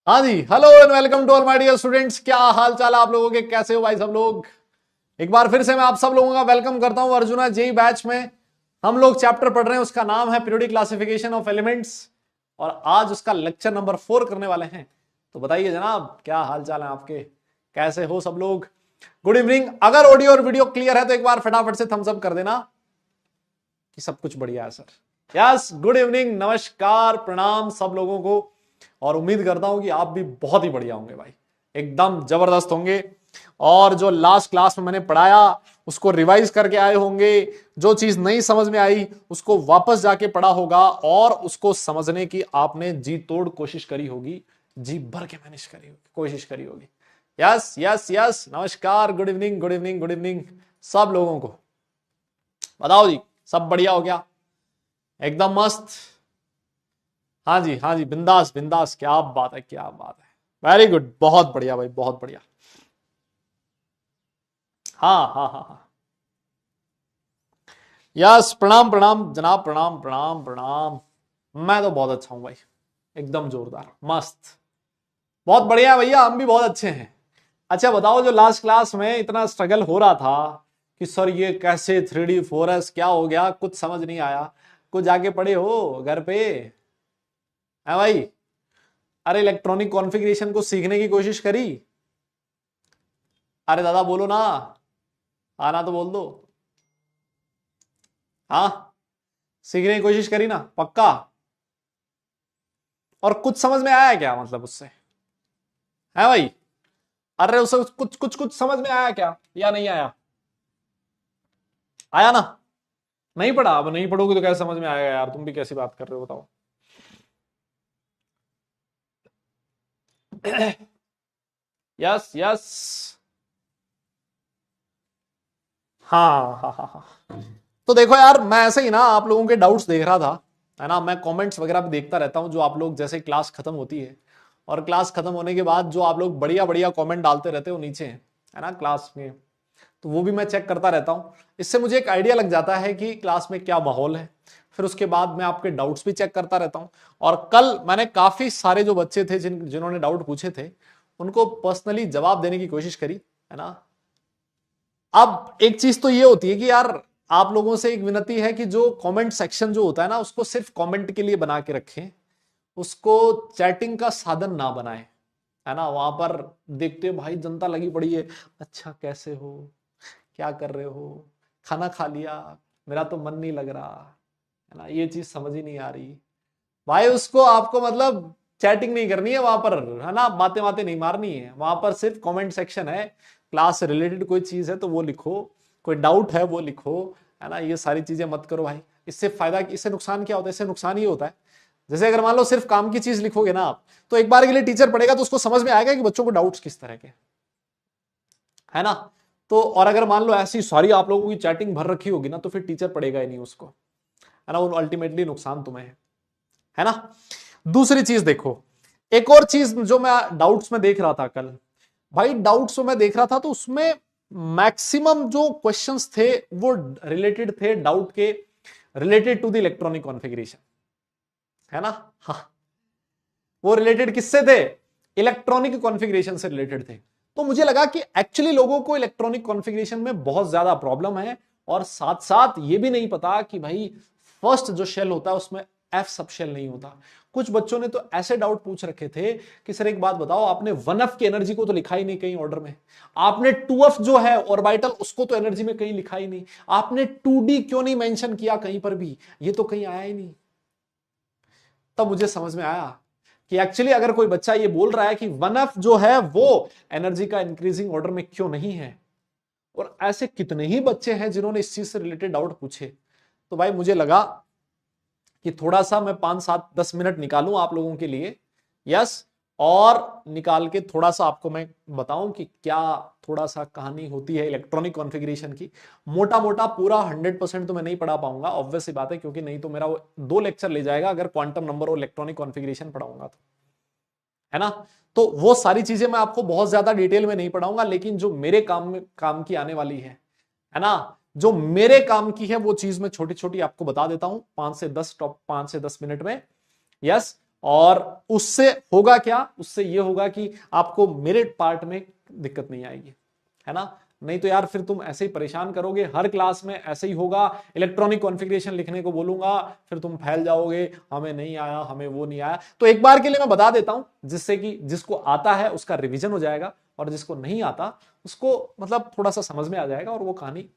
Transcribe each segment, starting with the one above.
हाँ जी, hello and welcome to all my dear students. क्या हाल चाल है आप लोगों के, कैसे हो भाई सब लोग। एक बार फिर से मैं आप सब लोगों का वेलकम करता हूं अर्जुना जेई बैच में। हम लोग चैप्टर पढ़ रहे हैं, उसका नाम है पीरियोडिक क्लासिफिकेशन ऑफ एलिमेंट्स, और आज उसका लेक्चर नंबर 4 करने वाले हैं। तो बताइए जनाब, क्या हाल चाल है आपके, कैसे हो सब लोग। Good evening. अगर ऑडियो और वीडियो क्लियर है तो एक बार फटाफट से थम्स अप कर देना कि सब कुछ बढ़िया है सर। यस, गुड इवनिंग, नमस्कार, प्रणाम सब लोगों को। और उम्मीद करता हूं कि आप भी बहुत ही बढ़िया होंगे भाई, एकदम जबरदस्त होंगे। और जो लास्ट क्लास में मैंने पढ़ाया उसको रिवाइज करके आए होंगे। जो चीज नहीं समझ में आई उसको वापस जाके पढ़ा होगा और उसको समझने की आपने जी तोड़ कोशिश करी होगी, जी भर के मैनेज करी होगी, कोशिश करी होगी। यस यस यस, नमस्कार, good evening good evening good evening सब लोगों को। बताओ जी, सब बढ़िया हो गया, एकदम मस्त। हाँ जी, बिंदास बिंदास, क्या बात है क्या बात है, वेरी गुड, बहुत बढ़िया भाई, बहुत बढ़िया। हाँ। यस, प्रणाम प्रणाम जनाब, प्रणाम प्रणाम प्रणाम। मैं तो बहुत अच्छा हूं भाई, एकदम जोरदार मस्त, बहुत बढ़िया भैया, हम भी बहुत अच्छे हैं। अच्छा बताओ, जो लास्ट क्लास में इतना स्ट्रगल हो रहा था कि सर ये कैसे 3D 4S क्या हो गया, कुछ समझ नहीं आया, कुछ जाके पढ़े हो घर पे है भाई। अरे इलेक्ट्रॉनिक कॉन्फ़िगरेशन को सीखने की कोशिश करी। अरे दादा बोलो ना, आना तो बोल दो। हाँ, सीखने की कोशिश करी ना पक्का। और कुछ समझ में आया क्या, मतलब उससे, है भाई। अरे उससे कुछ कुछ कुछ समझ में आया क्या या नहीं आया। आया ना। नहीं पढ़ा, अब नहीं पढ़ोगे तो कैसे समझ में आएगा यार, तुम भी कैसी बात कर रहे हो बताओ। Yes yes. हाँ। तो देखो यार, मैं ऐसे ही ना आप लोगों के डाउट्स देख रहा था, है ना। मैं कमेंट्स वगैरह भी देखता रहता हूँ, जो आप लोग जैसे क्लास खत्म होती है और क्लास खत्म होने के बाद जो आप लोग बढ़िया बढ़िया कमेंट डालते रहते हो नीचे, है ना, क्लास में। तो वो भी मैं चेक करता रहता हूँ। इससे मुझे एक आइडिया लग जाता है कि क्लास में क्या माहौल है। फिर उसके बाद मैं आपके डाउट्स भी चेक करता रहता हूँ। और कल मैंने काफी सारे जो बच्चे थे जिन्होंने डाउट पूछे थे, उनको पर्सनली जवाब देने की कोशिश करी, है ना। अब एक चीज तो ये होती है कि यार, आप लोगों से एक विनती है कि जो कमेंट सेक्शन जो होता है ना, उसको सिर्फ कमेंट के लिए बना के रखें, उसको चैटिंग का साधन ना बनाएं, है ना। वहां पर देखते हो भाई, जनता लगी पड़ी है, अच्छा कैसे हो, क्या कर रहे हो, खाना खा लिया, मेरा तो मन नहीं लग रहा, है ना, ये चीज समझ ही नहीं आ रही भाई। उसको आपको मतलब चैटिंग नहीं करनी है वहां पर, है ना, बातें बातें नहीं मारनी है वहां पर, सिर्फ कमेंट सेक्शन है। क्लास से रिलेटेड कोई चीज है तो वो लिखो, कोई डाउट है वो लिखो, है ना। ये सारी चीजें मत करो भाई। इससे फायदा, इससे नुकसान क्या होता है, इससे नुकसान ये होता है, जैसे अगर मान लो सिर्फ काम की चीज लिखोगे ना आप, तो एक बार के लिए टीचर पढ़ेगा तो उसको समझ में आएगा कि बच्चों को डाउट्स किस तरह के, है ना। तो और अगर मान लो ऐसी सारी आप लोगों की चैटिंग भर रखी होगी ना, तो फिर टीचर पढ़ेगा ही नहीं उसको, है ना। वो अल्टीमेटली नुकसान तुम्हें है ना। दूसरी चीज देखो, एक और चीज जो मैं डाउट्स में देख रहा था कल, भाई डाउट्स में मैं देख रहा था तो उसमें मैक्सिमम जो क्वेश्चंस थे वो रिलेटेड थे डाउट के, related to the electronic configuration, है ना। हाँ, वो रिलेटेड किससे थे, इलेक्ट्रॉनिक कॉन्फ़िगरेशन से रिलेटेड थे। तो मुझे लगा कि एक्चुअली लोगों को इलेक्ट्रॉनिक कॉन्फ़िगरेशन में बहुत ज्यादा प्रॉब्लम है, और साथ साथ ये भी नहीं पता कि भाई फर्स्ट जो शेल होता है उसमें एफ सब शेल नहीं होता। कुछ बच्चों ने तो ऐसे डाउट पूछ रखे थे कि सर एक बात बताओ, आपने 1f की एनर्जी को तो लिखा ही नहीं कहीं ऑर्डर में, आपने 2f जो है ऑर्बिटल उसको तो एनर्जी में कहीं लिखा ही नहीं, आपने 2d क्यों नहीं मेंशन किया कहीं पर भी, ये तो कहीं आया ही नहीं। तब मुझे समझ में आया कि एक्चुअली अगर कोई बच्चा ये बोल रहा है कि 1f जो है वो एनर्जी का इंक्रीजिंग ऑर्डर में क्यों नहीं है, और ऐसे कितने ही बच्चे हैं जिन्होंने इस चीज से रिलेटेड डाउट पूछे, तो भाई मुझे लगा कि थोड़ा सा मैं 5-7-10 मिनट निकालूं आप लोगों के लिए। यस, और निकाल के थोड़ा सा आपको मैं बताऊं कि क्या थोड़ा सा कहानी होती है इलेक्ट्रॉनिक कॉन्फ़िगरेशन की। मोटा मोटा पूरा 100% तो मैं नहीं पढ़ा पाऊंगा, ऑब्वियस सी बात है, क्योंकि नहीं तो मेरा वो 2 लेक्चर ले जाएगा अगर क्वांटम नंबर और इलेक्ट्रॉनिक कॉन्फ़िगरेशन पढ़ाऊंगा तो, है ना। तो वो सारी चीजें मैं आपको बहुत ज्यादा डिटेल में नहीं पढ़ाऊंगा, लेकिन जो मेरे काम की आने वाली है ना, जो मेरे काम की है वो चीज मैं छोटी छोटी आपको बता देता हूं 5 से 10 मिनट में। यस, और उससे होगा क्या, उससे ये होगा कि आपको मेरे पार्ट में दिक्कत नहीं आएगी, है ना। नहीं तो यार फिर तुम ऐसे ही परेशान करोगे, हर क्लास में ऐसे ही होगा, इलेक्ट्रॉनिक कॉन्फ़िगरेशन लिखने को बोलूंगा, फिर तुम फैल जाओगे, हमें नहीं आया, हमें वो नहीं आया। तो एक बार के लिए मैं बता देता हूं, जिससे कि जिसको आता है उसका रिवीजन हो जाएगा, और जिसको नहीं आता उसको मतलब थोड़ा सा समझ में आ जाएगा, और वो कहानी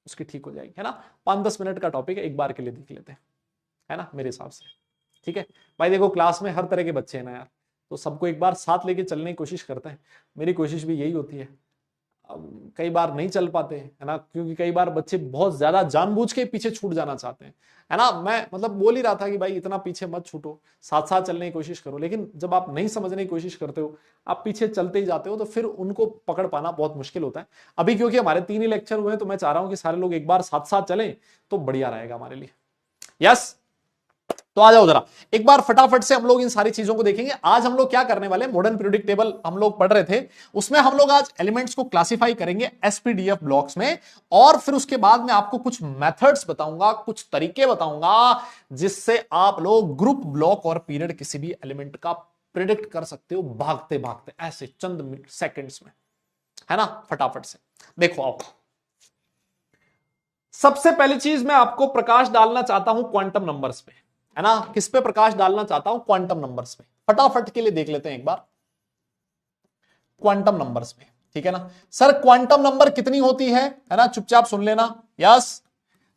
उसकी ठीक हो जाएगी, है ना। 5-10 मिनट का टॉपिक है, एक बार के लिए देख लेते हैं, है ना, मेरे हिसाब से। ठीक है भाई, देखो क्लास में हर तरह के बच्चे हैं ना यार, तो सबको एक बार साथ लेके चलने की कोशिश करते हैं। मेरी कोशिश भी यही होती है। कई बार नहीं चल पाते हैं, है ना, क्योंकि कई बार बच्चे बहुत ज्यादा जानबूझ के पीछे छूट जाना चाहते हैं, है ना। मैं मतलब बोल ही रहा था कि भाई इतना पीछे मत छूटो, साथ साथ चलने की कोशिश करो, लेकिन जब आप नहीं समझने की कोशिश करते हो, आप पीछे चलते ही जाते हो, तो फिर उनको पकड़ पाना बहुत मुश्किल होता है। अभी क्योंकि हमारे 3 ही लेक्चर हुए हैं, तो मैं चाह रहा हूं कि सारे लोग एक बार साथ साथ चलें, तो बढ़िया रहेगा हमारे लिए। यस, तो आ जाओ जरा एक बार फटाफट से हम लोग इन सारी चीजों को देखेंगे। आज हम लोग क्या करने वाले, मॉडर्न पीरियोडिक टेबल हम लोग पढ़ रहे थे, उसमें हम लोग आज एलिमेंट्स को क्लासिफाई करेंगे एसपीडीएफ ब्लॉक्स में, और फिर उसके बाद मैं आपको कुछ मेथड्स बताऊंगा, कुछ तरीके बताऊंगा, जिससे आप लोग ग्रुप, ब्लॉक और पीरियड किसी भी एलिमेंट का प्रिडिक्ट कर सकते हो भागते भागते, ऐसे चंद सेकेंड्स में, है ना। फटाफट से देखो आओ। सबसे पहली चीज मैं आपको प्रकाश डालना चाहता हूं क्वांटम नंबर्स पे, है ना। किस पे प्रकाश डालना चाहता हूं, क्वांटम नंबर्स पे। फटाफट के लिए देख लेते हैं एक बार क्वांटम नंबर्स पे, ठीक है ना। सर क्वांटम नंबर कितनी होती है ना, चुपचाप सुन लेना। यस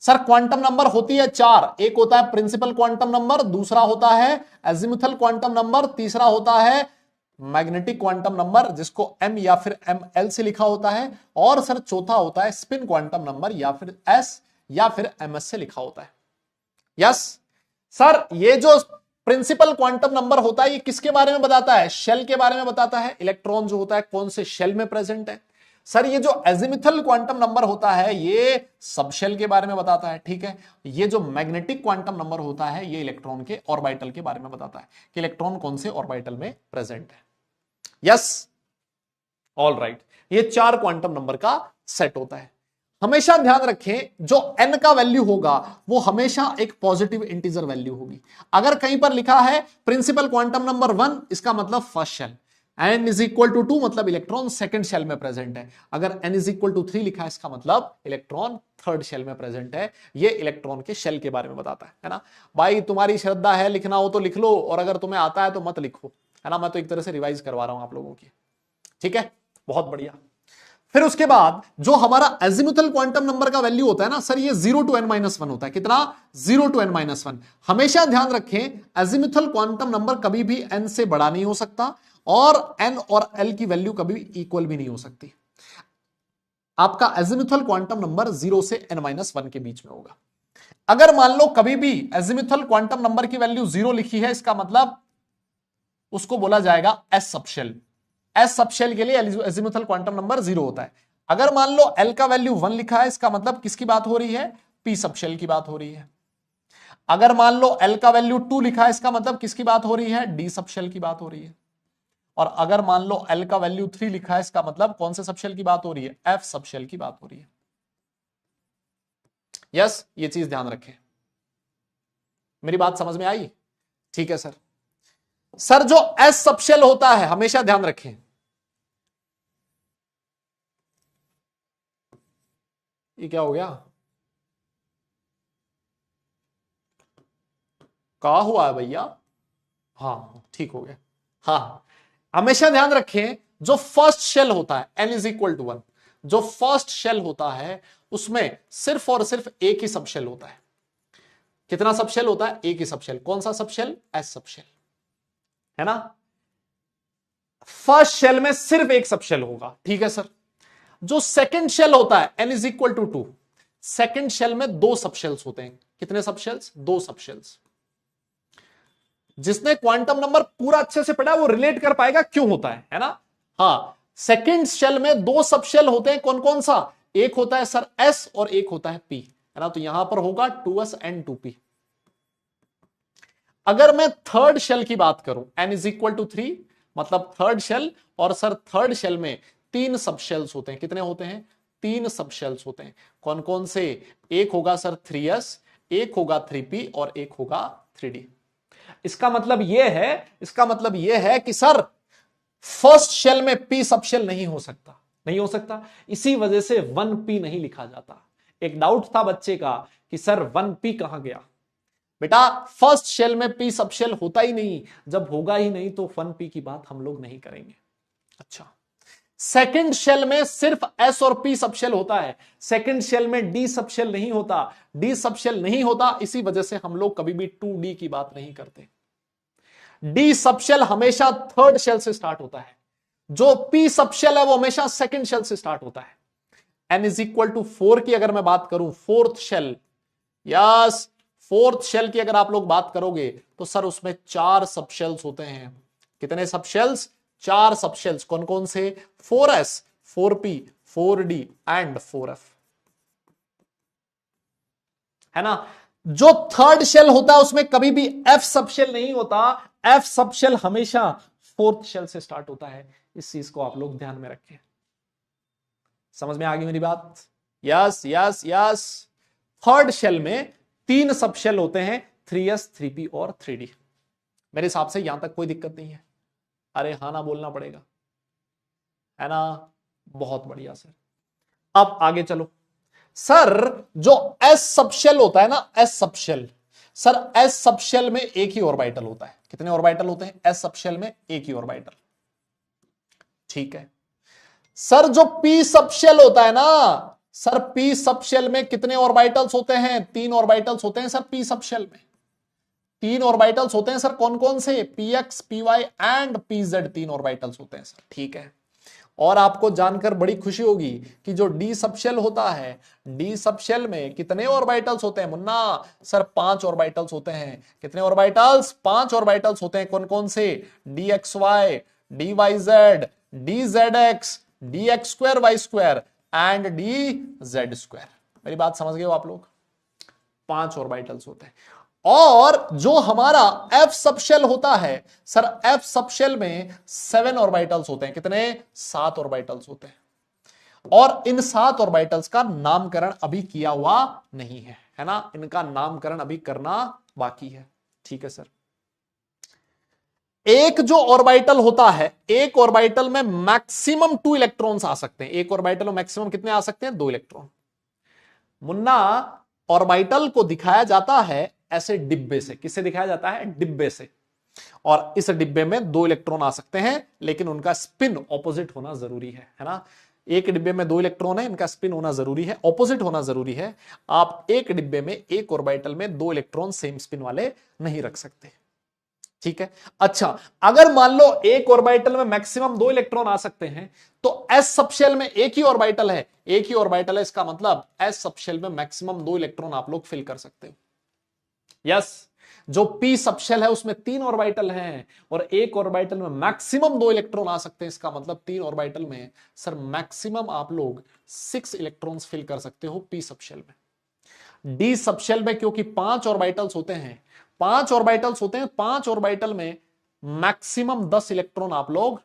सर, क्वांटम नंबर होती है 4। एक होता है प्रिंसिपल क्वांटम नंबर, दूसरा होता है एजिमुथल क्वांटम नंबर, तीसरा होता है मैग्नेटिक क्वांटम नंबर, जिसको एम या फिर एम एल से लिखा होता है, और सर चौथा होता है स्पिन क्वांटम नंबर, या फिर एस या फिर एम एस से लिखा होता है। यस सर, ये जो प्रिंसिपल क्वांटम नंबर होता है, ये किसके बारे में बताता है, शेल के बारे में बताता है, इलेक्ट्रॉन जो होता है कौन से शेल में प्रेजेंट है। सर ये जो एजिमुथल क्वांटम नंबर होता है, ये सब शेल के बारे में बताता है, ठीक है। ये जो मैग्नेटिक क्वांटम नंबर होता है, ये इलेक्ट्रॉन के ऑर्बिटल के बारे में बताता है कि इलेक्ट्रॉन कौन से ऑर्बिटल में प्रेजेंट है। यस, ऑल राइट, ये 4 क्वांटम नंबर का सेट होता है। हमेशा ध्यान रखें, जो n का वैल्यू होगा वो हमेशा एक पॉजिटिव इंटीजर वैल्यू होगी। अगर कहीं पर लिखा है प्रिंसिपल क्वांटम नंबर 1, इसका मतलब first shell, n is equal to 2 मतलब इलेक्ट्रॉन सेकंड शेल में प्रेजेंट है। अगर n इज इक्वल टू 3 लिखा है, इसका मतलब इलेक्ट्रॉन थर्ड शेल में प्रेजेंट है। ये इलेक्ट्रॉन के शेल के बारे में बताता है ना। भाई तुम्हारी श्रद्धा है, लिखना हो तो लिख लो, और अगर तुम्हें आता है तो मत लिखो, है ना। मैं तो एक तरह से रिवाइज करवा रहा हूं आप लोगों की, ठीक है, बहुत बढ़िया। फिर उसके बाद जो हमारा एजिमुथल क्वांटम नंबर का वैल्यू होता है ना सर, ये 0 to n-1 होता है। कितना, 0 to n-1। हमेशा ध्यान रखें, एजिमुथल क्वांटम नंबर कभी भी n से बड़ा नहीं हो सकता, और n और l की वैल्यू कभी भी इक्वल भी नहीं हो सकती। आपका एजिमुथल क्वांटम नंबर 0 से n-1 के बीच में होगा। अगर मान लो कभी भी एजिमुथल क्वांटम नंबर की वैल्यू 0 लिखी है, इसका मतलब उसको बोला जाएगा एस सबशेल। एस सबशेल के लिए एजिमुथल क्वांटम नंबर 0 होता है। अगर मान लो एल का वैल्यू 1 लिखा है, इसका मतलब किसकी बात हो रही है, पी सबशेल की बात हो रही है। अगर मान लो एल का वैल्यू 2 लिखा है, इसका मतलब किसकी बात हो रही है, डी सबशेल की बात हो रही है। और अगर मान लो एल का वैल्यू 3 लिखा है, इसका मतलब कौन से सबशेल की बात हो रही है, एफ सबशेल की बात हो रही है। यस, ये चीज ध्यान रखें। मेरी बात समझ में आई, ठीक है सर। सर जो एस सबशेल होता है, हमेशा ध्यान रखें, ये क्या हो गया, कहा हुआ है भैया, हाँ ठीक हो गया। हाँ, हमेशा ध्यान रखें, जो फर्स्ट शेल होता है n इज इक्वल टू 1, जो फर्स्ट शेल होता है उसमें सिर्फ और सिर्फ एक ही सबशेल होता है। कितना सबशेल होता है, एक ही सबशेल। कौन सा सबशेल, एस सबशेल, है ना। फर्स्ट शेल में सिर्फ एक सबशेल होगा, ठीक है सर। जो सेकंड शेल होता है n is equal to 2, second shell में 2 सबशेल्स होते हैं। कितने सबशेल्स, 2 सबशेल्स। जिसने क्वांटम नंबर पूरा अच्छे से पढ़ा वो रिलेट कर पाएगा क्यों होता है ना। हाँ, सेकंड शेल में दो सब शेल होते हैं, कौन कौन सा, एक होता है सर एस और एक होता है पी, है ना। तो यहां पर होगा 2s एंड 2p। अगर मैं थर्ड शेल की बात करूं, n इज इक्वल टू 3, मतलब थर्ड शेल, और सर थर्ड शेल में तीन सब शेल्स होते हैं, कितने होते हैं, तीन सब शेल्स होते हैं, कौन कौन से, एक होगा सर 3s, एक होगा 3p और एक होगा 3d। इसका मतलब यह है कि सर फर्स्ट शेल में p सब शेल नहीं हो सकता, नहीं हो सकता, इसी वजह से 1p नहीं लिखा जाता। एक डाउट था बच्चे का कि सर 1p कहां गया, बेटा फर्स्ट शेल में p सब शेल होता ही नहीं, जब होगा ही नहीं तो 1p की बात हम लोग नहीं करेंगे। अच्छा, सेकंड शेल में सिर्फ s और p सब शेल होता है, सेकंड शेल में d सब शेल नहीं होता, d सब शेल नहीं होता, इसी वजह से हम लोग कभी भी 2d की बात नहीं करते। d सब शेल हमेशा थर्ड शेल से स्टार्ट होता है, जो p सब शेल है वो हमेशा सेकंड शेल से स्टार्ट होता है। n इज इक्वल टू 4 की अगर मैं बात करूं, fourth shell, yes fourth shell की अगर आप लोग बात करोगे तो सर उसमें 4 सब शेल्स होते हैं, कितने सब शेल्स, 4 सब शेल्स, कौन कौन से, 4s, 4p, 4d and 4f, है ना। जो थर्ड शेल होता है उसमें कभी भी f सब शेल नहीं होता, f सब शेल हमेशा फोर्थ शेल से स्टार्ट होता है, इस चीज को आप लोग ध्यान में रखें। समझ में आ गई मेरी बात, yes yes yes. Third shell में तीन सब शेल होते हैं, 3s, 3p और 3d। मेरे हिसाब से यहां तक कोई दिक्कत नहीं है, अरे हाँ ना बोलना पड़ेगा, है ना, बहुत बढ़िया सर। अब आगे चलो सर, जो s सब शेल होता है ना, s sub shell, sir s sub shell में एक ही ऑर्बिटल होता है, कितने ऑर्बिटल होते हैं, s सब शेल में एक ही ऑर्बिटल, ठीक है। सर जो p सब शेल होता है ना, सर p सब शेल में कितने ऑर्बिटल्स होते हैं, तीन ऑर्बिटल्स होते हैं सर p सब शेल में, तीन ऑर्बिटल्स होते हैं सर, कौन कौन से, px, py एंड pz, तीन ऑर्बिटल्स होते हैं सर, ठीक है। और आपको जानकर बड़ी खुशी होगी कि जो d सब शेल होता है, d सब शेल में कितने ऑर्बिटल्स होते हैं मुन्ना, सर 5 ऑर्बिटल्स होते हैं, कितने ऑर्बिटल्स, 5 ऑर्बिटल्स होते हैं, कौन कौन से, dxy, dyz, dzx, dx square Y square and dz square. मेरी बात समझ गए हो आप लोग, 5 ऑर्बिटल्स होते हैं। और जो हमारा f सब शेल होता है सर, f सब शेल में 7 ऑर्बिटल्स होते हैं, कितने, 7 ऑर्बिटल्स होते हैं। और इन 7 ऑर्बिटल्स का नामकरण अभी किया हुआ नहीं है ना, इनका नामकरण अभी करना बाकी है, ठीक है सर। एक जो ऑर्बिटल होता है, एक ऑर्बिटल में मैक्सिमम 2 इलेक्ट्रॉन्स आ सकते हैं, एक ऑर्बिटल में मैक्सिमम कितने आ सकते हैं, 2 इलेक्ट्रॉन। मुन्ना ऑर्बिटल को दिखाया जाता है ऐसे डिब्बे से, किससे दिखाया जाता है, डिब्बे से, और इस डिब्बे में 2 इलेक्ट्रॉन आ सकते हैं, लेकिन उनका स्पिन ऑपोजिट होना जरूरी है ना। एक डिब्बे में 2 इलेक्ट्रॉन है, इनका स्पिन होना जरूरी है, ऑपोजिट होना जरूरी है। आप एक डिब्बे में, एक ऑर्बिटल में 2 इलेक्ट्रॉन सेम स्पिन वाले नहीं रख सकते, ठीक है। अच्छा, अगर मान लो एक ऑर्बिटल में मैक्सिमम 2 इलेक्ट्रॉन आ सकते हैं, तो s सब शेल में एक ही ऑर्बिटल है, एक ही ऑर्बिटल है, इसका मतलब s सब शेल में मैक्सिमम 2 इलेक्ट्रॉन आप लोग फिल कर सकते हो, यस। जो p सब शेल है उसमें 3 ऑर्बिटल हैं, और एक ऑर्बिटल में मैक्सिमम 2 इलेक्ट्रॉन आ सकते हैं, इसका मतलब 3 ऑर्बिटल में सर मैक्सिमम आप लोग 6 इलेक्ट्रॉन्स फिल कर सकते हो p सब शेल में। d सब शेल में क्योंकि 5 ऑर्बिटल्स होते हैं, 5 ऑर्बिटल्स होते हैं, 5 ऑर्बिटल में मैक्सिमम 10 इलेक्ट्रॉन आप लोग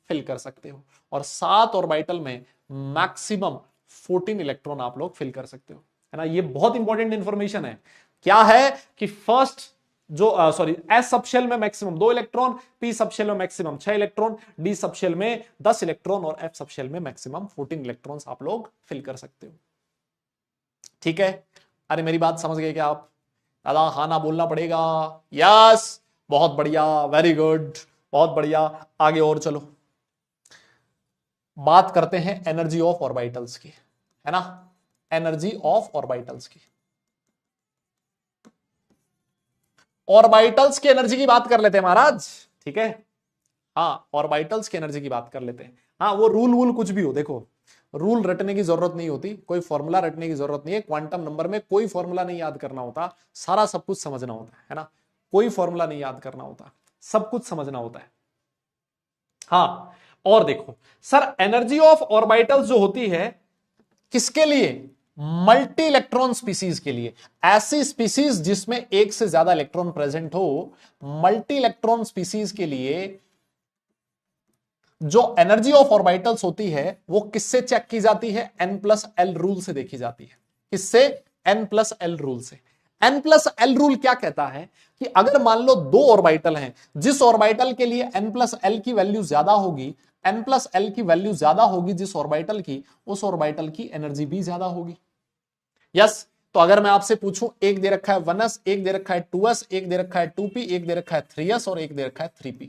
फिल कर सकते हो, और 7 ऑर्बिटल में मैक्सिमम 14 इलेक्ट्रॉन आप लोग फिल कर सकते हो, है ना। ये बहुत इंपॉर्टेंट इंफॉर्मेशन है, क्या है कि फर्स्ट जो एस सब शेल में maximum 2 electron, P sub shell में maximum 6 electron, D sub shell में 10 इलेक्ट्रॉन, और एफ सब शेल में मैक्सिमम 14 इलेक्ट्रॉन्स आप लोग फिल कर सकते हो, ठीक है। अरे मेरी बात समझ गए क्या आप, दादा हाँ ना बोलना पड़ेगा, यस, बहुत बढ़िया, वेरी गुड, बहुत बढ़िया। आगे और चलो, बात करते हैं एनर्जी ऑफ ऑर्बिटल्स की, है ना, एनर्जी ऑफ ऑर्बिटल्स की। ऑर्बिटल्स की एनर्जी की बात कर लेते हैं महाराज, ठीक है। हाँ, ऑर्बिटल्स की एनर्जी की बात कर लेते हैं। हाँ, वो रूल वूल कुछ भी हो, देखो रूल रटने की जरूरत नहीं होती, कोई फॉर्मूला रटने की जरूरत नहीं है, क्वांटम नंबर में कोई फॉर्मूला नहीं याद करना होता, सारा सब कुछ समझना होता है ना। कोई फॉर्मूला नहीं याद करना होता, सब कुछ समझना होता है। हाँ, और देखो सर, एनर्जी ऑफ ऑर्बिटल्स जो होती है किसके लिए? मल्टी इलेक्ट्रॉन स्पीसीज के लिए। ऐसी स्पीसीज जिसमें एक से ज्यादा इलेक्ट्रॉन प्रेजेंट हो, मल्टी इलेक्ट्रॉन स्पीसीज के लिए जो एनर्जी ऑफ ऑर्बिटल्स होती है वो किससे चेक की जाती है? N+L रूल से देखी जाती है। किससे? N+L रूल से। N+L रूल क्या कहता है कि अगर मान लो दो ऑर्बिटल हैं, जिस ऑर्बिटल के लिए N+L की वैल्यू ज्यादा होगी, N+L की वैल्यू ज्यादा होगी जिस ऑर्बिटल की, उस ऑर्बिटल की एनर्जी भी ज्यादा होगी। यस, तो अगर मैं आपसे पूछूं, एक दे रखा है 1s, एक दे रखा है 2s, एक दे रखा है 2p, एक दे रखा है 3s और एक दे रखा है 3p,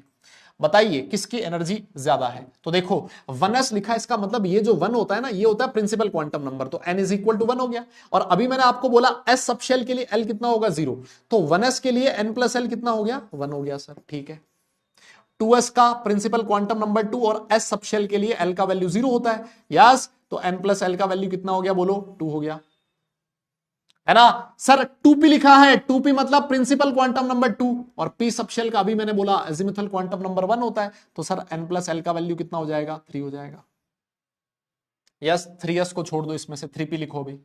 बताइए किसकी एनर्जी ज्यादा है? तो देखो 1s लिखा है, इसका मतलब ये जो 1 होता है ना, ये होता है प्रिंसिपल क्वांटम नंबर, तो n इज इक्वल टू 1 हो गया। और अभी मैंने आपको बोला s सबशेल के लिए l कितना होगा? 0, तो 1s के लिए n+l कितना हो गया? 1 हो गया सर, ठीक है। 2s का प्रिंसिपल क्वांटम नंबर 2 और s सबशेल के लिए l का वैल्यू 0 होता है, यस, तो n+l का वैल्यू कितना हो गया? बोलो, 2 हो गया, है ना सर। 2p लिखा है, 2p मतलब प्रिंसिपल क्वांटम नंबर 2 और p सबशेल का अभी मैंने बोला अजीमुथल क्वांटम नंबर 1 होता है, तो सर n+l का वैल्यू कितना हो जाएगा? 3 हो जाएगा। यस, 3s को छोड़ दो, इसमें से 3p लिखो भी।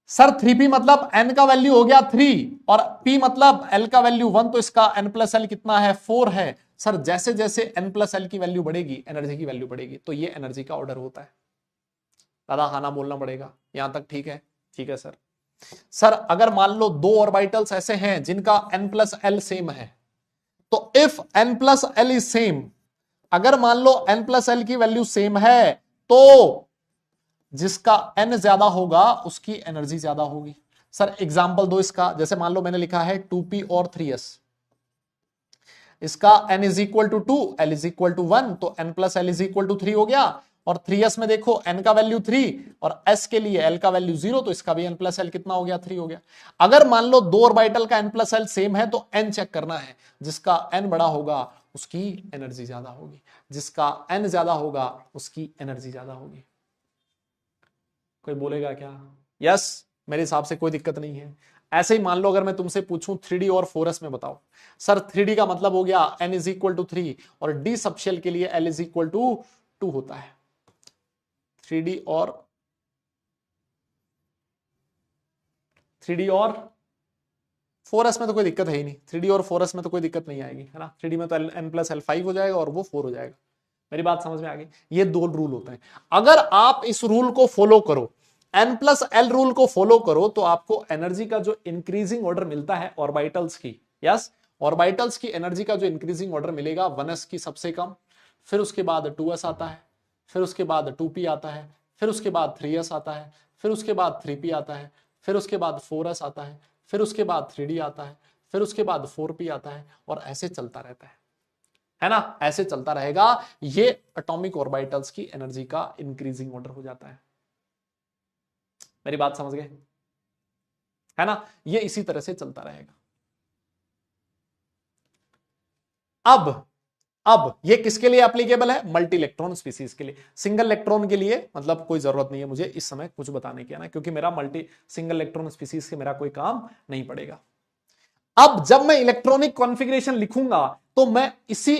सर 3p मतलब n का वैल्यू हो गया 3 और p मतलब l का वैल्यू 1, तो इसका n+l कितना है? 4 है। सर जैसे जैसे n+l की वैल्यू बढ़ेगी, एनर्जी की वैल्यू बढ़ेगी, तो ये एनर्जी का ऑर्डर होता है। दादा खाना बोलना पड़ेगा, यहां तक ठीक है? ठीक है सर। सर अगर मान लो दो ऑर्बिटल्स ऐसे हैं जिनका n+l सेम है, तो इफ n+l इज सेम, अगर मान लो n+l की वैल्यू सेम है, तो जिसका n ज्यादा होगा उसकी एनर्जी ज्यादा होगी। सर एग्जांपल दो इसका, जैसे मान लो मैंने लिखा है 2p और 3s, इसका n is equal to 2, l is equal to 1, तो n+l इज इक्वल टू 3 हो गया। और 3s में देखो n का वैल्यू 3 और s के लिए l का वैल्यू 0, तो इसका भी n+l कितना हो गया? 3 हो गया। अगर मान लो दो ऑर्बिटल का n+l सेम है, तो n चेक करना है, जिसका n बड़ा होगा उसकी एनर्जी ज्यादा होगी, जिसका n ज्यादा होगा उसकी एनर्जी ज्यादा होगी। कोई बोलेगा क्या? यस, मेरे हिसाब से कोई दिक्कत नहीं है। ऐसे ही मान लो अगर मैं तुमसे पूछूं 3D और 4s में बताओ। सर 3D का मतलब हो गया n इज इक्वल टू 3 और d सबशेल के लिए l इज इक्वल टू 2 होता है। 3D और 4s में तो कोई दिक्कत है ही नहीं, 3D और 4s में तो कोई दिक्कत नहीं आएगी, है ना। 3D में तो n+l 5 हो जाएगा और वो 4 हो जाएगा। मेरी बात समझ में आ गई? ये दो रूल होते हैं। अगर आप इस रूल को फॉलो करो, n+l रूल को फॉलो करो, तो आपको एनर्जी का जो इंक्रीजिंग ऑर्डर मिलता है ऑर्बिटल्स की, यस, ऑर्बिटल्स की एनर्जी का जो इंक्रीजिंग ऑर्डर मिलेगा 1s की सबसे कम, फिर उसके बाद 2s आता है, फिर उसके बाद 2p आता है, फिर उसके बाद 3s आता है, फिर उसके बाद 3p आता है, फिर उसके बाद 4s आता है, फिर उसके बाद 3d आता है, फिर उसके बाद 4p आता है, और ऐसे चलता रहता है ना, ऐसे चलता रहेगा। ये एटॉमिक ऑर्बिटल्स की एनर्जी का इंक्रीजिंग ऑर्डर हो जाता है। मेरी बात समझ गए, है ना। ये इसी तरह से चलता रहेगा। अब ये किसके लिए एप्लीकेबल है? मल्टी इलेक्ट्रॉन स्पीसीज के लिए। सिंगल इलेक्ट्रॉन के लिए मतलब कोई जरूरत नहीं है मुझे इस समय कुछ बताने की, है ना, क्योंकि मेरा मल्टी सिंगल इलेक्ट्रॉन स्पीसीज से मेरा कोई काम नहीं पड़ेगा। अब जब मैं इलेक्ट्रॉनिक कॉन्फ़िगरेशन लिखूंगा, तो मैं इसी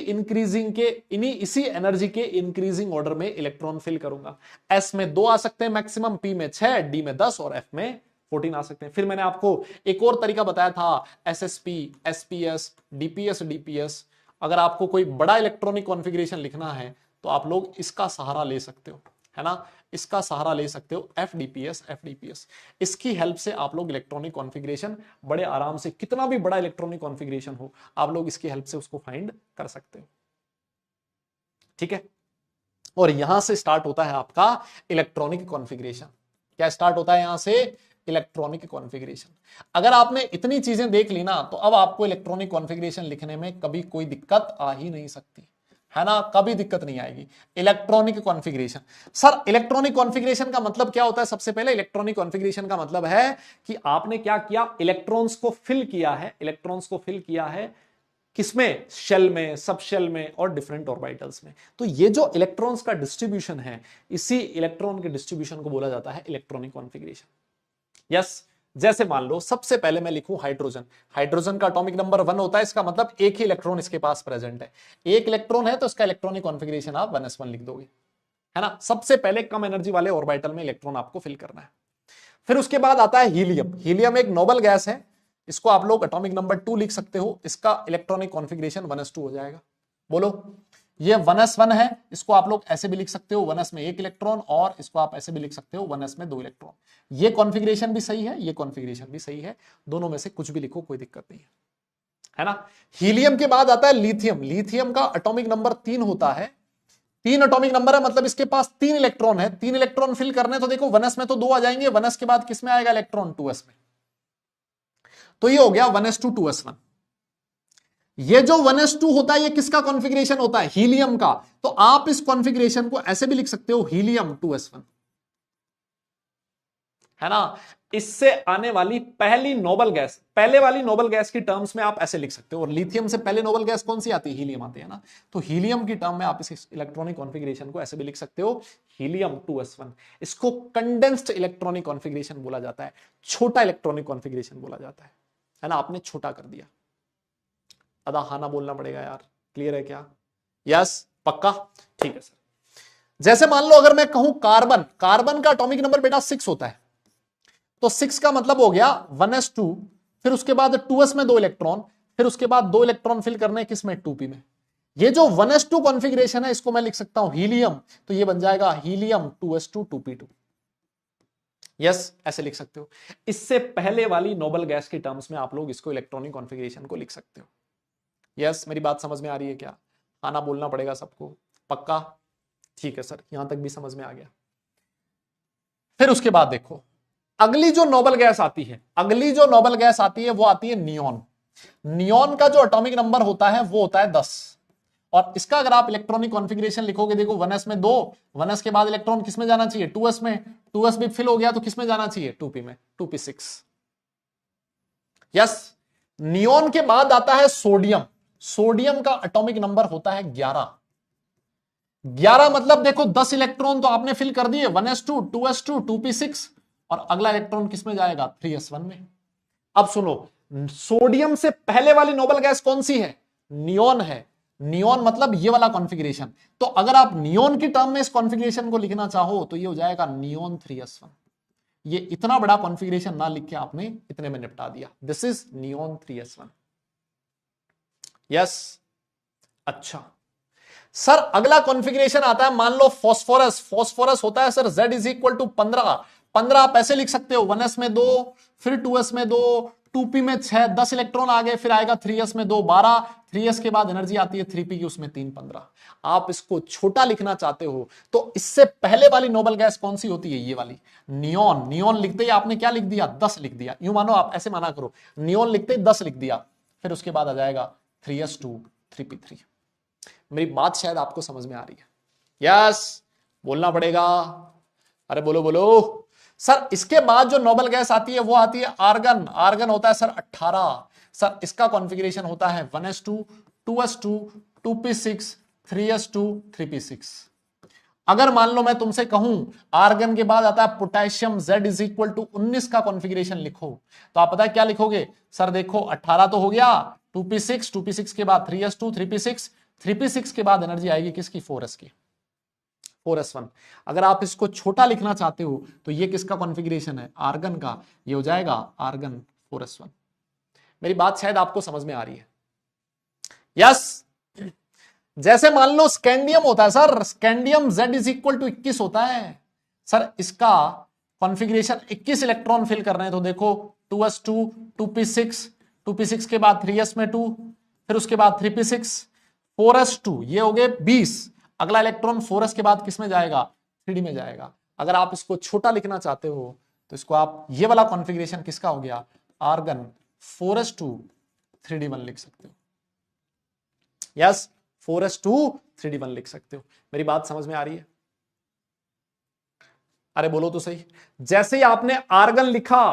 एनर्जी के इंक्रीजिंग ऑर्डर में इलेक्ट्रॉन फिल करूंगा। एस में 2 आ सकते हैं मैक्सिमम, पी में 6, डी में 10 और एफ में 14 आ सकते हैं। फिर मैंने आपको एक और तरीका बताया था, एसएसपी, एसपीएस, डीपीएस, डीपीएस। अगर आपको कोई बड़ा इलेक्ट्रॉनिक कॉन्फ़िगरेशन लिखना है, तो आप लोग इसका सहारा ले सकते हो, है ना, इसका सहारा ले सकते हो, एफडीपीएस, एफडीपीएस। इसकी हेल्प से आप लोग इलेक्ट्रॉनिक कॉन्फ़िगरेशन बड़े आराम से, कितना भी बड़ा इलेक्ट्रॉनिक कॉन्फ़िगरेशन हो, आप लोग इसकी हेल्प से उसको फाइंड कर सकते हो। ठीक है, और यहां से स्टार्ट होता है आपका इलेक्ट्रॉनिक कॉन्फ़िगरेशन। क्या स्टार्ट होता है यहां से? Electronic configuration. अगर आपने इतनी चीजें देख ली ना, तो अब आपको इलेक्ट्रॉनिक कॉन्फ़िगरेशन लिखने में कभी कोई दिक्कत आ ही नहीं सकती, है ना, कभी दिक्कत नहीं आएगी। Electronic configuration. Sir electronic configuration का मतलब क्या होता है? सबसे पहले इलेक्ट्रॉनिक कॉन्फ़िगरेशन का मतलब है कि आपने क्या किया, इलेक्ट्रॉन्स को फिल किया है, इलेक्ट्रॉन्स को फिल किया है किसमें? शेल में, सब शेल में और डिफरेंट ऑर्बिटल्स में। तो ये जो इलेक्ट्रॉन्स का डिस्ट्रीब्यूशन है, इसी इलेक्ट्रॉन के डिस्ट्रीब्यूशन को बोला जाता है इलेक्ट्रॉनिक कॉन्फ़िगरेशन। यस, जैसे मान लो सबसे पहले मैं लिखूं हाइड्रोजन, हाइड्रोजन का एटॉमिक नंबर 1 होता है, इसका मतलब एक ही इलेक्ट्रॉन इसके पास प्रेजेंट है, एक इलेक्ट्रॉन है तो इसका इलेक्ट्रॉनिक कॉन्फ़िगरेशन आप 1s1 लिख दोगे, है ना। सबसे पहले कम एनर्जी वाले ऑर्बिटल में इलेक्ट्रॉन आपको फिल करना है। फिर उसके बाद आता है हीलियम। हीलियम एक नोबल गैस है, इसको आप लोग एटॉमिक नंबर 2 लिख सकते हो, इसका इलेक्ट्रॉनिक कॉन्फ़िगरेशन 1s2 हो जाएगा। बोलो, ये 1s1 है, इसको आप लोग ऐसे भी लिख सकते हो 1s में एक इलेक्ट्रॉन, और इसको आप ऐसे भी लिख सकते हो 1s में 2 इलेक्ट्रॉन। ये कॉन्फ़िगरेशन भी सही है, ये कॉन्फ़िगरेशन भी सही है, दोनों में से कुछ भी लिखो, कोई दिक्कत नहीं है ना। हीलियम के बाद आता है लिथियम। लिथियम का एटॉमिक नंबर 3 होता है, 3 एटॉमिक नंबर है, मतलब इसके पास 3 इलेक्ट्रॉन है, 3 इलेक्ट्रॉन फिल करने, तो देखो 1s में तो 2 आ जाएंगे, 1s के बाद किसमें आएगा इलेक्ट्रॉन, 2s में, तो ये हो गया 1s2 2s1। ये जो 1s2 होता है ये किसका कॉन्फ़िगरेशन होता है, हीलियम का, तो आप इस कॉन्फ़िगरेशन को ऐसे भी लिख सकते हो हीलियम 2s1, है ना। इससे आने वाली पहली नोबल गैस, पहले वाली नोबल गैस की टर्म्स में आप ऐसे लिख सकते हो, और लिथियम से पहले नोबल गैस कौन सी आती है, हीलियम आती है ना, तो हीलियम की टर्म में आप इस इलेक्ट्रॉनिक कॉन्फ़िगरेशन को ऐसे भी लिख सकते हो हीलियम 2s1। इसको कंडेंस्ड इलेक्ट्रॉनिक कॉन्फ़िगरेशन बोला जाता है, छोटा इलेक्ट्रॉनिक कॉन्फ़िगरेशन बोला जाता है ना। आपने छोटा कर दिया, अदा हाना बोलना पड़ेगा यार, क्लियर है क्या, यस पक्का, ठीक है सर। जैसे मान लो अगर मैं कहूं कार्बन, कार्बन का एटॉमिक नंबर बेटा 6 होता है, तो 6 का मतलब हो गया 1s2, फिर उसके बाद 2s में 2 इलेक्ट्रॉन, फिर उसके बाद 2 इलेक्ट्रॉन फिल करने किसमें, 2p में। ये जो 1s2 कॉन्फ़िगरेशन है इसको मैं लिख सकता हूं हीलियम, तो ये बन जाएगा हीलियम 2s2 2p2, यस ऐसे लिख सकते हो। इससे पहले वाली नोबल गैस की टर्म्स में आप लोग इसको इलेक्ट्रॉनिक कॉन्फ़िगरेशन को लिख सकते हो। यस मेरी बात समझ में आ रही है क्या, आना बोलना पड़ेगा सबको, पक्का, ठीक है सर, यहां तक भी समझ में आ गया। फिर उसके बाद देखो अगली जो नोबल गैस आती है, अगली जो नोबल गैस आती है वो आती है नियॉन। नियॉन का जो एटॉमिक नंबर होता है वो होता है 10, और इसका अगर आप इलेक्ट्रॉनिक कॉन्फ़िगरेशन लिखोगे, देखो 1s में 2, 1s के बाद इलेक्ट्रॉन किसमें जाना चाहिए, 2s में, 2s भी फिल हो गया तो किसमें जाना चाहिए, 2p में, 2p6। यस, नियॉन के बाद आता है सोडियम। सोडियम का एटॉमिक नंबर होता है 11। 11 मतलब देखो 10 इलेक्ट्रॉन तो आपने फिल कर दिए, 1s2 2s2 2p6, और अगला इलेक्ट्रॉन किसमें जाएगा, 3s1 में। अब सुनो, सोडियम से पहले वाली नोबल गैस कौन सी है, नियॉन है। नियॉन मतलब ये वाला कॉन्फ़िगरेशन, तो अगर आप नियॉन की टर्म में इस कॉन्फ़िगरेशन को लिखना चाहो तो ये हो जाएगा नियॉन 3s1। ये इतना बड़ा कॉन्फ़िगरेशन ना लिख के आपने इतने में निपटा दिया, this is neon 3s1। Yes, अच्छा सर अगला कॉन्फ़िगरेशन आता है, मान लो फॉस्फोरस। फॉस्फोरस होता है sir Z is equal to 15। 15 आप ऐसे लिख सकते हो 1s में 2, फिर 2s में 2, 2p में 6, 10 इलेक्ट्रॉन आ गए, फिर आएगा 3s में 2 12, 3s के बाद एनर्जी आती है 3p की, उसमें 3 15। आप इसको छोटा लिखना चाहते हो तो इससे पहले वाली नोबल गैस कौन सी होती है, ये वाली नियॉन। नियॉन लिखते ही आपने क्या लिख दिया, 10 लिख दिया, यूं मानो आप ऐसे माना करो, नियॉन लिखते ही 10 लिख दिया, फिर उसके बाद आ जाएगा 3s2 3p3। मेरी बात शायद आपको समझ में आ रही है, यस बोलना पड़ेगा, अरे बोलो बोलो सर। इसके बाद जो नोबल गैस आती है वो आती है आर्गन। आर्गन होता है सर 18। सर इसका कॉन्फ़िगरेशन होता है 1s2 2s2 2p6 3s2 3p6। अगर मान लो मैं तुमसे कहूं आर्गन के बाद आता है potassium, Z is equal to 19 का कॉन्फ़िगरेशन लिखो, तो आप पता है क्या लिखोगे, सर देखो 18 तो हो गया, 2p6, 2p6 के बाद 3s2 3p6, 3p6 के बाद एनर्जी आएगी किसकी, 4s की, 4s1। अगर आप इसको छोटा लिखना चाहते हो तो ये किसका कॉन्फ़िगरेशन है, आर्गन का, ये हो जाएगा आर्गन 4s1। मेरी बात शायद आपको समझ में आ रही है, यस। जैसे मान लो स्कैंडियम होता है sir, scandium Z is equal to 21 होता है। सर इसका कॉन्फ़िगरेशन 21 इलेक्ट्रॉन फिल कर रहे हैं, तो देखो 2s2 2p6, 2p6 के बाद 3s में 2, फिर उसके बाद 3p6 4s2, ये हो गए 20। अगला इलेक्ट्रॉन 4s के बाद किस में जाएगा, 3d में जाएगा। अगर आप इसको छोटा लिखना चाहते हो तो इसको आप, ये वाला कॉन्फ़िगरेशन किसका हो गया, आर्गन 4s2 3d1 लिख सकते हो, यस 4s2 3d1 लिख सकते हो। मेरी बात समझ में आ रही है, अरे बोलो तो सही। जैसे ही आपने आर्गन लिखा,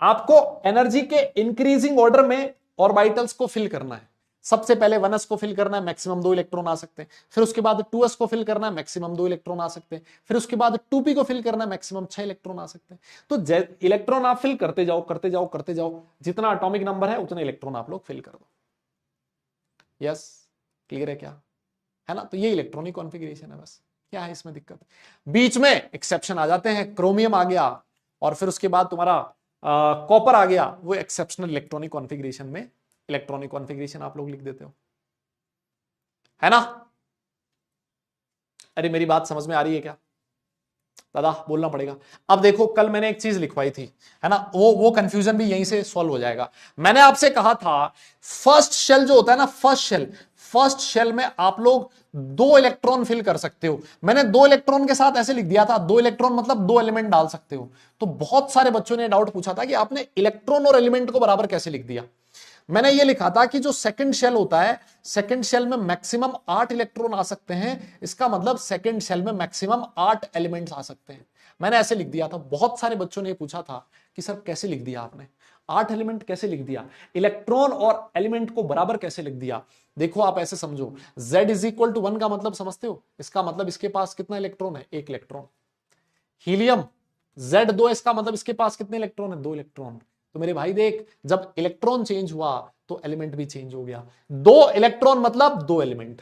आपको एनर्जी के इंक्रीजिंग ऑर्डर में ऑर्बिटल्स को फिल करना है। सबसे पहले 1s को फिल करना है, मैक्सिमम 2 इलेक्ट्रॉन आ सकते हैं। फिर उसके बाद 2s को फिल करना है, मैक्सिमम 2 इलेक्ट्रॉन आ सकते हैं। फिर उसके बाद 2p को फिल करना है, मैक्सिमम 6 इलेक्ट्रॉन आ सकते हैं। तो इलेक्ट्रॉन आप फिल करते जाओ करते जाओ करते जाओ, जितना एटॉमिक नंबर है उतने इलेक्ट्रॉन आप लोग फिल कर दो। यस, क्लियर है क्या? है ना? तो ये इलेक्ट्रॉनिक कॉन्फ़िगरेशन है, बस क्या है इसमें दिक्कत? बीच में एक्सेप्शन आ जाते हैं, क्रोमियम आ गया और फिर उसके बाद तुम्हारा कॉपर आ गया, वो एक्सेप्शनल इलेक्ट्रॉनिक कॉन्फ़िगरेशन में इलेक्ट्रॉनिक कॉन्फ़िगरेशन आप लोग लिख देते हो, है ना? अरे मेरी बात समझ में आ रही है क्या दादा? बोलना पड़ेगा। अब देखो, कल मैंने एक चीज लिखवाई थी, है ना, वो कंफ्यूजन भी यहीं से सॉल्व हो जाएगा। मैंने आपसे कहा था फर्स्ट शेल जो होता है ना, फर्स्ट शेल में आप लोग 2 इलेक्ट्रॉन फिल कर सकते हो। मैंने 2 इलेक्ट्रॉन के साथ ऐसे लिख दिया था, 2 इलेक्ट्रॉन मतलब 2 एलिमेंट डाल सकते हो। तो बहुत सारे बच्चों ने डाउट पूछा था कि आपने इलेक्ट्रॉन और एलिमेंट को बराबर कैसे लिख दिया। मैंने ये लिखा था कि जो सेकंड शेल होता है, सेकंड शेल में मैक्सिमम 8 इलेक्ट्रॉन आ सकते हैं, इसका मतलब सेकंड शेल में मैक्सिमम 8 एलिमेंट्स आ सकते हैं। मैंने ऐसे लिख दिया था। बहुत सारे बच्चों ने पूछा था कि सर कैसे लिख दिया आपने, 8 एलिमेंट कैसे लिख दिया, इलेक्ट्रॉन और एलिमेंट को बराबर कैसे लिख दिया? देखो आप ऐसे समझो, Z इज इक्वल टू 1 का मतलब समझते हो? इसका मतलब इसके पास कितना इलेक्ट्रॉन है? 1 इलेक्ट्रॉन। हीलियम Z2, इसका मतलब इसके पास कितने इलेक्ट्रॉन है? 2 इलेक्ट्रॉन। तो मेरे भाई देख, जब इलेक्ट्रॉन चेंज हुआ तो एलिमेंट भी चेंज हो गया। 2 इलेक्ट्रॉन मतलब 2 एलिमेंट।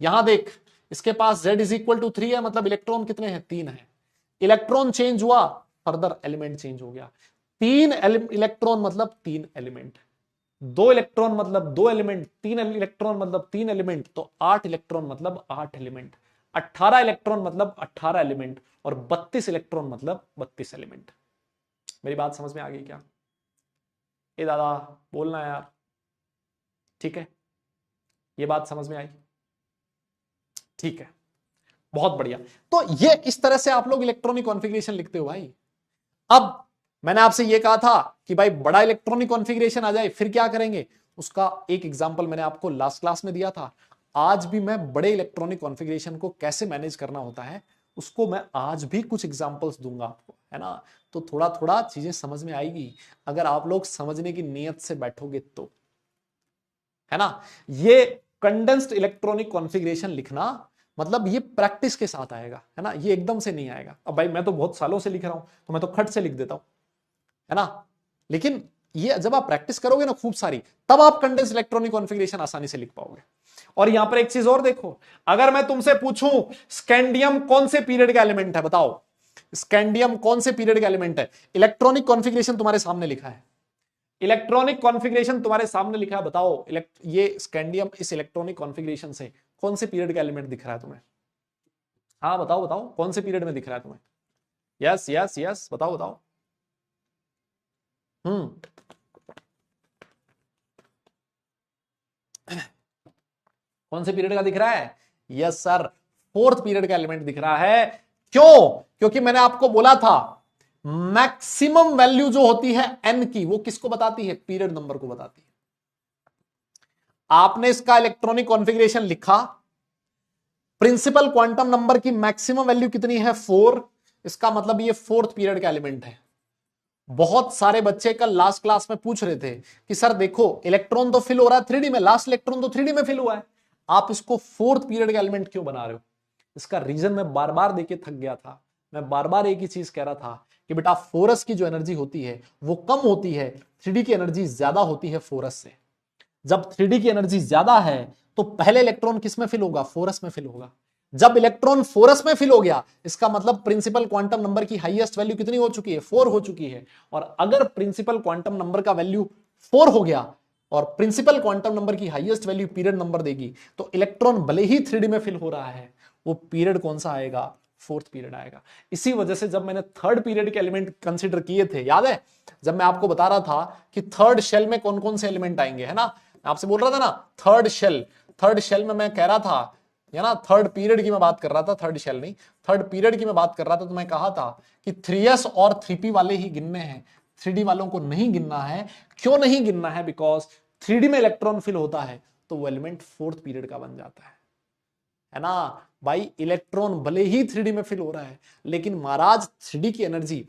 यहां देख, इसके पास Z इज इक्वल टू 3 है, मतलब इलेक्ट्रॉन कितने हैं? 3 है। इलेक्ट्रॉन चेंज हुआ, फर्दर एलिमेंट चेंज हो गया। 3 इलेक्ट्रॉन मतलब 3 एलिमेंट। 2 इलेक्ट्रॉन मतलब 2 एलिमेंट, 3 इलेक्ट्रॉन मतलब 3 एलिमेंट, तो 8 इलेक्ट्रॉन मतलब 8 एलिमेंट। 18 इलेक्ट्रॉन मतलब 18 एलिमेंट, और 32 इलेक्ट्रॉन मतलब 32 एलिमेंट। मेरी बात समझ में आ गई क्या? ए दादा बोलना है यार, ठीक है? ये बात समझ में आई? ठीक है, बहुत बढ़िया। तो ये इस तरह से आप लोग इलेक्ट्रॉनिक कॉन्फ़िगरेशन लिखते हो भाई। अब मैंने आपसे ये कहा था कि भाई बड़ा इलेक्ट्रॉनिक कॉन्फ़िगरेशन आ जाए फिर क्या करेंगे, उसका एक एग्जांपल मैंने आपको लास्ट क्लास में दिया था। आज भी मैं बड़े इलेक्ट्रॉनिक कॉन्फ़िगरेशन को कैसे मैनेज करना होता है उसको मैं आज भी कुछ एग्जांपल्स दूंगा आपको, है ना? तो थोड़ा थोड़ा चीजें समझ में आएगी अगर आप लोग समझने की नियत से बैठोगे तो, है ना? ये कंडेंस्ड इलेक्ट्रॉनिक कॉन्फ़िगरेशन लिखना मतलब ये प्रैक्टिस के साथ आएगा, है ना? ये एकदम से नहीं आएगा। अब भाई मैं तो बहुत सालों से लिख रहा हूं, तो मैं तो खट से लिख देता हूं, है ना? लेकिन ये जब आप प्रैक्टिस करोगे ना खूब सारी, तब आप कंडेंस्ड इलेक्ट्रॉनिक कॉन्फ़िगरेशन आसानी से लिख पाओगे। और यहां पर एक चीज और देखो, अगर मैं तुमसे पूछूं स्कैंडियम कौन से पीरियड का एलिमेंट है, बताओ स्कैंडियम कौन से पीरियड का एलिमेंट है? इलेक्ट्रॉनिक कॉन्फ़िगरेशन तुम्हारे सामने लिखा है, इलेक्ट्रॉनिक कॉन्फ़िगरेशन तुम्हारे सामने लिखा है, बताओ ये स्कैंडियम इस इलेक्ट्रॉनिक कॉन्फ़िगरेशन से कौन से पीरियड का एलिमेंट दिख रहा है तुम्हें? हाँ बताओ बताओ, कौन से पीरियड में दिख रहा है तुम्हें? यस यस यस, बताओ बताओ। हम्म, कौन से पीरियड का दिख रहा है? यस सर, 4th पीरियड का एलिमेंट दिख रहा है। क्यों? क्योंकि मैंने आपको बोला था मैक्सिमम वैल्यू जो होती है एन की, वो किसको बताती है? पीरियड नंबर को बताती है। आपने इसका इलेक्ट्रॉनिक कॉन्फ़िगरेशन लिखा, प्रिंसिपल क्वांटम नंबर की मैक्सिमम वैल्यू कितनी है? 4। इसका मतलब ये 4th पीरियड का एलिमेंट है। बहुत सारे बच्चे कल लास्ट क्लास में पूछ रहे थे कि सर देखो इलेक्ट्रॉन तो फिल हो रहा है 3D में, लास्ट इलेक्ट्रॉन तो 3D में फिल हुआ है, आप इसको 4th पीरियड का एलिमेंट क्यों बना रहे हो? इसका रीजन मैं बार बार देके थक गया था। मैं बार बार एक ही चीज कह रहा था कि बेटा 4s की जो एनर्जी होती है वो कम होती है, 3D की एनर्जी ज्यादा होती है 4s से। जब 3D की एनर्जी ज्यादा है तो पहले इलेक्ट्रॉन किस में फिल होगा? 4s में फिल होगा। जब इलेक्ट्रॉन 4s में फिल हो गया, इसका मतलब प्रिंसिपल क्वांटम नंबर की हाईएस्ट वैल्यू कितनी हो चुकी है? 4 हो चुकी है। और अगर प्रिंसिपल क्वांटम नंबर का वैल्यू 4 हो गया और प्रिंसिपल क्वांटम नंबर की हाईएस्ट वैल्यू पीरियड नंबर देगी, तो इलेक्ट्रॉन भले ही 3D में फिल हो रहा है, वो पीरियड कौन सा आएगा? 4th पीरियड आएगा। इसी वजह से जब मैंने 3rd पीरियड के एलिमेंट कंसीडर किए थे, याद है जब मैं आपको बता रहा था कि 3rd शेल में कौन कौन से एलिमेंट आएंगे, है ना? आपसे बोल रहा था ना 3rd शेल में मैं कह रहा था, या ना 3rd पीरियड की मैं बात कर रहा था, 3rd शेल नहीं, 3rd पीरियड की मैं बात कर रहा था। तो मैं कहा था कि 3s और 3p वाले ही गिनने हैं, 3D वालों को नहीं गिनना है। क्यों नहीं गिनना है? बिकॉज 3D में इलेक्ट्रॉन फिल होता है तो वो एलिमेंट 4th पीरियड का बन जाता है ना? भाई इलेक्ट्रॉन भले ही 3D में फिल हो रहा है, लेकिन महाराज 3D की एनर्जी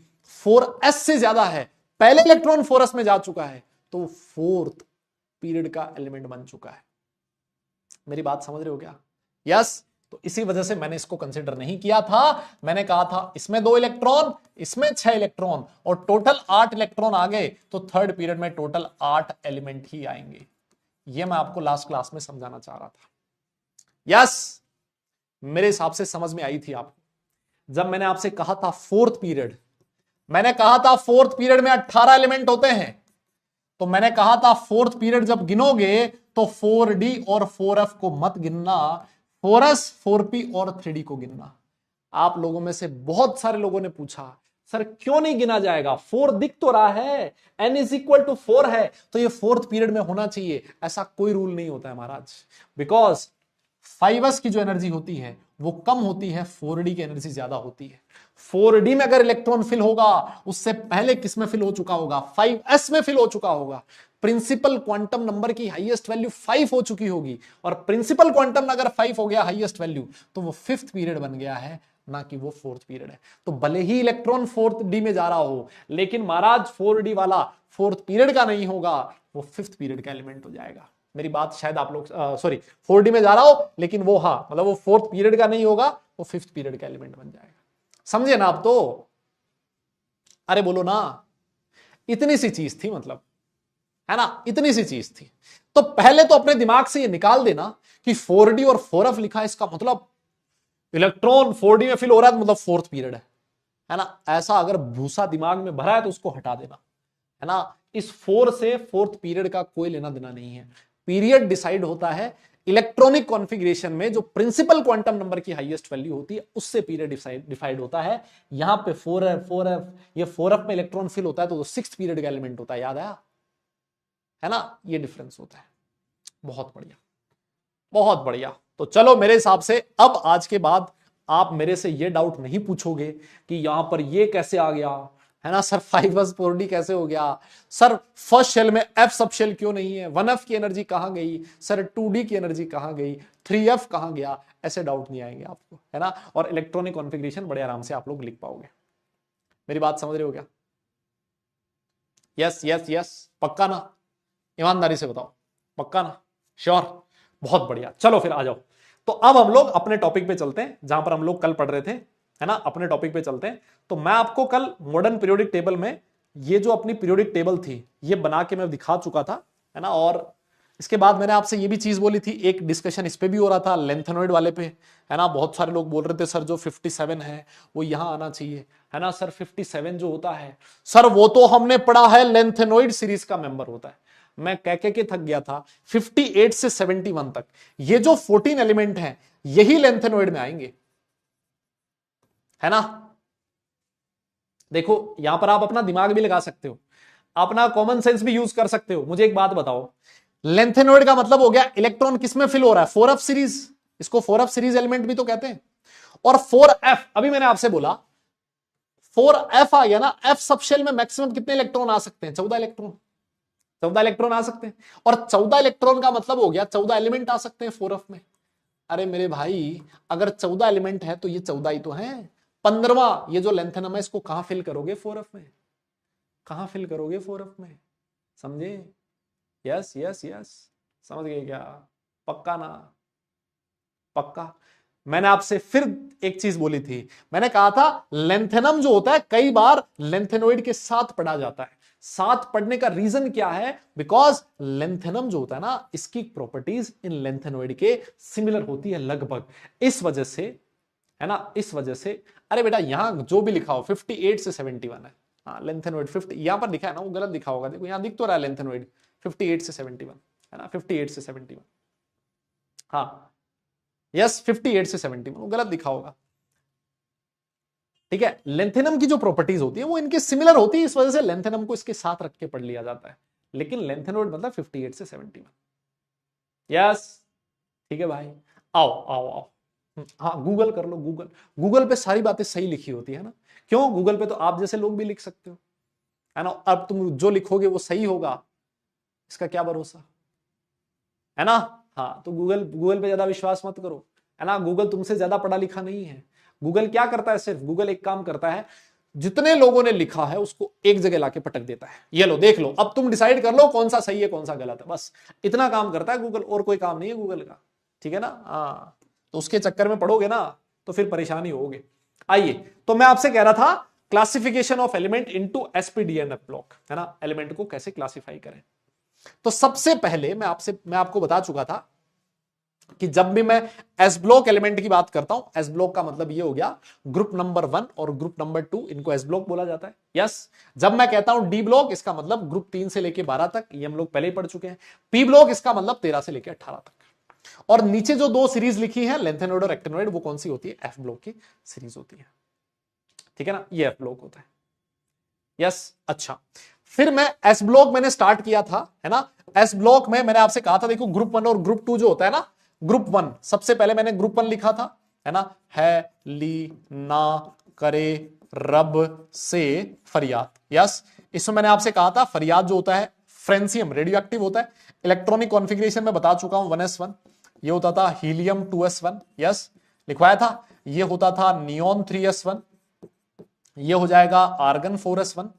4s से ज्यादा है, पहले इलेक्ट्रॉन 4s में जा चुका है, तो 4th पीरियड का एलिमेंट बन चुका है। मेरी बात समझ रहे हो क्या? यस। तो इसी वजह से मैंने इसको कंसिडर नहीं किया था। मैंने कहा था इसमें 2 इलेक्ट्रॉन, इसमें 6 इलेक्ट्रॉन, और टोटल 8 इलेक्ट्रॉन आ गए, तो थर्ड पीरियड में टोटल 8 एलिमेंट ही आएंगे। ये मैं आपको लास्ट क्लास में समझाना चाह रहा था। यस, मेरे हिसाब से समझ में आई थी आपको। जब मैंने आपसे कहा था फोर्थ पीरियड, मैंने कहा था फोर्थ पीरियड में 18 एलिमेंट होते हैं, तो मैंने कहा था फोर्थ पीरियड जब गिनोगे तो 4D और 4F को मत गिनना, 4S 4P और 3D को गिनना। आप लोगों में से बहुत सारे लोगों ने पूछा सर क्यों नहीं गिना जाएगा, 4 दिख तो रहा है, n इज इक्वल टू 4 है, तो ये फोर्थ पीरियड में होना चाहिए। ऐसा कोई रूल नहीं होता है महाराज, बिकॉज 5s की जो एनर्जी होती है वो कम होती है, 4D की एनर्जी ज्यादा होती है। 4D में अगर इलेक्ट्रॉन फिल होगा, उससे पहले किस में फिल हो चुका होगा, 5s में फिल हो चुका होगा। प्रिंसिपल क्वांटम नंबर की हाईएस्ट वैल्यू 5 हो चुकी होगी, और प्रिंसिपल क्वांटम अगर 5 हो गया हाईएस्ट वैल्यू, तो वो फिफ्थ पीरियड बन गया है, ना कि वो फोर्थ पीरियड है। तो भले ही इलेक्ट्रॉन फोर्थ डी में जा रहा हो, लेकिन महाराज 4D वाला फोर्थ पीरियड का नहीं होगा, वो फिफ्थ पीरियड का एलिमेंट हो जाएगा। मेरी बात शायद आप लोग, सॉरी, 4D में जा रहा हो, लेकिन वो, हाँ मतलब वो फोर्थ पीरियड का नहीं होगा, वो फिफ्थ पीरियड का एलिमेंट बन जाएगा। समझे ना आप? तो अरे बोलो ना, इतनी सी चीज थी, मतलब है ना, इतनी सी चीज थी। तो पहले तो अपने दिमाग से ये निकाल देना कि 4D और 4F लिखा है, इसका मतलब इलेक्ट्रॉन 4D में फिल हो रहा है, तो मतलब फोर्थ पीरियड है ना। ऐसा अगर भूसा दिमाग में भरा है तो उसको हटा देना, है ना। इस 4 से फोर्थ पीरियड का कोई लेना देना नहीं है। पीरियड डिसाइड होता है इलेक्ट्रॉनिक कॉन्फ़िगरेशन में, जो प्रिंसिपल क्वांटम नंबर की हाईएस्ट वैल्यू होती है, उससे पीरियड डिसाइड होता है। यहां पे 4F, ये 4F में इलेक्ट्रॉन फिल होता है तो सिक्स्थ पीरियड का एलिमेंट होता है, याद आया, है ना। ये डिफरेंस होता है। बहुत बढ़िया, बहुत बढ़िया। तो चलो, मेरे हिसाब से अब आज के बाद आप मेरे से ये डाउट नहीं पूछोगे कि यहां पर ये कैसे आ गया, है ना सर, 5s 4D कैसे हो गया, सर फर्स्ट शेल में F सब शेल क्यों नहीं है, 1F की एनर्जी कहां गई, सर 2D की एनर्जी कहां गई, 3F कहां गया, ऐसे डाउट नहीं आएंगे आपको, है ना। और इलेक्ट्रॉनिक कॉन्फ़िगरेशन बड़े आराम से आप लोग लिख पाओगे। मेरी बात समझ रहे हो क्या? यस यस यस, पक्का ना? ईमानदारी से बताओ, पक्का ना? श्योर? बहुत बढ़िया। चलो फिर आ जाओ। तो अब हम लोग अपने टॉपिक पे चलते हैं, जहां पर हम लोग कल पढ़ रहे थे, है ना। अपने टॉपिक पे चलते हैं। तो मैं आपको कल मॉडर्न पीरियोडिक टेबल में ये जो अपनी पीरियोडिक टेबल थी, ये बना के मैं दिखा चुका था, है ना। और इसके बाद मैंने आपसे ये भी चीज बोली थी, एक डिस्कशन इस पे भी हो रहा था, लेंथेनॉइड वाले पे, है ना। बहुत सारे लोग बोल रहे थे सर जो 57 है वो यहां आना चाहिए, है ना। सर 57 जो होता है, सर वो तो हमने पढ़ा है लेंथेनॉइड सीरीज का मेंबर होता है। मैं कह के थक गया था। 58 से 71 तक ये जो 14 एलिमेंट हैं, यही लेंथेनॉइड में आएंगे, है ना। देखो, यहां पर आप अपना दिमाग भी लगा सकते हो, अपना कॉमन सेंस भी यूज कर सकते हो। मुझे एक बात बताओ, लेंथेनॉइड का मतलब हो गया इलेक्ट्रॉन किसमें फिल हो रहा है, 4F सीरीज, इसको 4F सीरीज एलिमेंट भी तो कहते हैं। और 4F, अभी मैंने आपसे बोला 4F आ गया ना, F सबशेल में मैक्सिमम कितने इलेक्ट्रॉन आ सकते हैं, 14 इलेक्ट्रॉन, 14 इलेक्ट्रॉन आ सकते हैं। और 14 इलेक्ट्रॉन का मतलब हो गया 14 एलिमेंट आ सकते हैं 4F में। अरे मेरे भाई, अगर 14 एलिमेंट है तो ये 14 ही तो है। 15वां ये जो लेंथेनम है, इसको कहां फिल करोगे 4F में, कहां फिल करोगे 4F में, समझे? यस यस यस, समझ गए क्या? पक्का ना? पक्का। मैंने आपसे फिर एक चीज बोली थी, मैंने कहा था लेंथेनम जो होता है कई बार लेंथेनोइड के साथ पढ़ा जाता है। साथ पढ़ने का रीजन क्या है? बिकॉज लेंथेनम जो होता है ना, इसकी प्रॉपर्टीज इन लेंथेनोइड के सिमिलर होती है लगभग, इस वजह से, है ना, इस वजह से। अरे बेटा, यहां जो भी लिखा हो 58 से 71 है, हाँ लेंथेनोइड 50 यहां पर लिखा है ना, वो गलत लिखा होगा। देखो यहां दिख तो रहा है लेंथेनोइड 58 से 71, है ना, 58 से 71, हाँ यस 58 से 71, वो गलत दिखा होगा। ठीक है, लेंथेनम की जो प्रॉपर्टीज होती है वो इनके सिमिलर होती है, इस वजह से लेंथेनम को इसके साथ रख के पढ़ लिया जाता है। लेकिन लेंथेनोइड मतलब 58 से 71। यस, ठीक है भाई, आओ आओ आओ। हाँ, गूगल कर लो, गूगल, गूगल पे सारी बातें सही लिखी होती है ना। क्यों? गूगल पे तो आप जैसे लोग भी लिख सकते हो, है ना। अब तुम जो लिखोगे वो सही होगा, इसका क्या भरोसा, है ना। हाँ, तो गूगल, गूगल पे ज्यादा विश्वास मत करो, है ना। गूगल तुमसे ज्यादा पढ़ा लिखा नहीं है। गूगल क्या करता है, सिर्फ गूगल एक काम करता है, जितने लोगों ने लिखा है उसको एक जगह लाके पटक देता है। ये लो, देख लो, अब तुम डिसाइड कर लो कौन सा सही है कौन सा गलत है, बस इतना काम करता है गूगल, और कोई काम नहीं है गूगल का, ठीक है ना। हाँ, तो उसके चक्कर में पड़ोगे ना तो फिर परेशानी होगी। आइए, तो मैं आपसे कह रहा था classification of element into S P D and F block, है ना, एलिमेंट को कैसे क्लासिफाई करें। तो सबसे पहले मैं आपको बता चुका था कि जब भी मैं एस ब्लॉक एलिमेंट की बात करता हूं, एस ब्लॉक का मतलब ये हो गया ग्रुप नंबर 1 और ग्रुप नंबर 2, इनको एस ब्लॉक बोला जाता है। यस, जब मैं कहता हूं डी ब्लॉक, इसका मतलब ग्रुप 3 से लेके 12 तक, ये हम लोग पहले ही पढ़ चुके हैं। पी ब्लॉक इसका मतलब 13 से लेके 18 तक। और नीचे जो दो सीरीज लिखी है लेंथेनोइड और एक्टिनोइड, वो कौन सी होती है, एफ ब्लॉक की सीरीज होती है। ठीक है ना, ये एफ ब्लॉक होता है। यस, अच्छा, फिर मैं एस ब्लॉक मैंने स्टार्ट किया था, है ना। एस ब्लॉक में मैंने आपसे कहा था, देखो ग्रुप 1 और ग्रुप 2 जो होता है ना, ग्रुप 1 सबसे पहले मैंने ग्रुप 1 लिखा था, है ना, है ली ना करे रब से फरियाद। यस, इसमें मैंने आपसे कहा था फरियाद जो होता है फ्रेंसियम रेडियो एक्टिव होता है। इलेक्ट्रॉनिक कॉन्फ़िगरेशन में बता चुका हूं 1s1, ये होता था हीलियम 2s1। यस, लिखवाया था। ये होता था नियोन 3s1, ये हो जाएगा आर्गन 4s1,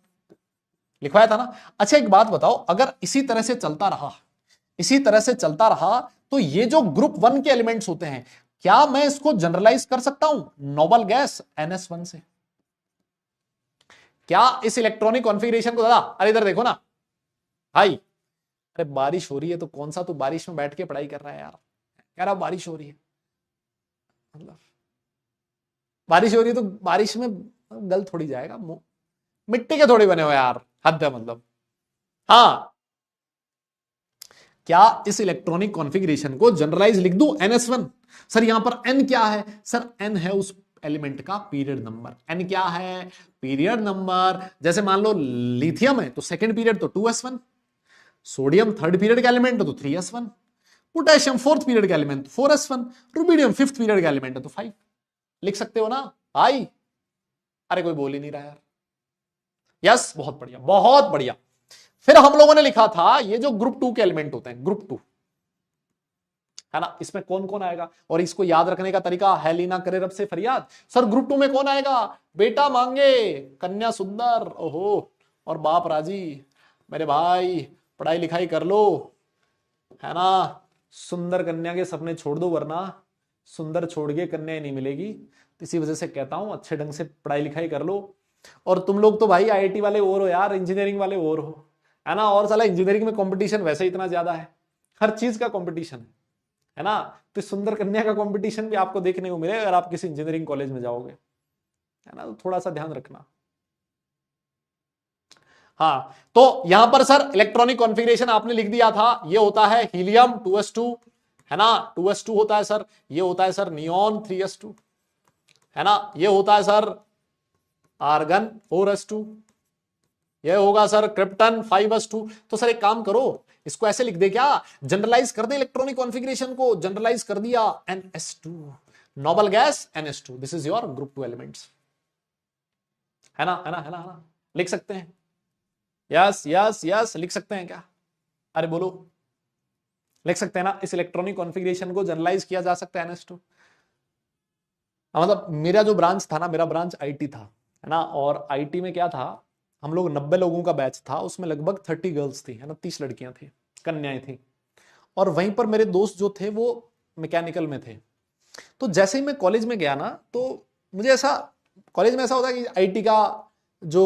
लिखवाया था ना। अच्छा, एक बात बताओ, अगर इसी तरह से चलता रहा, इसी तरह से चलता रहा, तो ये जो ग्रुप 1 के एलिमेंट्स होते हैं, क्या मैं इसको जनरलाइज कर सकता हूं नोबल गैस NS1 से? क्या इस इलेक्ट्रॉनिक कॉन्फ़िगरेशन को, दादा अरे इधर देखो ना भाई, अरे बारिश हो रही है तो कौन सा तू बारिश में बैठ के पढ़ाई कर रहा है यार, कह रहा बारिश हो रही है, मतलब बारिश हो रही है तो बारिश में गल थोड़ी जाएगा, मिट्टी के थोड़ी बने हो यार, हद है मतलब। हाँ, क्या इस इलेक्ट्रॉनिक कॉन्फ़िगरेशन को जनरलाइज लिख दूं NS1? सर यहां पर N क्या है? सर N है उस एलिमेंट का पीरियड नंबर। N क्या है? Period number. जैसे मान लो लिथियम है तो सेकंड पीरियड तो 2s1, सोडियम थर्ड पीरियड का एलिमेंट है तो 3s1, पोटेशियम फोर्थ पीरियड का एलिमेंट तो 4s1, रुबिडियम फिफ्थ पीरियड का एलिमेंट है तो 5। लिख सकते हो ना भाई? अरे कोई बोल ही नहीं रहा यार। यस, बहुत बढ़िया, बहुत बढ़िया। फिर हम लोगों ने लिखा था ये जो ग्रुप 2 के एलिमेंट होते हैं, ग्रुप 2, है ना, इसमें कौन कौन आएगा? और इसको याद रखने का तरीका है लीना करे रब से फरियाद। सर ग्रुप 2 में कौन आएगा? बेटा मांगे कन्या सुंदर, ओहो, और बाप राजी। मेरे भाई पढ़ाई लिखाई कर लो, है ना, सुंदर कन्या के सपने छोड़ दो, वरना सुंदर छोड़ के कन्या नहीं मिलेगी। इसी वजह से कहता हूं अच्छे ढंग से पढ़ाई लिखाई कर लो। और तुम लोग तो भाई IIT वाले और हो यार, इंजीनियरिंग वाले और हो, है ना। और साला इंजीनियरिंग में कंपटीशन वैसे ही इतना ज्यादा है, हर चीज का कंपटीशन है ना। तो सुंदर कन्या का कंपटीशन भी आपको देखने को मिलेगा अगर आप किसी इंजीनियरिंग कॉलेज में जाओगे, है ना। तो थोड़ा सा ध्यान रखना। हाँ, तो यहां पर सर इलेक्ट्रॉनिक कॉन्फ़िगरेशन आपने लिख दिया था, ये होता है हीलियम 2s2, है ना, 2s2 होता है सर। ये होता है सर नियोन 3s2, है ना। ये होता है सर आर्गन 4s2, ये होगा सर क्रिप्टन 5s2। तो सर एक काम करो, इसको ऐसे लिख दे, क्या जनरलाइज कर दे इलेक्ट्रॉनिक कॉन्फ़िगरेशन को, जनरलाइज कर दिया NS2, noble gas NS2, this is your group 2 elements, है ना, है ना, है ना, है ना। लिख सकते हैं? यस यस यस, लिख सकते हैं क्या? अरे बोलो, लिख सकते हैं ना? इस इलेक्ट्रॉनिक कॉन्फ़िगरेशन को जनरलाइज किया जा सकता है NS2। मतलब मेरा जो ब्रांच था ना, मेरा ब्रांच IT था, है ना। और IT में क्या था, हम लोग 90 लोगों का बैच था, उसमें लगभग 30 गर्ल्स थी, है ना, 30 लड़कियां थी, कन्याएं थी। और वहीं पर मेरे दोस्त जो थे वो मैकेनिकल में थे। तो जैसे ही मैं कॉलेज में गया ना, तो मुझे ऐसा, कॉलेज में ऐसा होता है कि IT का जो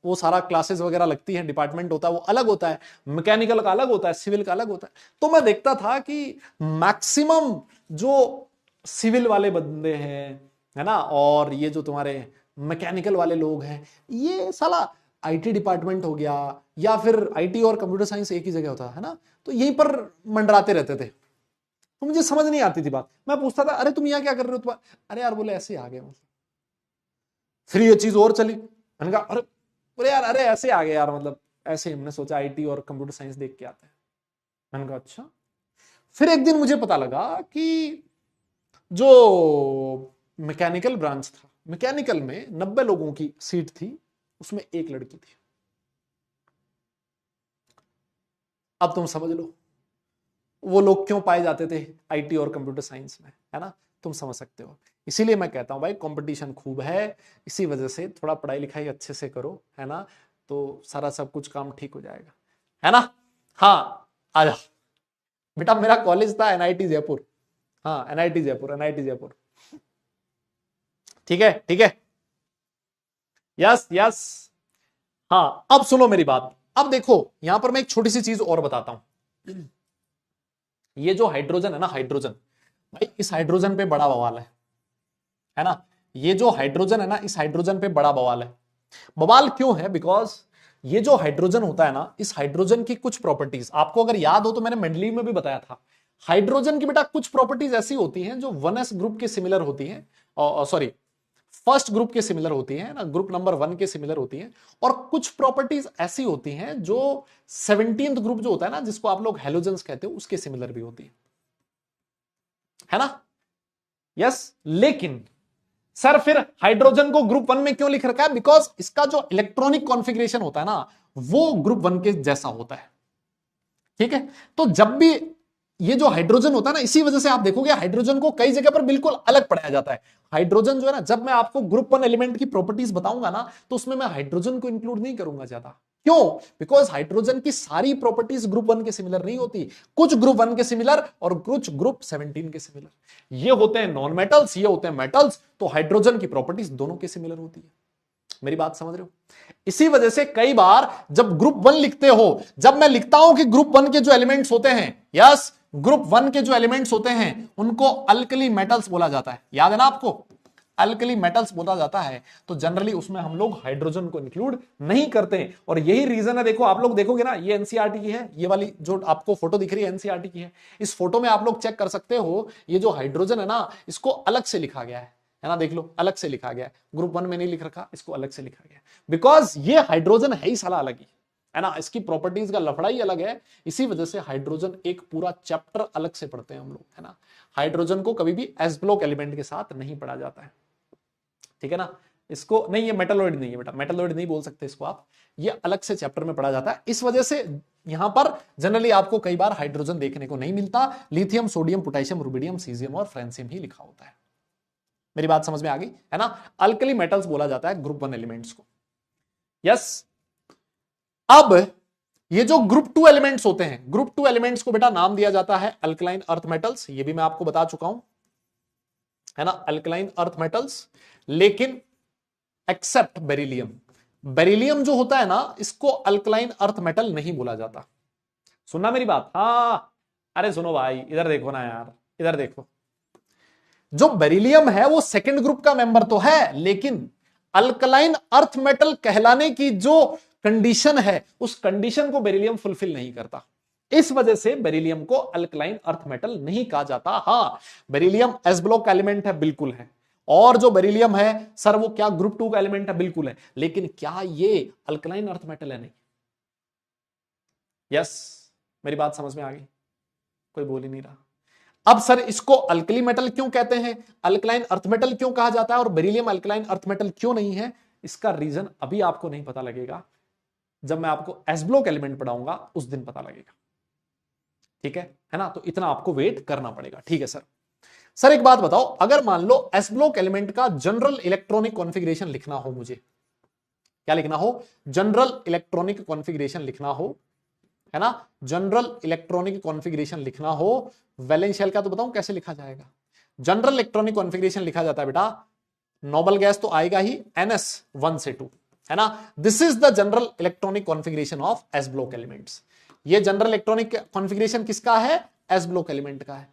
वो सारा क्लासेस वगैरह लगती हैं, डिपार्टमेंट होता है वो अलग होता है, मैकेनिकल का अलग होता है, सिविल का अलग होता है। तो मैं देखता था कि मैक्सिमम जो सिविल वाले बंदे हैं, है ना, और ये जो तुम्हारे मैकेनिकल वाले लोग हैं, ये साला IT डिपार्टमेंट हो गया, या फिर IT और कंप्यूटर साइंस एक ही जगह होता है ना, तो यहीं पर मंडराते रहते थे। तो मुझे समझ नहीं आती थी बात। मैं पूछता था अरे तुम यहाँ क्या कर रहे हो, तुम? अरे यार बोले ऐसे आ गए, मतलब फिर ये चीज और चली, मैंने कहा अरे, बोले यार अरे ऐसे आ गए यार, मतलब ऐसे हमने सोचा IT और कंप्यूटर साइंस देख के आते हैं। मैंने कहा अच्छा। फिर एक दिन मुझे पता लगा कि जो मैकेनिकल ब्रांच था, मैकेनिकल में 90 लोगों की सीट थी, उसमें एक लड़की थी। अब तुम समझ लो वो लोग क्यों पाए जाते थे IT और कंप्यूटर साइंस में, है ना। तुम समझ सकते हो। इसीलिए मैं कहता हूं भाई कंपटीशन खूब है, इसी वजह से थोड़ा पढ़ाई लिखाई अच्छे से करो, है ना, तो सारा सब कुछ काम ठीक हो जाएगा, है ना। हाँ, आ जा, बेटा मेरा कॉलेज था एनआईटी जयपुर। हाँ एनआईटी जयपुर, एनआईटी जयपुर। ठीक है ठीक है, यस यस। हाँ अब सुनो मेरी बात। अब देखो यहां पर मैं एक छोटी सी चीज और बताता हूं। ये जो हाइड्रोजन है ना, हाइड्रोजन, भाई इस हाइड्रोजन पे बड़ा बवाल है ना। ये जो हाइड्रोजन है ना, इस हाइड्रोजन पे बड़ा बवाल है। बवाल क्यों है? बिकॉज ये जो हाइड्रोजन होता है ना, इस हाइड्रोजन की कुछ प्रॉपर्टीज आपको अगर याद हो तो मैंने मेंडलीव में भी बताया था। हाइड्रोजन की बेटा कुछ प्रॉपर्टीज ऐसी होती हैं जो 1s ग्रुप के सिमिलर होती हैं, सॉरी फर्स्ट ग्रुप के सिमिलर होती है ना, ग्रुप नंबर 1 के सिमिलर होती हैं। और कुछ प्रॉपर्टीज ऐसी होती हैं जो 17th ग्रुप जो होता है ना, जिसको आप लोग हेलोजेंस कहते हो, उसके सिमिलर भी होती है ना। यस लेकिन सर फिर हाइड्रोजन को ग्रुप 1 में क्यों लिख रखा है? बिकॉज इसका जो इलेक्ट्रॉनिक कॉन्फ़िगरेशन होता है ना, वो ग्रुप 1 के जैसा होता है। ठीक है, तो जब भी ये जो हाइड्रोजन होता है ना, इसी वजह से आप देखोगे हाइड्रोजन को कई जगह पर बिल्कुल अलग पढ़ाया जाता है। हाइड्रोजन जो है ना, जब मैं आपको ग्रुप 1 एलिमेंट की प्रॉपर्टीज बताऊंगा ना, तो उसमें मैं हाइड्रोजन को इंक्लूड नहीं करूंगा ज्यादा। क्यों? बिकॉज हाइड्रोजन की सारी प्रॉपर्टीज ग्रुप 1 के सिमिलर नहीं होती। कुछ ग्रुप 1 के सिमिलर और कुछ ग्रुप 17 के सिमिलर। ये होते हैं नॉन मेटल्स, ये होते हैं मेटल्स। तो हाइड्रोजन की प्रॉपर्टीज दोनों के सिमिलर होती है। मेरी बात समझ रहे हो? इसी वजह से कई बार जब ग्रुप 1 लिखते हो, जब मैं लिखता हूं कि ग्रुप 1 के जो एलिमेंट्स होते हैं, यस ग्रुप 1 के जो एलिमेंट्स होते हैं उनको अल्कली मेटल्स बोला जाता है। याद है ना आपको? अल्कली मेटल्स बोला जाता है। तो जनरली उसमें हम लोग हाइड्रोजन को इंक्लूड नहीं करते। और यही रीजन है, देखो आप लोग देखोगे ना, ये एनसीईआरटी की है, ये वाली जो आपको फोटो दिख रही है एनसीईआरटी की है। इस फोटो में आप लोग चेक कर सकते हो, ये जो हाइड्रोजन है ना, इसको अलग से लिखा गया है ना, देख लो अलग से लिखा गया है। ग्रुप 1 में नहीं लिख रखा, इसको अलग से लिखा गया। बिकॉज ये हाइड्रोजन है ही साला अलग ही है ना, इसकी प्रॉपर्टीज का लफड़ा ही अलग है। इसी वजह से हाइड्रोजन एक पूरा चैप्टर अलग से पढ़ते हैं हम लोग, है ना। हाइड्रोजन को कभी भी एस ब्लॉक एलिमेंट के साथ नहीं पढ़ा जाता है, ठीक है ना। इसको नहीं, ये मेटलॉइड नहीं है बेटा, मेटलॉइड नहीं बोल सकते इसको आप, ये अलग से चैप्टर में पढ़ा जाता है। इस वजह से यहां पर जनरली आपको कई बार हाइड्रोजन देखने को नहीं मिलता। Lithium, sodium, potassium, rubidium, caesium और फ्रांसियम ही लिखा होता है। मेरी बात समझ में आ गई है ना। अल्कली मेटल्स बोला जाता है ग्रुप 1 एलिमेंट्स को। यस अब ये जो ग्रुप 2 एलिमेंट्स होते हैं, ग्रुप 2 एलिमेंट्स को बेटा नाम दिया जाता है अल्कलाइन अर्थ मेटल्स। ये भी मैं आपको बता चुका हूं, है ना, अल्कलाइन अर्थ मेटल्स। लेकिन एक्सेप्ट बेरिलियम, बेरिलियम जो होता है ना, इसको अल्कलाइन अर्थ मेटल नहीं बोला जाता। सुनना मेरी बात? हाँ अरे सुनो भाई, इधर देखो ना यार, इधर देखो। जो बेरिलियम है वो सेकंड ग्रुप का मेंबर तो है, लेकिन अल्कलाइन अर्थ मेटल कहलाने की जो कंडीशन है, उस कंडीशन को बेरिलियम फुलफिल नहीं करता। इस वजह से बेरिलियम को अल्कलाइन अर्थ मेटल नहीं कहा जाता। हां बेरिलियम एस ब्लॉक का एलिमेंट है, बिल्कुल है। और जो बेरिलियम है सर वो क्या ग्रुप 2 का एलिमेंट है, बिल्कुल है। लेकिन क्या ये अल्कलाइन अर्थ मेटल है? नहीं। यस मेरी बात समझ में आ गई? कोई बोल ही नहीं रहा। अब सर इसको अल्कली मेटल क्यों कहते हैं, अल्कलाइन अर्थ मेटल क्यों कहा जाता है, और बेरिलियम अल्कलाइन अर्थ मेटल क्यों नहीं है? इसका रीजन अभी आपको नहीं पता लगेगा, जब मैं आपको एस ब्लॉक एलिमेंट पढ़ाऊंगा उस दिन पता लगेगा। ठीक है ना। तो इतना आपको वेट करना पड़ेगा। ठीक है सर। सर एक बात बताओ, अगर मान लो एस ब्लॉक एलिमेंट का जनरल इलेक्ट्रॉनिक कॉन्फ़िगरेशन लिखना हो, मुझे क्या लिखना हो? जनरल इलेक्ट्रॉनिक कॉन्फ़िगरेशन लिखना हो, है ना, जनरल इलेक्ट्रॉनिक कॉन्फ़िगरेशन लिखना हो। वैलेंस शेल का तो बताऊं कैसे लिखा जाएगा। जनरल इलेक्ट्रॉनिक कॉन्फ़िगरेशन लिखा जाता है बेटा, नोबल गैस तो आएगा ही NS1 से 2, है ना। This is the general electronic configuration of S block elements. ये जनरल इलेक्ट्रॉनिक कॉन्फ़िगरेशन किसका है? एस ब्लॉक एलिमेंट का है।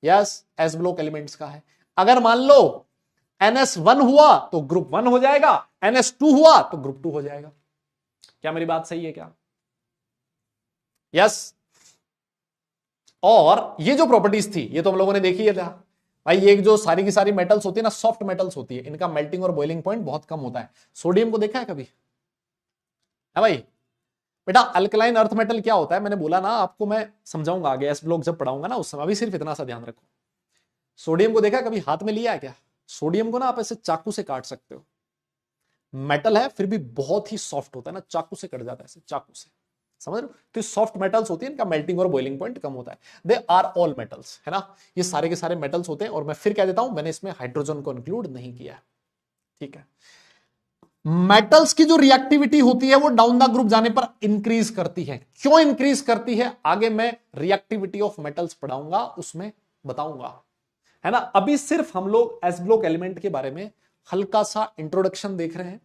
यस एस ब्लॉक एलिमेंट्स का है। अगर मान लो NS1 हुआ तो ग्रुप 1 हो जाएगा, NS2 हुआ तो ग्रुप 2 हो जाएगा। क्या मेरी बात सही है क्या? यस और ये जो प्रॉपर्टीज थी ये तो हम लोगों ने देखी है था भाई। ये जो सारी की सारी मेटल्स होती है ना, सॉफ्ट मेटल्स होती है, इनका मेल्टिंग और बॉइलिंग पॉइंट बहुत कम होता है। सोडियम को देखा है कभी? है भाई? बेटा अल्कलाइन अर्थ मेटल क्या होता है, मैंने बोला ना आपको, मैं समझाऊंगा आगे एस ब्लॉक जब पढ़ाऊंगा ना उस समय। अभी सिर्फ इतना सा ध्यान रखो। सोडियम को देखा कभी? हाथ में लिया है क्या? सोडियम को ना आप ऐसे चाकू से काट सकते हो, मेटल है फिर भी बहुत ही सॉफ्ट होता है ना, चाकू से कट जाता है ऐसे, चाकू से, समझ रहे हो। तो सॉफ्ट मेटल्स होती है, इनका मेल्टिंग और बॉइलिंग पॉइंट कम होता है। दे आर ऑल मेटल्स, है ना, ये सारे के सारे मेटल्स होते हैं। और मैं फिर कह देता हूं, मैंने इसमें हाइड्रोजन को इंक्लूड नहीं किया है। ठीक है। मेटल्स की जो रिएक्टिविटी होती है वो डाउन द ग्रुप जाने पर इंक्रीज करती है। क्यों इंक्रीज करती है आगे मैं रिएक्टिविटी ऑफ मेटल्स पढ़ाऊंगा, उसमें बताऊंगा, है ना। अभी सिर्फ हम लोग एस ब्लॉक एलिमेंट के बारे में हल्का सा इंट्रोडक्शन देख रहे हैं।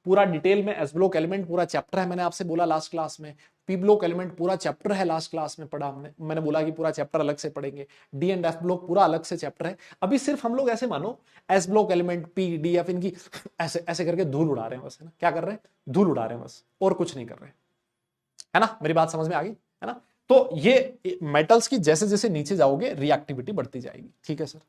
पूरा डिटेल में एस ब्लॉक एलिमेंट पूरा चैप्टर है, मैंने आपसे बोला लास्ट क्लास में। पी ब्लॉक एलिमेंट पूरा चैप्टर है, लास्ट क्लास में पढ़ा हमने, मैंने बोला कि पूरा चैप्टर अलग से पढ़ेंगे। डी एंड एफ ब्लॉक पूरा अलग से चैप्टर है। अभी सिर्फ हम लोग ऐसे मानो S block element P D F इनकी ऐसे ऐसे करके धूल उड़ा रहे हैं बस, है ना। क्या कर रहे हैं? धूल उड़ा रहे हैं बस, और कुछ नहीं कर रहे हैं, है ना। मेरी बात समझ में आ गई, है ना। तो ये मेटल्स की जैसे जैसे नीचे जाओगे रिएक्टिविटी बढ़ती जाएगी, ठीक है सर।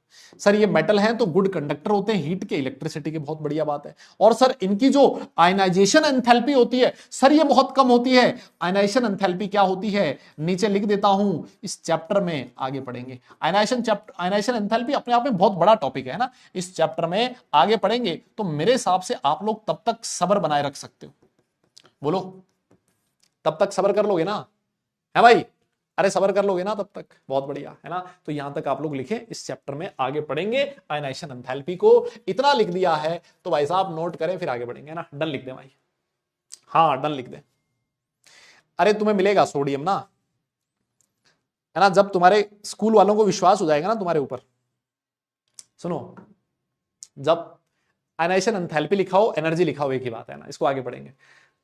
सर ये मेटल हैं तो गुड कंडक्टर होते हैं हीट के, इलेक्ट्रिसिटी के, बहुत बढ़िया बात है। और सर इनकी जो आयनाइजेशन एंथैल्पी होती है सर ये बहुत कम होती है। आयनाइजेशन एंथैल्पी क्या होती है नीचे लिख देता हूं, इस चैप्टर में आगे पढ़ेंगे। आयनाइजेशन एंथैल्पी अपने आप में बहुत बड़ा टॉपिक है ना, इस चैप्टर में आगे पढ़ेंगे। तो मेरे हिसाब से आप लोग तब तक सब्र बनाए रख सकते हो, बोलो तब तक सब्र कर लोगे ना, है भाई? अरे सब्र कर लोगे ना तब तक, बहुत बढ़िया, है ना। तो यहां तक आप लोग लिखें, इस चैप्टर में आगे पढ़ेंगे आयनाइजेशन एंथैल्पी को। इतना लिख दिया है तो भाई साहब नोट करें, फिर आगे बढ़ेंगे ना। डन लिख दे भाई, हाँ डन लिख दे। अरे तुम्हें मिलेगा सोडियम ना, है ना। जब तुम्हारे स्कूल वालों को विश्वास हो जाएगा ना तुम्हारे ऊपर, सुनो, जब आयनाइजेशन एंथैल्पी लिखाओ एनर्जी लिखाओ एक ही बात है ना, इसको आगे पढ़ेंगे।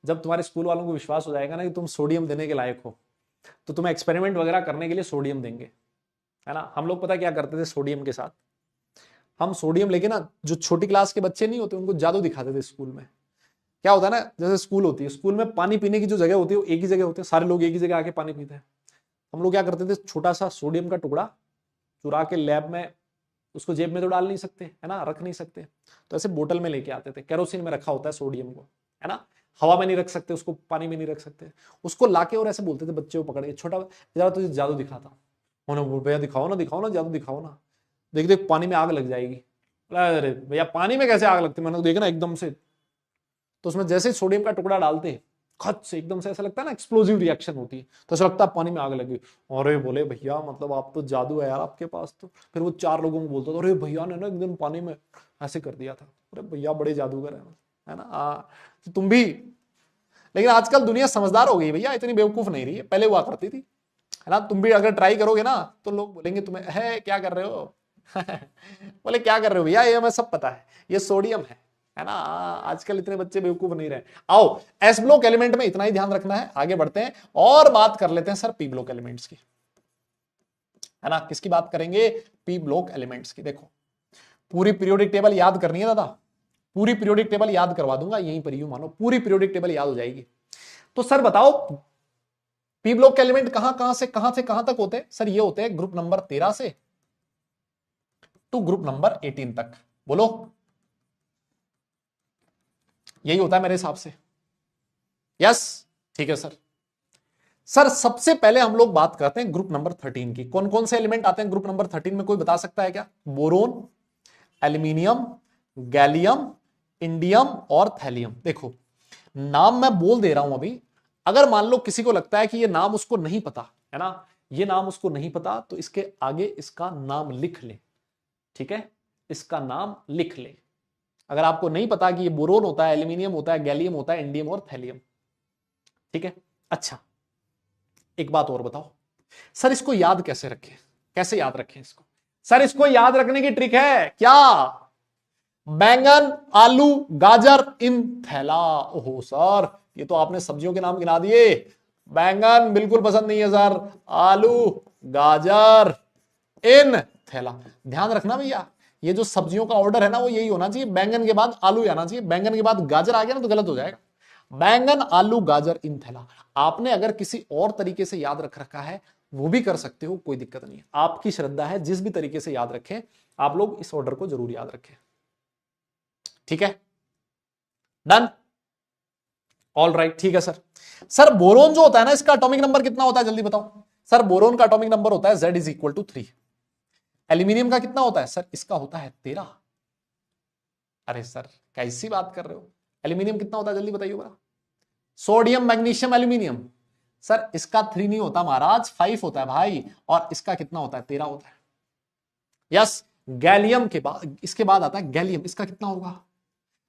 जब तुम्हारे स्कूल वालों को विश्वास हो जाएगा ना कि तुम सोडियम देने के लायक हो, तो तुम्हें एक्सपेरिमेंट वगैरह करने के लिए सोडियम देंगे, है ना। हम लोग पता क्या करते थे सोडियम के साथ, हम सोडियम लेके ना, जो छोटी क्लास के बच्चे नहीं होते उनको जादू दिखाते थे स्कूल में। क्या होता है ना, जैसे स्कूल होती है, स्कूल में पानी पीने की जो जगह होती है वो एक ही जगह होती है, सारे लोग एक ही जगह आके पानी पीते हैं। हम लोग क्या करते थे, छोटा सा सोडियम का टुकड़ा चुरा के लैब में, उसको जेब में तो डाल नहीं सकते, है ना, रख नहीं सकते, तो ऐसे बोतल में लेके आते थे। केरोसिन में रखा होता है सोडियम को, है ना, हवा में नहीं रख सकते उसको, पानी में नहीं रख सकते उसको, लाके और ऐसे बोलते थे बच्चे को पकड़ के, छोटा जरा तुझे जादू दिखाता हूँ, भैया दिखाओ ना जादू दिखाओ ना, देख देख पानी में आग लग जाएगी। अरे भैया पानी में कैसे आग लगती, मैंने देखा ना एकदम से, तो उसमें जैसे सोडियम का टुकड़ा डालते खत से एकदम से ऐसा लगता है ना, एक्सप्लोजिव रिएक्शन होती है, तो ऐसा लगता है पानी में आग लगी। अरे बोले भैया मतलब आप तो जादू है यार आपके पास तो। फिर वो चार लोगों को बोलता था, अरे भैया ने ना एकदम पानी में ऐसे कर दिया था, अरे भैया बड़े जादूगर है ना। तो तुम भी, लेकिन आजकल दुनिया समझदार हो गई भैया, इतनी बेवकूफ नहीं रही है, पहले हुआ करती थी, है ना। तुम भी अगर ट्राई करोगे ना तो लोग बोलेंगे तुम्हें, है क्या कर रहे हो बोले क्या कर रहे हो भैया, ये हमें सब पता है, ये सोडियम है ना। आजकल इतने बच्चे बेवकूफ नहीं रहे। आओ एस ब्लॉक एलिमेंट में इतना ही ध्यान रखना है, आगे बढ़ते हैं और बात कर लेते हैं सर पी ब्लॉक एलिमेंट्स की, है ना। किसकी बात करेंगे? पी ब्लॉक एलिमेंट्स की। देखो पूरी पीरियोडिक टेबल याद करनी है दादा, पूरी पीरियोडिक टेबल याद करवा दूंगा यहीं पर, यूं मानो पूरी पीरियोडिक टेबल याद हो जाएगी। तो सर बताओ पी ब्लॉक के एलिमेंट कहां से कहां तक होते हैं? सर ये होते हैं ग्रुप नंबर 13 से टू ग्रुप नंबर 18 तक, बोलो यही होता है मेरे हिसाब से। यस ठीक है सर। सर सबसे पहले हम लोग बात करते हैं ग्रुप नंबर 13 की। कौन कौन से एलिमेंट आते हैं ग्रुप नंबर 13 में, कोई बता सकता है क्या? बोरोन, एल्यूमिनियम, गैलियम, इंडियम और थैलियम। देखो नाम मैं बोल दे रहा हूं अभी, अगर मान लो किसी को लगता है कि ये नाम उसको नहीं पता, है ना, ये नाम उसको नहीं पता, तो इसके आगे इसका नाम लिख ले, ठीक है, इसका नाम लिख ले। अगर आपको नहीं पता कि ये बोरोन होता है, एल्यूमिनियम होता है, गैलियम होता है, इंडियम और थैलियम, ठीक है। अच्छा एक बात और बताओ सर, इसको याद कैसे रखें, कैसे याद रखें इसको? सर इसको याद रखने की ट्रिक है क्या? बैंगन, आलू, गाजर इन थैला। ओहो सर ये तो आपने सब्जियों के नाम गिना दिए। बैंगन बिल्कुल पसंद नहीं है सर, आलू, गाजर इन थैला। ध्यान रखना भैया, ये जो सब्जियों का ऑर्डर है ना वो यही होना चाहिए, बैंगन के बाद आलू आना चाहिए, बैंगन के बाद गाजर आ गया ना तो गलत हो जाएगा। बैंगन, आलू, गाजर इन थैला। आपने अगर किसी और तरीके से याद रख रखा है वो भी कर सकते हो, कोई दिक्कत नहीं है, आपकी श्रद्धा है, जिस भी तरीके से याद रखें आप लोग इस ऑर्डर को जरूर याद रखें, ठीक है। डन, ऑल राइट, ठीक है सर। सर बोरोन जो होता है ना इसका एटॉमिक नंबर कितना होता है जल्दी बताओ? सर बोरोन का एटॉमिक नंबर होता है Z = 3। एल्यूमिनियम का कितना होता है? सर इसका होता है 13। अरे सर कैसी बात कर रहे हो, एल्यूमिनियम कितना होता है जल्दी बताइए बड़ा? Sodium, magnesium, aluminium. सर इसका 3 नहीं होता महाराज, 5 होता है भाई, और इसका कितना होता है? 13 होता है। यस, गैलियम के बाद, इसके बाद आता है गैलियम, इसका कितना होगा?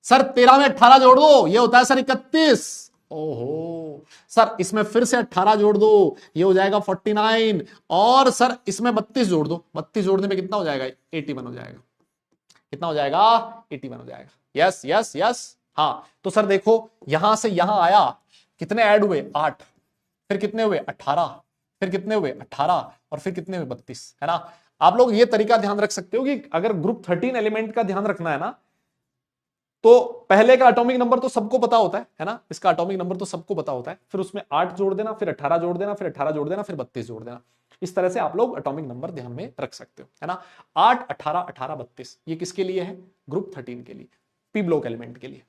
सर 13 में 18 जोड़ दो, ये होता है सर 31। ओहो सर, इसमें फिर से 18 जोड़ दो, ये हो जाएगा 49। और सर इसमें 32 जोड़ दो, 32 जोड़ने में कितना हो जाएगा? 81 हो जाएगा। कितना हो जाएगा? 81 हो जाएगा। Yes yes yes. हाँ तो सर देखो, यहां से यहां आया, कितने ऐड हुए? 8, फिर कितने हुए? 18, फिर कितने हुए? 18, और फिर कितने हुए? 32, है ना। आप लोग ये तरीका ध्यान रख सकते हो कि अगर ग्रुप 13 एलिमेंट का ध्यान रखना है ना, तो पहले का एटॉमिक नंबर तो सबको पता होता है ना, इसका एटॉमिक नंबर तो सबको पता होता है, फिर उसमें 8 जोड़ देना, फिर 18 जोड़ देना, फिर 18 जोड़ देना, फिर 32 जोड़ देना। इस तरह से आप लोग एटॉमिक नंबर ध्यान में रख सकते हो, है ना। 8, 18, 18, 32, ये किसके लिए है? ग्रुप 13 के लिए, पी ब्लॉक एलिमेंट के लिए।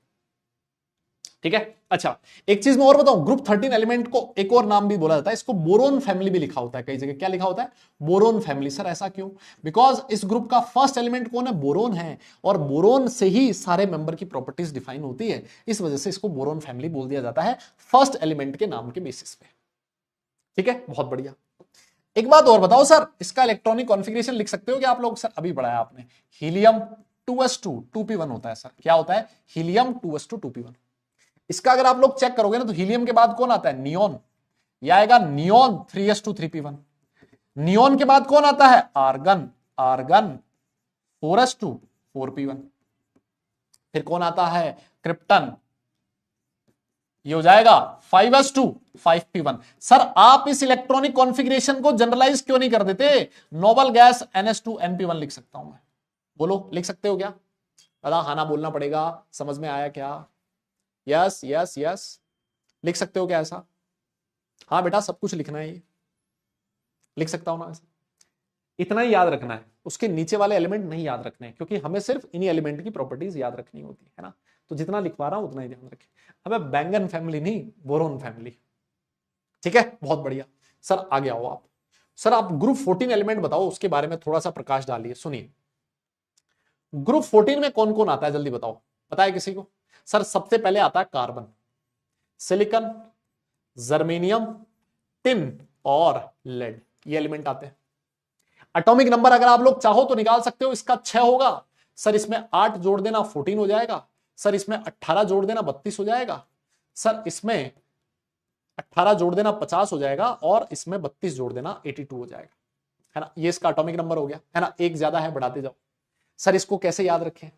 ठीक है। अच्छा, एक चीज मैं और बताऊं, ग्रुप 13 एलिमेंट को एक और नाम भी बोला जाता है, इसको बोरोन फैमिली भी लिखा होता है कई जगह। क्या लिखा होता है? Boron family. सर ऐसा क्यों? बिकॉज इस ग्रुप का फर्स्ट एलिमेंट कौन है? बोरोन है, और बोरोन से ही सारे मेंबर की प्रॉपर्टीज डिफाइन होती है, इस वजह से इसको बोरोन फैमिली बोल दिया जाता है फर्स्ट एलिमेंट के नाम के बेसिस पे। ठीक है, बहुत बढ़िया। एक बात और बताओ सर, इसका इलेक्ट्रॉनिक कॉन्फ़िगरेशन लिख सकते हो क्या आप लोग? सर अभी पढ़ाया आपने, हीलियम 2s2 2p1 होता है। सर क्या होता है? Helium 2s2 2p1। इसका अगर आप लोग चेक करोगे ना, तो हीलियम के बाद कौन आता है? नियोन। यह आएगा नियोन 3s2 3p1। नियोन के बाद कौन आता है? आर्गन। Argon 4s2 4p1। फिर कौन आता है? क्रिप्टन। ये हो जाएगा 5s2 5p1। सर आप इस इलेक्ट्रॉनिक कॉन्फ़िगरेशन को जनरलाइज क्यों नहीं कर देते? नोबल गैस ns2 np1 लिख सकता हूं मैं। बोलो, लिख सकते हो क्या? बता, हाँ ना बोलना पड़ेगा। समझ में आया क्या? Yes yes yes. लिख सकते हो क्या ऐसा? हाँ बेटा, सब कुछ लिखना है, ये लिख सकता हूं ना ऐसा। इतना ही याद रखना है, उसके नीचे वाले एलिमेंट नहीं याद रखने हैं, क्योंकि हमें सिर्फ इन्हीं एलिमेंट की प्रॉपर्टीज याद रखनी होती है ना। तो जितना लिखवा रहा हूं उतना ही ध्यान रखें। हमें बैंगन फैमिली नहीं, बोरोन फैमिली। ठीक है, बहुत बढ़िया। सर आगे आओ आप। सर आप ग्रुप 14 एलिमेंट बताओ, उसके बारे में थोड़ा सा प्रकाश डालिए। सुनिए, ग्रुप 14 में कौन कौन आता है, जल्दी बताओ। पता है किसी को? सर सबसे पहले आता है कार्बन, सिलिकॉन, जर्मेनियम, टिन और लेड। ये एलिमेंट आते हैं। एटॉमिक नंबर अगर आप लोग चाहो तो निकाल सकते हो, इसका 6 होगा। सर इसमें 8 जोड़ देना 14 हो जाएगा। सर इसमें 18 जोड़ देना 32 हो जाएगा। सर इसमें 18 जोड़ देना 50 हो जाएगा, और इसमें 32 जोड़ देना 82 हो जाएगा, है ना। ये इसका एटॉमिक नंबर हो गया, है ना। एक ज्यादा है, बढ़ाते जाओ। सर इसको कैसे याद रखें?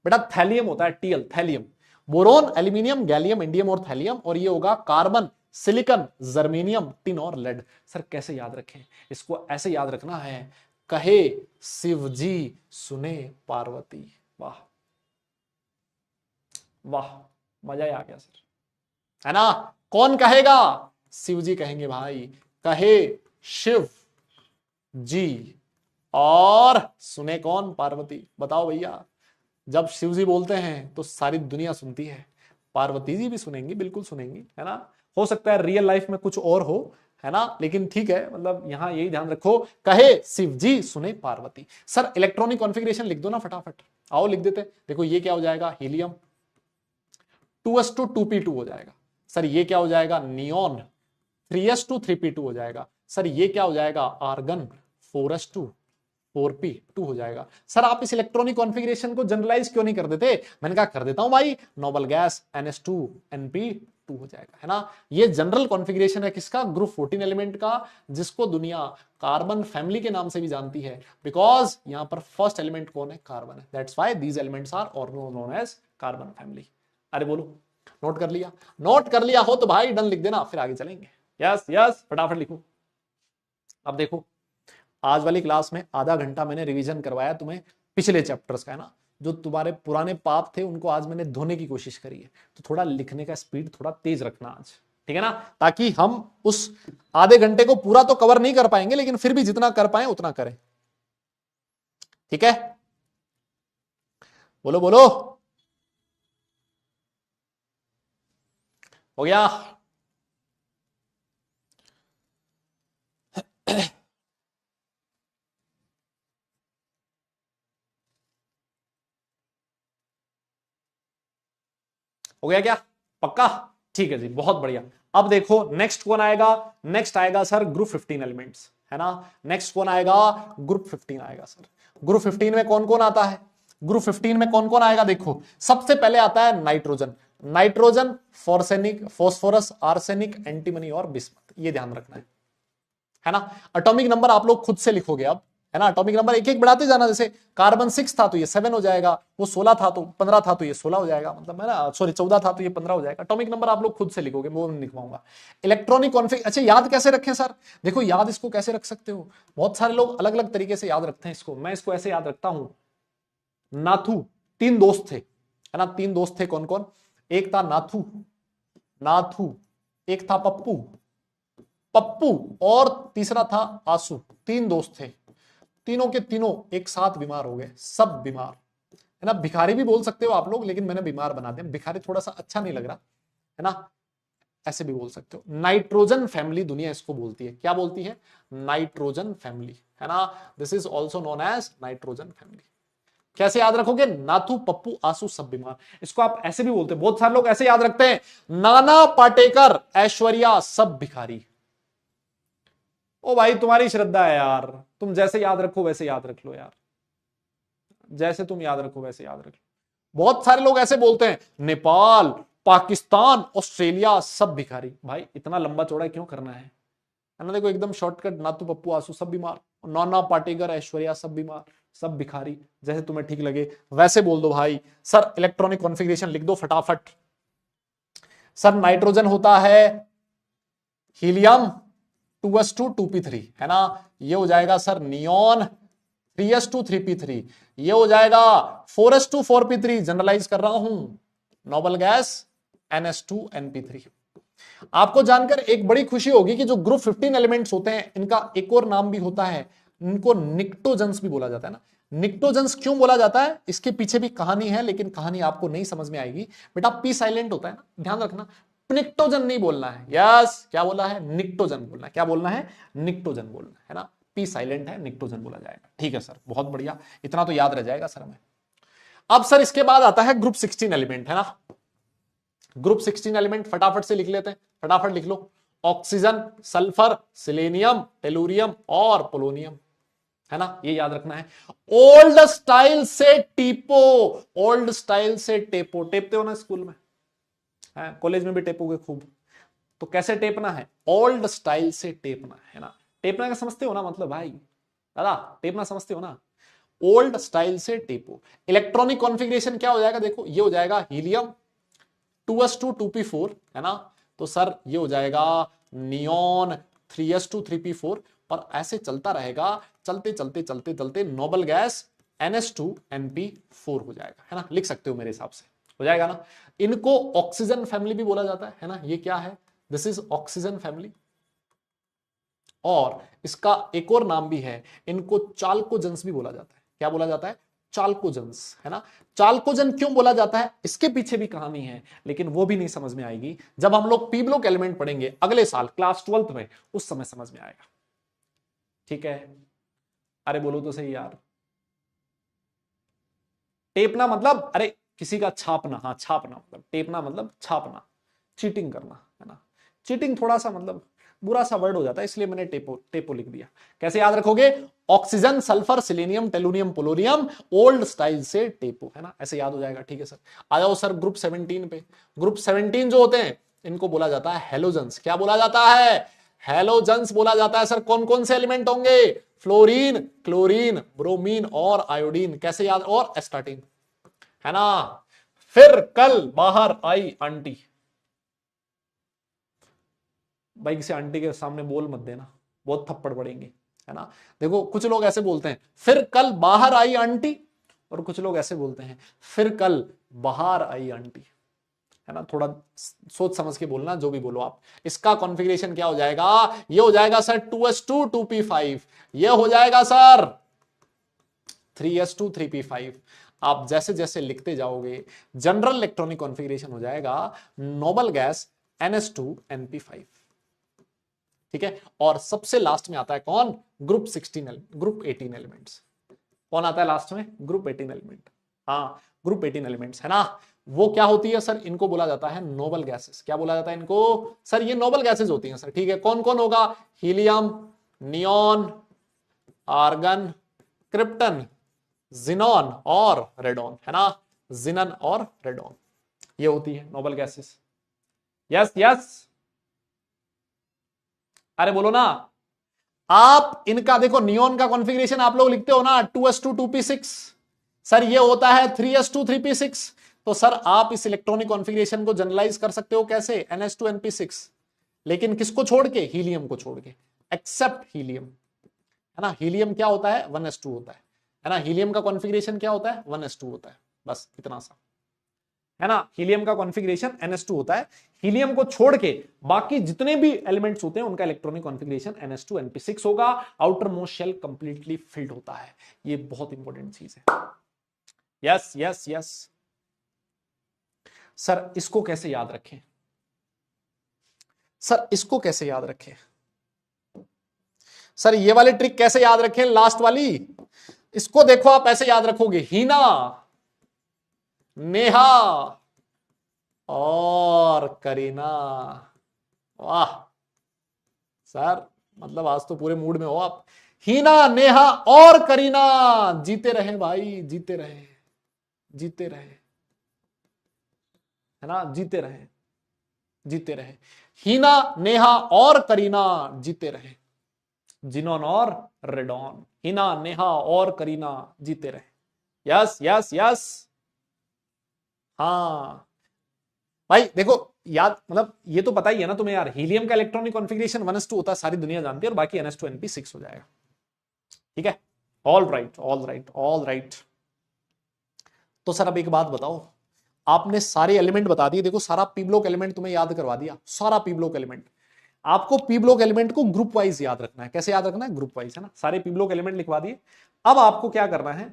बेटा थैलियम होता है, TL, thallium. Boron, aluminium, gallium, indium और थैलियम, और ये होगा कार्बन, सिलिकॉन, जर्मेनियम, टिन और लेड। सर कैसे याद रखें? इसको ऐसे याद रखना है, कहे शिवजी सुने पार्वती। वाह वाह, मजा ही आ गया सर, है ना। कौन कहेगा? शिवजी कहेंगे भाई। कहे शिव जी, और सुने कौन? पार्वती। बताओ भैया, जब शिव जी बोलते हैं तो सारी दुनिया सुनती है, पार्वती जी भी सुनेंगी, बिल्कुल सुनेंगी, है ना। हो सकता है रियल लाइफ में कुछ और हो, है ना, लेकिन ठीक है, मतलब यहां यही ध्यान रखो, कहे शिव जी सुने पार्वती। सर इलेक्ट्रॉनिक कॉन्फ़िगरेशन लिख दो ना फटाफट। आओ लिख देते। देखो ये क्या हो जाएगा? हीलियम 2s2 2p2 हो जाएगा। सर ये क्या हो जाएगा? नियोन 3s2 3p2 हो जाएगा। सर ये क्या हो जाएगा? आर्गन 4s2 4p2 हो जाएगा। सर आप इस इलेक्ट्रॉनिक कॉन्फ़िगरेशन को जनरलाइज क्यों नहीं कर देते? मैंने कहा कर देता हूं भाई, नोबल गैस ns2 np2 हो जाएगा, है ना। ये जनरल कॉन्फ़िगरेशन है किसका? ग्रुप 14 एलिमेंट का, जिसको दुनिया कार्बन फैमिली के नाम से भी जानती है, बिकॉज यहां पर फर्स्ट एलिमेंट कौन है? कार्बन है। That's why these elements are और नोन एज कार्बन फैमिली। अरे बोलो, नोट कर लिया? नोट कर लिया हो तो भाई डन लिख देना, फिर आगे चलेंगे। यस यस, फटाफट लिखो। अब देखो, आज वाली क्लास में आधा घंटा मैंने रिवीजन करवाया तुम्हें पिछले चैप्टर्स का, है ना। जो तुम्हारे पुराने पाप थे उनको आज मैंने धोने की कोशिश करी है, तो थोड़ा लिखने का स्पीड थोड़ा तेज रखना आज, ठीक है ना, ताकि हम उस आधे घंटे को पूरा तो कवर नहीं कर पाएंगे, लेकिन फिर भी जितना कर पाए उतना करें। ठीक है, बोलो बोलो, हो गया? हो गया क्या? पक्का? ठीक है जी, बहुत बढ़िया। अब देखो नेक्स्ट कौन आएगा? नेक्स्ट आएगा सर ग्रुप 15 एलिमेंट्स, है ना। नेक्स्ट कौन आएगा? ग्रुप 15 आएगा सर। ग्रुप 15 में कौन कौन आता है? ग्रुप 15 में कौन कौन आएगा देखो, सबसे पहले आता है नाइट्रोजन, नाइट्रोजन, फॉर्सेनिक, फॉस्फोरस, आर्सेनिक, एंटीमनी और बिस्मथ, ये ध्यान रखना है ना। एटॉमिक नंबर आप लोग खुद से लिखोगे अब, है ना, एटॉमिक नंबर एक एक बढ़ाते जाना, जैसे कार्बन 6 था तो ये 7 हो जाएगा, वो 16 था तो 15 था तो ये 16 हो जाएगा, मतलब है ना, सॉरी 14 था तो ये 15 हो जाएगा। एटॉमिक नंबर आप लोग खुद से लिखोगे, वो नहीं लिखवाऊंगा। इलेक्ट्रॉनिक कॉन्फिग, अच्छा याद कैसे रखें सर, देखो याद इसको कैसे रख सकते हो, बहुत सारे लोग अलग अलग तरीके से याद रखते हैं इसको, मैं इसको ऐसे याद रखता हूं। नाथू, 3 दोस्त थे, है ना, 3 दोस्त थे, कौन कौन, एक था नाथू, नाथू, एक था पप्पू, पप्पू, और तीसरा था आंसू, 3 दोस्त थे, तीनों के तीनों एक साथ बीमार हो गए, सब बीमार, है ना, भिखारी भी बोल सकते हो आप लोग, लेकिन मैंने बीमार बना दिया, भिखारी थोड़ा सा अच्छा नहीं लग रहा, है ना, ऐसे भी बोल सकते हो। नाइट्रोजन फैमिली दुनिया इसको बोलती है, क्या बोलती है, नाइट्रोजन फैमिली, है ना, this is also known as nitrogen family. कैसे याद रखोगे, नाथू, पप्पू, आंसू, सब बीमार, इसको आप ऐसे भी बोलते हैं, बहुत सारे लोग ऐसे याद रखते हैं, नाना पाटेकर, ऐश्वर्या, सब भिखारी। ओ भाई तुम्हारी श्रद्धा है यार, तुम जैसे याद रखो वैसे याद रख लो यार, जैसे तुम याद रखो वैसे याद रख लो। बहुत सारे लोग ऐसे बोलते हैं, नेपाल, पाकिस्तान, ऑस्ट्रेलिया, सब भिखारी, भाई इतना लंबा चौड़ा क्यों करना है ना, देखो एकदम शॉर्टकट, नातू, पप्पू, आंसू, सब बीमार, नौना पाटेकर, ऐश्वर्या, सब बीमार, सब भिखारी, जैसे तुम्हें ठीक लगे वैसे बोल दो भाई। सर इलेक्ट्रॉनिक कॉन्फ़िगरेशन लिख दो फटाफट। सर नाइट्रोजन होता है हीलियम 2s2 2p3, है ना, ये हो जाएगा सर नियोन 3s2 3p3, ये हो जाएगा 4s2 4p3, जनरलाइज कर रहा हूं, नोबल गैस ns2 np3। आपको जानकर एक बड़ी खुशी होगी कि जो ग्रुप 15 एलिमेंट्स होते हैं इनका एक और नाम भी होता है, इनको निक्टोजेंस भी बोला जाता है ना। निक्टोजेंस क्यों बोला जाता है, इसके पीछे भी कहानी है, लेकिन कहानी आपको नहीं समझ में आएगी बेटा, पी साइलेंट होता है ना, ध्यान रखना, निक्टोजन नहीं बोलना है, यस क्या बोला है, निक्टोजन बोलना है, क्या बोलना है, निक्टोजन बोलना है ना, पी साइलेंट है, निक्टोजन बोला जाएगा, ठीक है सर, बहुत बढ़िया, इतना तो याद रह जाएगा सर हमें। अब सर इसके बाद आता है ग्रुप 16 एलिमेंट, है ना, ग्रुप 16 एलिमेंट फटाफट से लिख लेते हैं, फटाफट लिख लो, ऑक्सीजन, सल्फर, सिलेनियम, टेलुरियम और पोलोनियम, है ना, ये याद रखना है। ओल्ड स्टाइल से टीपो, ओल्ड स्टाइल से टेपो, टेपते हो ना स्कूल में, कॉलेज में भी टेपोगे खूब, तो कैसे टेपना है, ओल्ड स्टाइल से टेपना है ना, टेपना का समझते हो ना मतलब भाई, दादा टेपना समझते हो ना, ओल्ड स्टाइल से टेपो। इलेक्ट्रॉनिक कॉन्फ़िगरेशन क्या हो जाएगा, देखो ये हो जाएगा हीलियम 2s2 2p4, है ना, तो सर ये हो जाएगा नियोन 3s2 3p4, और ऐसे चलता रहेगा, चलते चलते चलते चलते नोबल गैस ns2 np4 हो जाएगा, है ना, लिख सकते हो मेरे हिसाब से, हो जाएगा ना। इनको ऑक्सीजन फैमिली भी बोला जाता है ना, ये क्या है, दिस इज ऑक्सीजन फैमिली, और इसका एक और नाम भी है, इनको चाल्कोजेंस भी बोला जाता है, क्या बोला जाता है, चाल्कोजेंस, है ना। चाल्कोजन क्यों बोला जाता है, इसके पीछे भी कहानी है, लेकिन वो भी नहीं समझ में आएगी, जब हम लोग पी ब्लॉक एलिमेंट पढ़ेंगे अगले साल क्लास 12th में, उस समय समझ में आएगा, ठीक है। अरे बोलो तो सही यार, टेपना मतलब अरे किसी का छापना, हाँ छापना मतलब, टेपना मतलब छापना, चीटिंग करना, है ना, चीटिंग थोड़ा सा मतलब बुरा सा वर्ड हो जाता है, इसलिए मैंने टेपो टेपो लिख दिया। कैसे याद रखोगे, oxygen, sulphur, selenium, tellurium, polonium, old style से टेपो, है ना, ऐसे याद हो जाएगा, ठीक है सर। आ जाओ सर ग्रुप 17 पे। ग्रुप 17 जो होते हैं इनको बोला जाता है हेलोजेंस, क्या बोला जाता है, हेलोजेंस बोला जाता है। सर कौन कौन से एलिमेंट होंगे, फ्लोरीन, क्लोरीन, ब्रोमीन और आयोडीन, कैसे याद, और एस्टाटीन, है ना। फिर कल बाहर आई आंटी, भाई किसी आंटी के सामने बोल मत देना, बहुत थप्पड़ पड़ेंगे, है ना। देखो कुछ लोग ऐसे बोलते हैं फिर कल बाहर आई आंटी, और कुछ लोग ऐसे बोलते हैं फिर कल बाहर आई आंटी, है ना, थोड़ा सोच समझ के बोलना जो भी बोलो आप। इसका कॉन्फ़िगरेशन क्या हो जाएगा, ये हो जाएगा सर 2s2 2p5, ये हो जाएगा सर 3s2 3p5। आप जैसे जैसे लिखते जाओगे जनरल इलेक्ट्रॉनिक कॉन्फ़िगरेशन हो जाएगा नोबल गैस ns2 np5, ठीक है। और सबसे लास्ट में आता है कौन, ग्रुप 16 ग्रुप 18 एलिमेंट्स, कौन आता है लास्ट में, ग्रुप 18 एलिमेंट, हाँ ग्रुप 18 एलिमेंट्स, है ना। वो क्या होती है सर, इनको बोला जाता है नोबल गैसेस, क्या बोला जाता है इनको, सर ये नोबल गैसेस होती हैं सर, ठीक है। कौन कौन होगा, helium, neon, argon, krypton, xenon और रेडॉन, है ना, जिनन और रेडॉन, ये होती है नोबल गैसेस। यस यस, अरे बोलो ना। आप इनका देखो, नियोन का कॉन्फ़िगरेशन आप लोग लिखते हो ना 2s2 2p6, सर ये होता है 3s2 3p6। तो सर आप इस इलेक्ट्रॉनिक कॉन्फ़िगरेशन को जनरलाइज कर सकते हो कैसे, ns2 np6, लेकिन किसको छोड़ के, हीलियम को छोड़ के, एक्सेप्ट हीलियम, है ना। हीलियम क्या होता है, 1s2 होता है ना। हीलियम का कॉन्फ़िगरेशन क्या होता है, 1s2 होता है, बस इतना सा, है ना। हीलियम का कॉन्फ़िगरेशन ns2 होता है। हीलियम को छोड़ के बाकी जितने भी एलिमेंट्स होते हैं उनका इलेक्ट्रॉनिक कॉन्फ़िगरेशन ns2 np6 होगा। Outermost shell completely filled होता है, ये बहुत इंपॉर्टेंट चीज है। यस यस यस, सर इसको कैसे याद रखें, सर इसको कैसे याद रखें, सर ये वाली ट्रिक कैसे याद रखें, लास्ट वाली, इसको देखो आप ऐसे याद रखोगे, हीना, नेहा और करीना। वाह सर, मतलब आज तो पूरे मूड में हो आप। हीना, नेहा और करीना, जीते रहे भाई, जीते रहे, जीते रहे, है ना, जीते रहे, जीते रहे। हीना, नेहा और करीना जीते रहे, जिनोन और रेडॉन, हिना, नेहा और करीना जीते रहे। यस यस यस, हाँ भाई देखो, याद मतलब ये तो पता ही है ना तुम्हें यार, हीलियम का इलेक्ट्रॉनिक कॉन्फ़िगरेशन 1s2 होता है, सारी दुनिया जानती है, और बाकी ns2 np6 हो जाएगा। ठीक है, all right all right all right. तो सर अब एक बात बताओ, आपने सारे एलिमेंट बता दिए, देखो सारा पी ब्लॉक एलिमेंट तुम्हें याद करवा दिया, सारा पी ब्लॉक एलिमेंट। आपको पी ब्लॉक एलिमेंट को ग्रुप वाइज याद रखना है, कैसे याद रखना है, ग्रुप वाइज, है ना। सारे पी ब्लॉक एलिमेंट लिखवा दिए। अब आपको क्या करना है,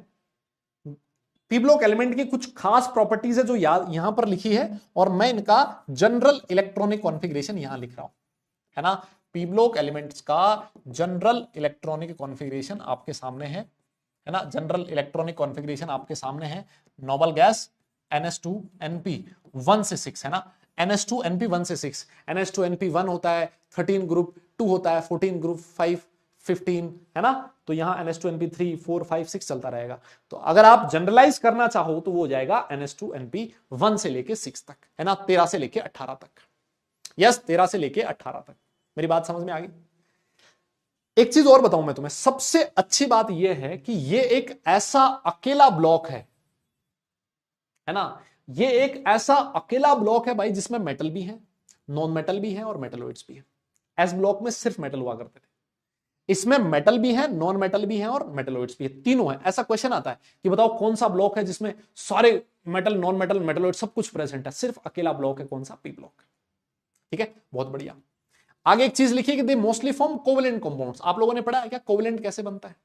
पी ब्लॉक एलिमेंट की कुछ खास प्रॉपर्टीज है जो यहां पर लिखी है, और मैं इनका जनरल इलेक्ट्रॉनिक कॉन्फ़िगरेशन यहां लिख रहा हूं, है ना। पी ब्लॉक एलिमेंट्स का जनरल इलेक्ट्रॉनिक कॉन्फ़िगरेशन आपके सामने है ना। जनरल इलेक्ट्रॉनिक कॉन्फ़िगरेशन आपके सामने है। नोबल गैस ns2 np 1 से 6, है ना। ns2 np 1 से 6, ns2 np 1 होता है 13 ग्रुप, 2 होता है 14 ग्रुप, 5 15, है ना। तो यहां ns2 np 3 4 5 6 चलता रहेगा। तो अगर आप जनरलाइज करना चाहो तो वो हो जाएगा ns2 np 1 से लेके 6 तक, है ना, 13 से लेके 18 तक। यस, 13 से लेके 18 तक। मेरी बात समझ में आ गई। एक चीज और बताऊं मैं तुम्हें, सबसे अच्छी बात यह है कि ये एक ऐसा अकेला ब्लॉक है ना। ये एक ऐसा अकेला ब्लॉक है भाई जिसमें मेटल भी है, नॉन मेटल भी है और मेटलॉइड्स भी है। एस ब्लॉक में सिर्फ मेटल हुआ करते थे, इसमें मेटल भी है, नॉन मेटल भी है और मेटलॉइड्स भी है, तीनों है। ऐसा क्वेश्चन आता है कि बताओ कौन सा ब्लॉक है जिसमें सारे मेटल, नॉन मेटल, मेटलॉइड सब कुछ प्रेजेंट है, सिर्फ अकेला ब्लॉक है, कौन सा, पी ब्लॉक। ठीक है, बहुत बढ़िया। आगे एक चीज लिखिए कि they mostly form covalent compounds. आप लोगों ने पढ़ा है क्या कोवेलेंट कैसे बनता है?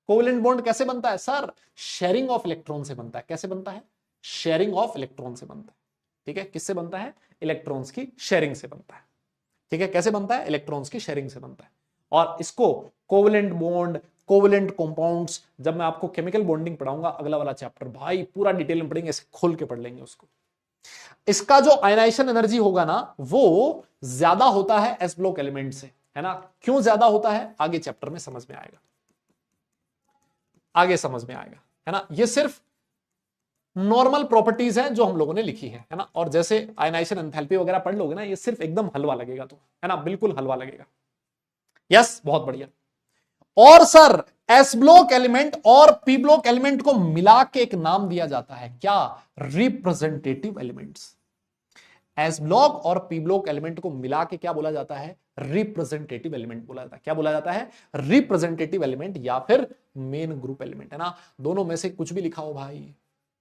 कोवेलेंट बॉन्ड कैसे बनता है सर? शेयरिंग ऑफ इलेक्ट्रॉन से बनता है। कैसे बनता है? शेयरिंग ऑफ इलेक्ट्रॉन से बनता है। ठीक है, किससे बनता है? इलेक्ट्रॉन्स की शेयरिंग से बनता है। ठीक है, कैसे बनता है? इलेक्ट्रॉन्स की शेयरिंग से बनता है। और इसको कोवेलेंट बॉन्ड, कोवेलेंट कंपाउंड्स, जब मैं आपको केमिकल बॉन्डिंग पढ़ाऊंगा अगला वाला चैप्टर, भाई पूरा डिटेल में पढ़ेंगे, ऐसे खोल के पढ़ लेंगे उसको। इसका जो आयनाइजेशन एनर्जी होगा ना वो ज्यादा होता है एस ब्लॉक एलिमेंट से, है ना। क्यों ज्यादा होता है आगे चैप्टर में समझ में आएगा, आगे समझ में आएगा, है ना। ये सिर्फ नॉर्मल प्रॉपर्टीज हैं जो हम लोगों ने लिखी है ना। और जैसे आयनाइजेशन एंथैल्पी वगैरह पढ़ लोगे ना, ये सिर्फ एकदम हलवा लगेगा, तो है ना, बिल्कुल हलवा लगेगा। यस, बहुत बढ़िया। और सर एस ब्लॉक एलिमेंट और पी ब्लॉक एलिमेंट को मिला के एक नाम दिया जाता है, क्या? Representative elements. एस ब्लॉक और पी ब्लॉक एलिमेंट को मिला के क्या बोला जाता है? रिप्रेजेंटेटिव एलिमेंट बोला जाता है। क्या बोला जाता है? रिप्रेजेंटेटिव एलिमेंट या फिर मेन ग्रुप एलिमेंट, है ना। दोनों में से कुछ भी लिखा हो भाई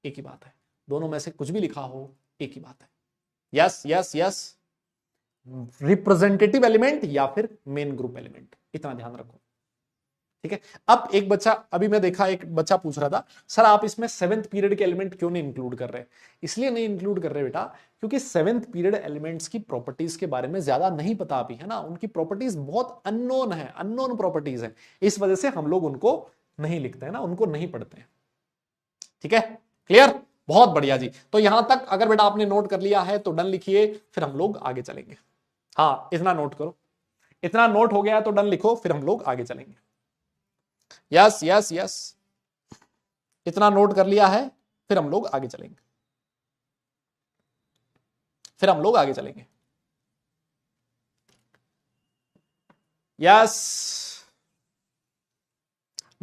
एक ही बात है, दोनों में से कुछ भी लिखा हो एक ही बात है। Yes yes yes, representative element या फिर मेन ग्रुप एलिमेंट, इतना ध्यान रखो। ठीक है, अब एक बच्चा, अभी मैं देखा एक बच्चा पूछ रहा था, सर आप इसमें 7th पीरियड के एलिमेंट क्यों नहीं इंक्लूड कर रहे? इसलिए नहीं इंक्लूड कर रहे बेटा, क्योंकि 7th पीरियड एलिमेंट्स की प्रॉपर्टीज के बारे में ज्यादा नहीं पता अभी, है ना। उनकी प्रॉपर्टीज बहुत अननोन है, अननोन प्रॉपर्टीज है, इस वजह से हम लोग उनको नहीं लिखते हैं ना, उनको नहीं पढ़ते हैं। ठीक है, क्लियर, बहुत बढ़िया जी। तो यहां तक अगर बेटा आपने नोट कर लिया है तो डन लिखिए, फिर हम लोग आगे चलेंगे। हाँ, इतना नोट करो, इतना नोट हो गया तो डन लिखो, फिर हम लोग आगे चलेंगे। यस यस यस, इतना नोट कर लिया है, फिर हम लोग आगे चलेंगे, फिर हम लोग आगे चलेंगे। यस,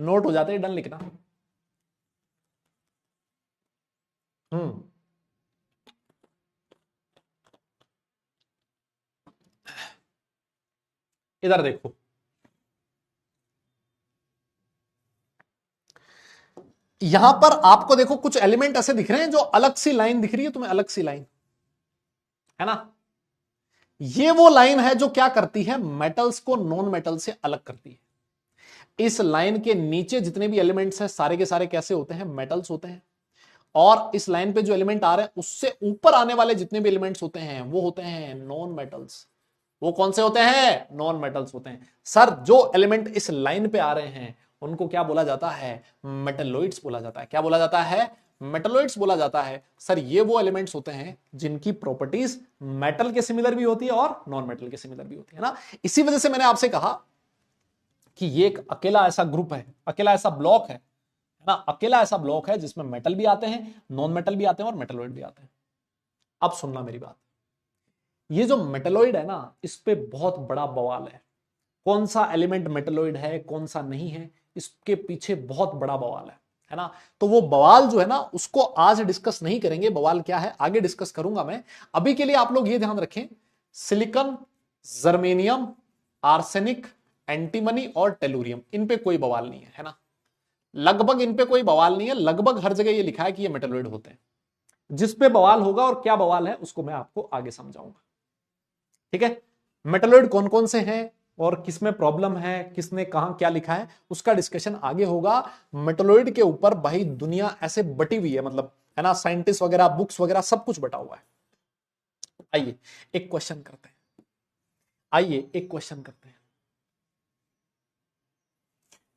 नोट हो जाते हैं, डन लिखना। हम्म, इधर देखो, यहां पर आपको देखो कुछ एलिमेंट ऐसे दिख रहे हैं जो अलग सी लाइन दिख रही है तुम्हें, अलग सी लाइन, है ना। ये वो लाइन है जो क्या करती है, मेटल्स को नॉन मेटल से अलग करती है। इस लाइन के नीचे जितने भी एलिमेंट्स हैं सारे के सारे कैसे होते हैं, मेटल्स होते हैं। और इस लाइन पे जो एलिमेंट आ रहे हैं उससे ऊपर आने वाले जितने भी एलिमेंट्स होते हैं वो होते हैं नॉन मेटल्स। वो कौन से होते हैं, नॉन मेटल्स होते हैं। सर जो एलिमेंट इस लाइन पे आ रहे हैं उनको क्या बोला जाता है, मेटलोइड्स बोला जाता है। क्या बोला जाता है, मेटलोइड्स बोला जाता है। सर ये वो एलिमेंट्स होते हैं जिनकी प्रॉपर्टीज मेटल के सिमिलर भी होती है और नॉन मेटल के सिमिलर भी होती है ना। इसी वजह से मैंने आपसे कहा कि ये एक अकेला ऐसा ग्रुप है, अकेला ऐसा ब्लॉक है ना, अकेला ऐसा ब्लॉक है जिसमें मेटल भी आते हैं, नॉन मेटल भी आते हैं और मेटलोइड भी आते हैं। अब सुनना मेरी बात, ये जो मेटलोइड है ना इस पे बहुत बड़ा बवाल है। कौन सा एलिमेंट मेटलोइड है कौन सा नहीं है, इसके पीछे बहुत बड़ा बवाल है ना। तो वो बवाल जो है ना उसको आज डिस्कस नहीं करेंगे, बवाल क्या है आगे डिस्कस करूंगा मैं। अभी के लिए आप लोग ये ध्यान रखें, सिलिकॉन, जर्मेनियम, आर्सेनिक, एंटीमनी और टेलुरियम, इन पे कोई बवाल नहीं है ना। लगभग इन पे कोई बवाल नहीं है, लगभग हर जगह ये लिखा है कि ये मेटलोइड होते हैं। जिस पे बवाल होगा और क्या बवाल है उसको मैं आपको आगे समझाऊंगा, ठीक है। मेटलोइड कौन कौन से हैं और किसमें प्रॉब्लम है, किसने कहां क्या लिखा है, उसका डिस्कशन आगे होगा। मेटलोइड के ऊपर भाई दुनिया ऐसे बटी हुई है, मतलब है ना, साइंटिस्ट वगैरह बुक्स वगैरह सब कुछ बटा हुआ है। आइए एक क्वेश्चन करते हैं, आइए एक क्वेश्चन करते हैं,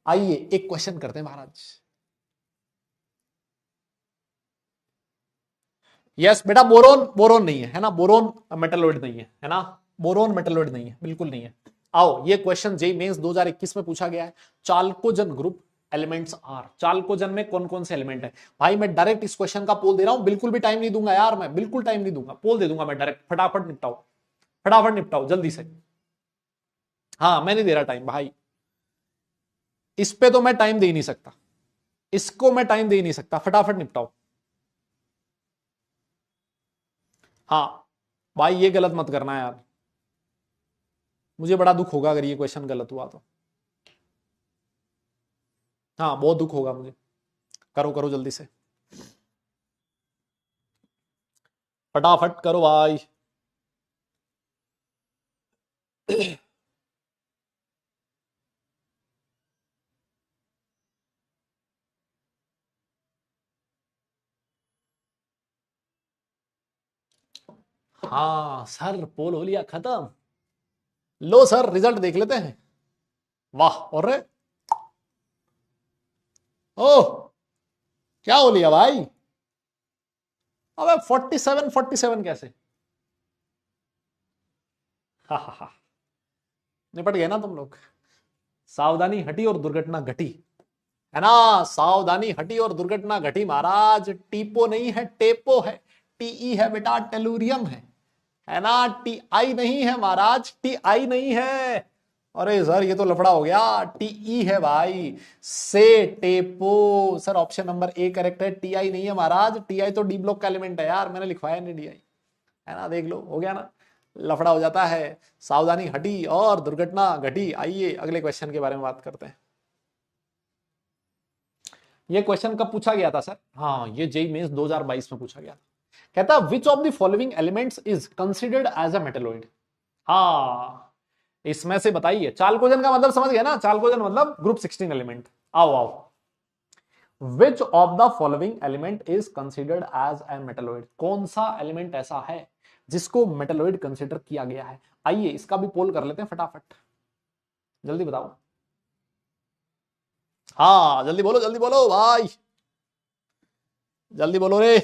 आइए एक क्वेश्चन करते हैं महाराज। यस बेटा, बोरोन बोरोन नहीं है ना, बोरोन मेटलोइड नहीं है ना, बोरोन मेटलोइड नहीं है, बिल्कुल नहीं है। आओ ये क्वेश्चन जेई मेंस 2021 में पूछा गया है। Chalcogen group elements are, chalcogen में कौन कौन से एलिमेंट है। भाई मैं डायरेक्ट इस क्वेश्चन का पोल दे रहा हूं, बिल्कुल भी टाइम नहीं दूंगा यार, मैं बिल्कुल टाइम नहीं दूंगा, पोल दे दूंगा मैं डायरेक्ट, फटाफट निपटाओ, फटाफट निपटाओ जल्दी से। हाँ मैं नहीं दे रहा टाइम भाई, इस पे तो मैं टाइम दे ही नहीं सकता, इसको मैं टाइम दे ही नहीं सकता, फटाफट निपटाओ। हाँ भाई ये गलत मत करना यार, मुझे बड़ा दुख होगा अगर ये क्वेश्चन गलत हुआ तो। हाँ बहुत दुख होगा मुझे, करो करो जल्दी से, फटाफट करो भाई। हाँ सर पोल हो लिया खत्म, लो सर रिजल्ट देख लेते हैं। वाह, और रे, ओह क्या हो लिया भाई, अबे 47 कैसे, हा हा हा, निपट गए ना तुम लोग। सावधानी हटी और दुर्घटना घटी, है ना, सावधानी हटी और दुर्घटना घटी महाराज। टीपो नहीं है टेपो है, टीई है बेटा, टेलुरियम है ना, टी आई नहीं है महाराज, टी आई नहीं है। अरे सर ये तो लफड़ा हो गया, टीई है भाई, से टेपो। Sir option number A correct है, टी आई नहीं है महाराज, टी आई तो डी ब्लॉक का एलिमेंट है यार, मैंने लिखवाया नहीं डी आई, है ना, देख लो हो गया ना, लफड़ा हो जाता है। सावधानी हटी और दुर्घटना घटी। आइए अगले क्वेश्चन के बारे में बात करते हैं। ये क्वेश्चन कब पूछा गया था सर, हाँ ये जेई मेंस 2022 में पूछा गया था। कहता which of the following elements is considered as a metalloid. हाँ इसमें से बताइए, चाल्कोजन का मतलब समझ गया ना, चाल्कोजन मतलब ग्रुप 16 एलिमेंट। आओ आओ, which of the following element is considered as a metalloid, कौन सा एलिमेंट ऐसा है जिसको मेटलॉइड कंसिडर किया गया है। आइए इसका भी पोल कर लेते हैं फटाफट, जल्दी बताओ। हाँ जल्दी बोलो भाई, जल्दी बोलो रे।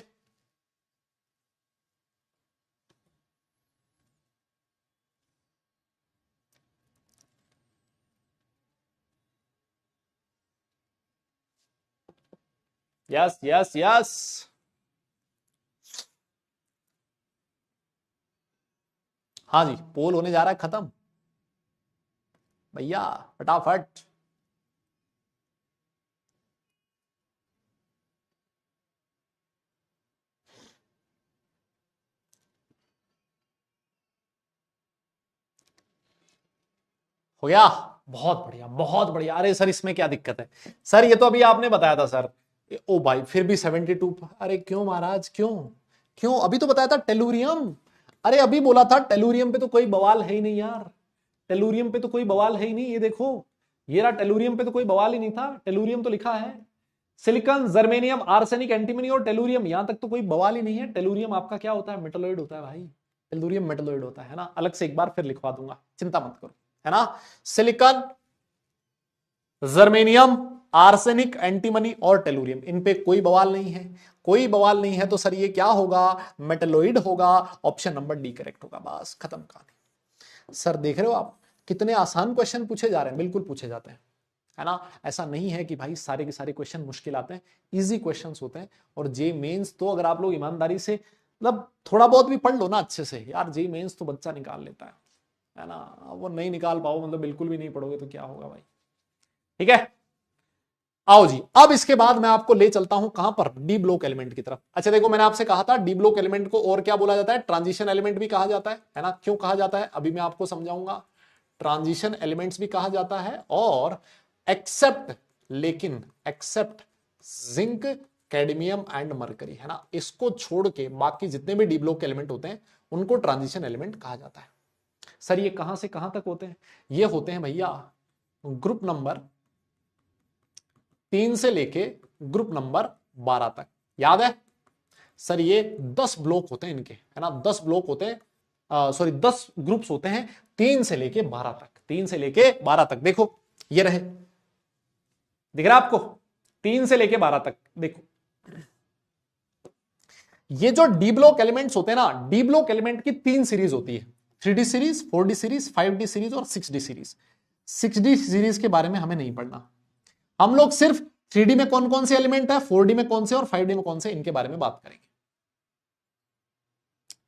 Yes yes yes. हाँ जी, पोल होने जा रहा है खत्म भैया, फटाफट। हो गया, बहुत बढ़िया बहुत बढ़िया। अरे सर इसमें क्या दिक्कत है सर, ये तो अभी आपने बताया था सर। ओ भाई फिर भी 72। अरे क्यों महाराज, क्यों क्यों, अभी तो बताया था टेलुरियम। अरे अभी बोला था टेलुरियम पे तो कोई बवाल है ही नहीं यार, टेलुरियम पे तो कोई बवाल है ही नहीं। ये देखो, ये रहा टेलुरियम पे तो कोई बवाल ही नहीं था, टेलुरियम तो लिखा है। सिलिकॉन, जर्मेनियम, आर्सेनिक, एंटीमनी और टेलुरियम, यहां तक तो कोई बवाल ही नहीं है। टेलुरियम आपका क्या होता है, मेटलोइड होता है भाई। टेलुरियम मेटलोइड होता है ना, अलग से एक बार फिर लिखवा दूंगा, चिंता मत करो, है ना। सिलिकॉन, जर्मेनियम, आर्सेनिक, एंटीमनी और टेलुरियम, इन पे कोई बवाल नहीं है। कोई बवाल नहीं है तो सर ये क्या होगा, मेटलोइड होगा। ऑप्शन नंबर डी करेक्ट होगा, बस खत्म कहानी। सर देख रहे हो आप कितने आसान क्वेश्चन पूछे जा रहे हैं, बिल्कुल पूछे जाते हैं, है ना। ऐसा नहीं है कि भाई सारे के सारे क्वेश्चन मुश्किल आते हैं, इजी क्वेश्चंस होते हैं। और जे मेंस तो अगर आप लोग ईमानदारी से मतलब थोड़ा बहुत भी पढ़ लो ना अच्छे से यार, जे मेंस तो बच्चा निकाल लेता है ना। वो नहीं निकाल पाओ मतलब बिल्कुल भी नहीं पढ़ोगे तो क्या होगा भाई, ठीक है। आओ जी, अब इसके बाद मैं आपको ले चलता हूं कहां पर, डी ब्लॉक एलिमेंट की तरफ। अच्छा देखो, मैंने आपसे कहा था डी ब्लॉक एलिमेंट को और क्या बोला जाता है, ट्रांजिशन एलिमेंट भी कहा जाता है ना। क्यों कहा जाता है अभी मैं आपको समझाऊंगा। ट्रांजिशन एलिमेंट्स भी कहा जाता है, और एक्सेप्ट, लेकिन except zinc, cadmium and mercury, है ना, इसको छोड़ के बाकी जितने भी डी ब्लॉक एलिमेंट होते हैं उनको ट्रांजिशन एलिमेंट कहा जाता है। सर ये कहां से कहां तक होते हैं, ये होते हैं भैया ग्रुप नंबर 3 से लेके ग्रुप नंबर 12 तक, याद है सर। ये 10 ब्लॉक होते हैं इनके, है ना, 10 ब्लॉक होते हैं, सॉरी 10 ग्रुप्स होते हैं 3 से लेके 12 तक, 3 से लेके 12 तक। देखो ये रहे, दिख रहा है आपको, 3 से लेके 12 तक। देखो ये जो डी ब्लॉक एलिमेंट्स होते हैं ना, डी ब्लॉक एलिमेंट की 3 सीरीज होती है, 3D series, 4D series, 5D series और 6D सीरीज। 6D सीरीज के बारे में हमें नहीं पढ़ना, हम लोग सिर्फ 3D में कौन कौन से एलिमेंट है, 4D में कौन से और 5D में कौन से, इनके बारे में बात करेंगे,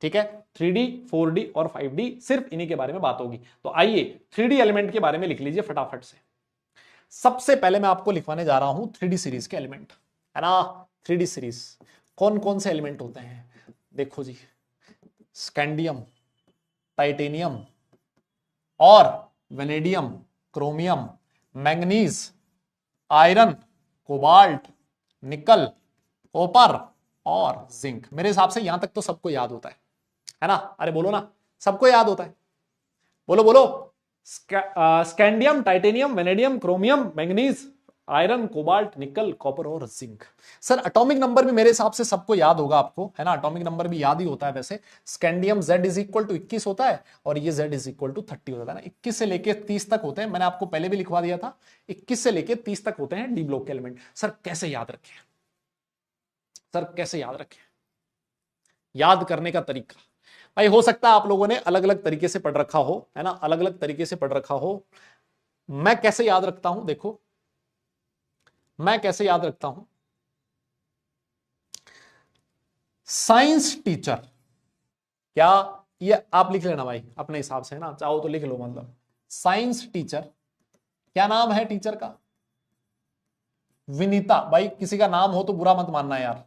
ठीक है। 3D, 4D और 5D सिर्फ इन्हीं के बारे में बात होगी। तो आइए 3D एलिमेंट के बारे में लिख लीजिए फटाफट से। सबसे पहले मैं आपको लिखवाने जा रहा हूं 3D सीरीज के एलिमेंट, है ना। 3D सीरीज कौन कौन से एलिमेंट होते हैं, देखो जी, स्कैंडियम, टाइटेनियम और vanadium, chromium, manganese, iron, cobalt, निकल, कॉपर और जिंक। मेरे हिसाब से यहां तक तो सबको याद होता है ना। अरे बोलो ना, सबको याद होता है, बोलो बोलो। Scandium, titanium, vanadium, chromium, manganese, iron, cobalt, निकल, कॉपर और जिंक। सर एटॉमिक नंबर भी मेरे हिसाब से सबको याद होगा आपको, है ना, एटॉमिक नंबर भी याद ही होता है वैसे। Scandium Z is equal to 21 होता है और ये Z इज इक्वल टू 30 होता है ना। 21 से लेके 30 तक होते हैं, मैंने आपको पहले भी लिखवा दिया था, 21 से लेके 30 तक होते हैं डी ब्लॉक के एलिमेंट। सर कैसे याद रखें, सर कैसे याद रखें, याद करने का तरीका भाई, हो सकता है आप लोगों ने अलग अलग तरीके से पढ़ रखा हो, है ना, अलग अलग तरीके से पढ़ रखा हो। मैं कैसे याद रखता हूं, देखो मैं कैसे याद रखता हूं। साइंस टीचर, क्या, ये आप लिख लेना भाई अपने हिसाब से, है ना, चाहो तो लिख लो, मतलब साइंस टीचर, क्या नाम है टीचर का, विनीता। भाई किसी का नाम हो तो बुरा मत मानना यार,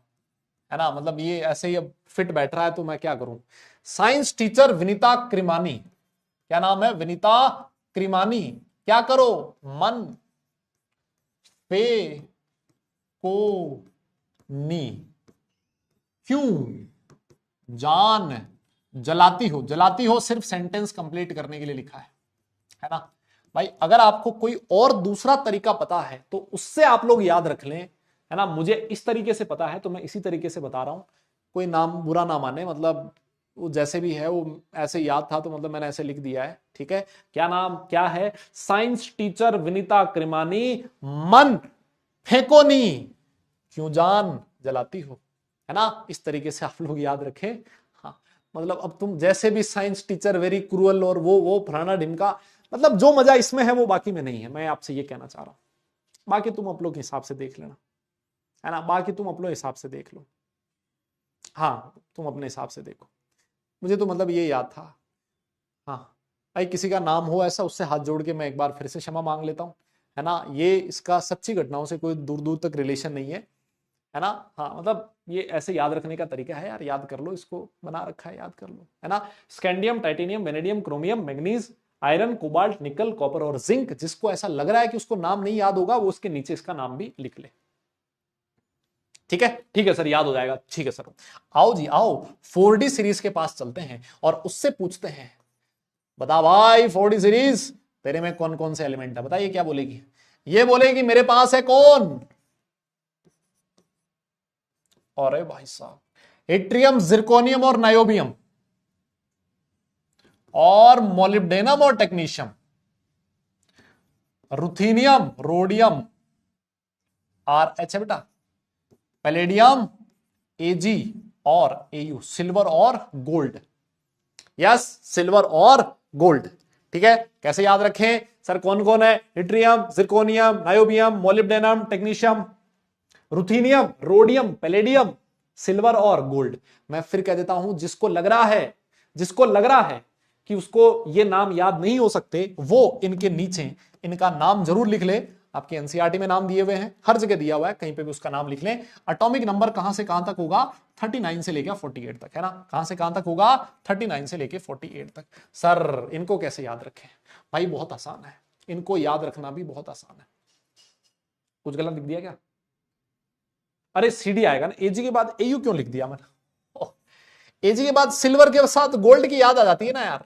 है ना, मतलब ये ऐसे ही अब फिट बैठ रहा है तो मैं क्या करूं। साइंस टीचर विनीता क्रिमानी, क्या नाम है, विनीता क्रिमानी। क्या करो, मन पे को नी, क्यों जान जलाती हो, जलाती हो सिर्फ सेंटेंस कंप्लीट करने के लिए लिखा है ना। भाई अगर आपको कोई और दूसरा तरीका पता है तो उससे आप लोग याद रख लें, है ना। मुझे इस तरीके से पता है तो मैं इसी तरीके से बता रहा हूं, कोई नाम बुरा ना माने, मतलब वो जैसे भी है वो ऐसे याद था तो मतलब मैंने ऐसे लिख दिया है, ठीक है। क्या नाम क्या है, साइंस टीचर विनीता क्रिमानी, मन फेंकोनी, क्यों जान जलाती हो, है ना। इस तरीके से आप लोग याद रखें। हाँ मतलब अब तुम जैसे भी साइंस टीचर वेरी क्रूअल और वो फलाना ढिमका, मतलब जो मजा इसमें है वो बाकी में नहीं है, मैं आपसे ये कहना चाह रहा हूं। बाकी तुम आप लोग के हिसाब से देख लेना, है ना। बाकी तुम अपने हिसाब से देख लो, हाँ तुम अपने हिसाब से देखो। मुझे तो मतलब ये याद था। हाँ भाई, किसी का नाम हो ऐसा, उससे हाथ जोड़ के मैं एक बार फिर से क्षमा मांग लेता हूँ, है ना। ये इसका सच्ची घटनाओं से कोई दूर दूर तक रिलेशन नहीं है ना। हाँ मतलब ये ऐसे याद रखने का तरीका है यार, याद कर लो, इसको बना रखा है, याद कर लो, है ना। Scandium, titanium, vanadium, chromium, manganese, iron, cobalt, निकल, कॉपर और जिंक। जिसको ऐसा लग रहा है कि उसको नाम नहीं याद होगा, वो उसके नीचे इसका नाम भी लिख ले। ठीक है सर, याद हो जाएगा, ठीक है सर। आओ जी आओ, 4D सीरीज के पास चलते हैं और उससे पूछते हैं, बता भाई 4D सीरीज तेरे में कौन कौन से एलिमेंट है, बताइए क्या बोलेगी। ये बोलेगी मेरे पास है कौन, अरे भाई साहब, एट्रियम, जिरकोनियम और नायोबियम और मोलिब्डेनम और टेक्नीशियम, रुथीनियम, रोडियम, RH है बेटा, पैलेडियम, एजी और एयू, सिल्वर और गोल्ड। यस, सिल्वर और गोल्ड। ठीक है, कैसे याद रखें सर, कौन कौन है, yttrium, zirconium, niobium, molybdenum, technetium, ruthenium, rhodium, palladium, silver और गोल्ड। मैं फिर कह देता हूं, जिसको लग रहा है कि उसको ये नाम याद नहीं हो सकते, वो इनके नीचे इनका नाम जरूर लिख ले। आपके एनसीईआरटी में नाम दिए हुए हैं, हर जगह दिया हुआ है, कहीं पे भी उसका नाम लिख लें। एटॉमिक नंबर कहां से कहां तक होगा, 39 से लेकर 48 तक, है ना। कहां से कहां तक होगा, 39 से लेकर 48 तक। सर इनको कैसे याद रखें, भाई बहुत आसान है, इनको याद रखना भी बहुत आसान है। कुछ गलत लिख दिया क्या, अरे CD आएगा ना, एजी के बाद एयू क्यों लिख दिया मैंने, एजी के बाद सिल्वर के साथ गोल्ड की याद आ जाती है ना यार।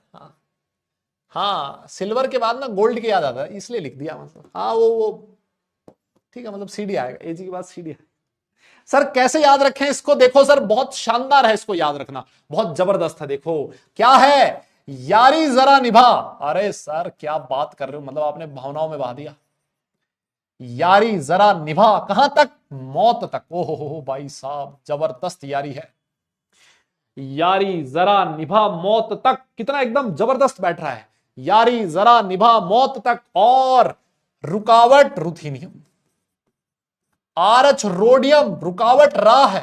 हाँ सिल्वर के बाद ना गोल्ड की याद आता है, इसलिए लिख दिया मतलब। हाँ वो ठीक है, मतलब CD आएगा, एजी के बाद CD आएगा। सर कैसे याद रखें इसको, देखो सर बहुत शानदार है, इसको याद रखना बहुत जबरदस्त है। देखो क्या है, यारी जरा निभा। अरे सर क्या बात कर रहे हो, मतलब आपने भावनाओं में बहा दिया। यारी जरा निभा कहां तक, मौत तक। ओहो भाई साहब, जबरदस्त यारी है। यारी जरा निभा मौत तक, कितना एकदम जबरदस्त बैठ रहा है। यारी जरा निभा मौत तक, और रुकावट रुथीनियम, RH रोडियम, रुकावट राह